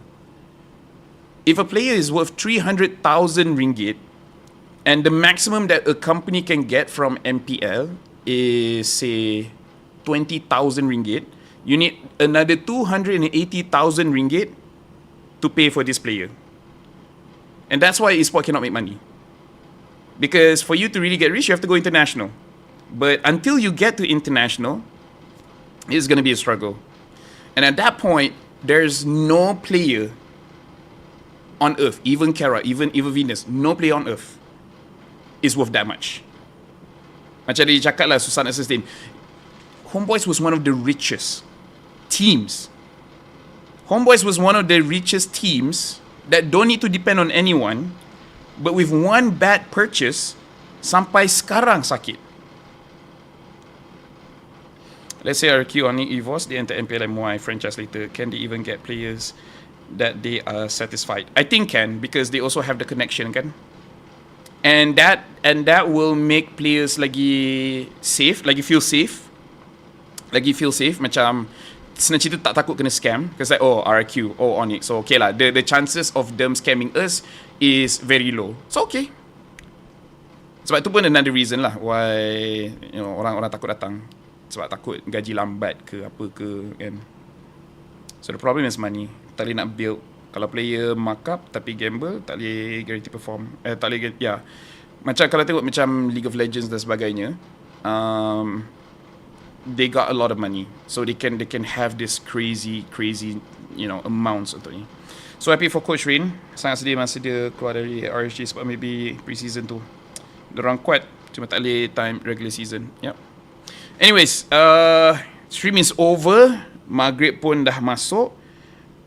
If a player is worth RM300,000 and the maximum that a company can get from MPL is say RM20,000, you need another RM280,000 to pay for this player. And that's why esports cannot make money. Because for you to really get rich, you have to go international. But until you get to international, it's going to be a struggle. And at that point, there's no player on earth, even Kara, even Venus, no player on earth is worth that much. Macam dia cakap lah, susah nak sustain. Homeboys was one of the richest teams. Homeboys was one of the richest teams that don't need to depend on anyone, but with one bad purchase, sampai sekarang sakit. Let's say RQ on EVOS, they enter MPLMY franchise later. Can they even get players that they are satisfied? I think can, because they also have the connection, kan? And that will make players lagi safe, lagi feel safe. Macam senang cerita tak takut kena scam, because like, oh, RQ, oh, Onyx, so okay lah, the chances of them scamming us is very low, so okay. Sebab tu pun another reason lah why orang takut datang, sebab takut gaji lambat ke apa ke, kan. So the problem is money. Tak boleh nak build. Kalau player markup tapi gamble, tak boleh guarantee perform. Tak boleh, ya. Macam kalau tengok macam League of Legends dan sebagainya, they got a lot of money, so they can have this crazy amounts untuk ni. So happy for Coach Rain. Sangat sedih masa dia keluar dari RSG sebab maybe pre-season tu dorang kuat, cuma tak boleh time regular season. Yep. Anyways, stream is over. Maghrib pun dah masuk.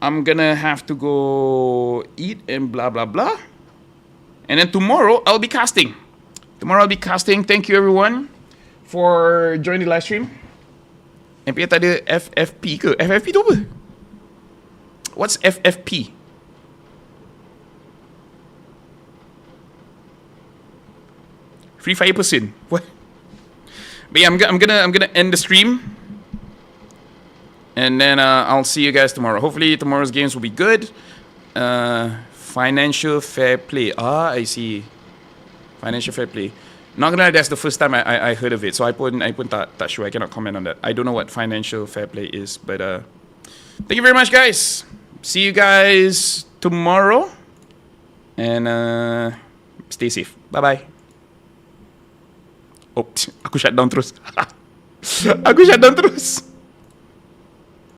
I'm gonna have to go eat and blah blah blah. And then tomorrow I'll be casting. Thank you everyone for joining the live stream. MPL tak ada FFP ke? FFP tu apa? What's FFP? Free Fire person. What? But yeah, I'm gonna end the stream. And then I'll see you guys tomorrow. Hopefully tomorrow's games will be good. Financial fair play. I see. Financial fair play. Not gonna lie, that's the first time I heard of it. So I put tak sure. I cannot comment on that. I don't know what financial fair play is. But thank you very much, guys. See you guys tomorrow. And stay safe. Bye-bye. Oh, aku shut down terus. Aku shut down terus.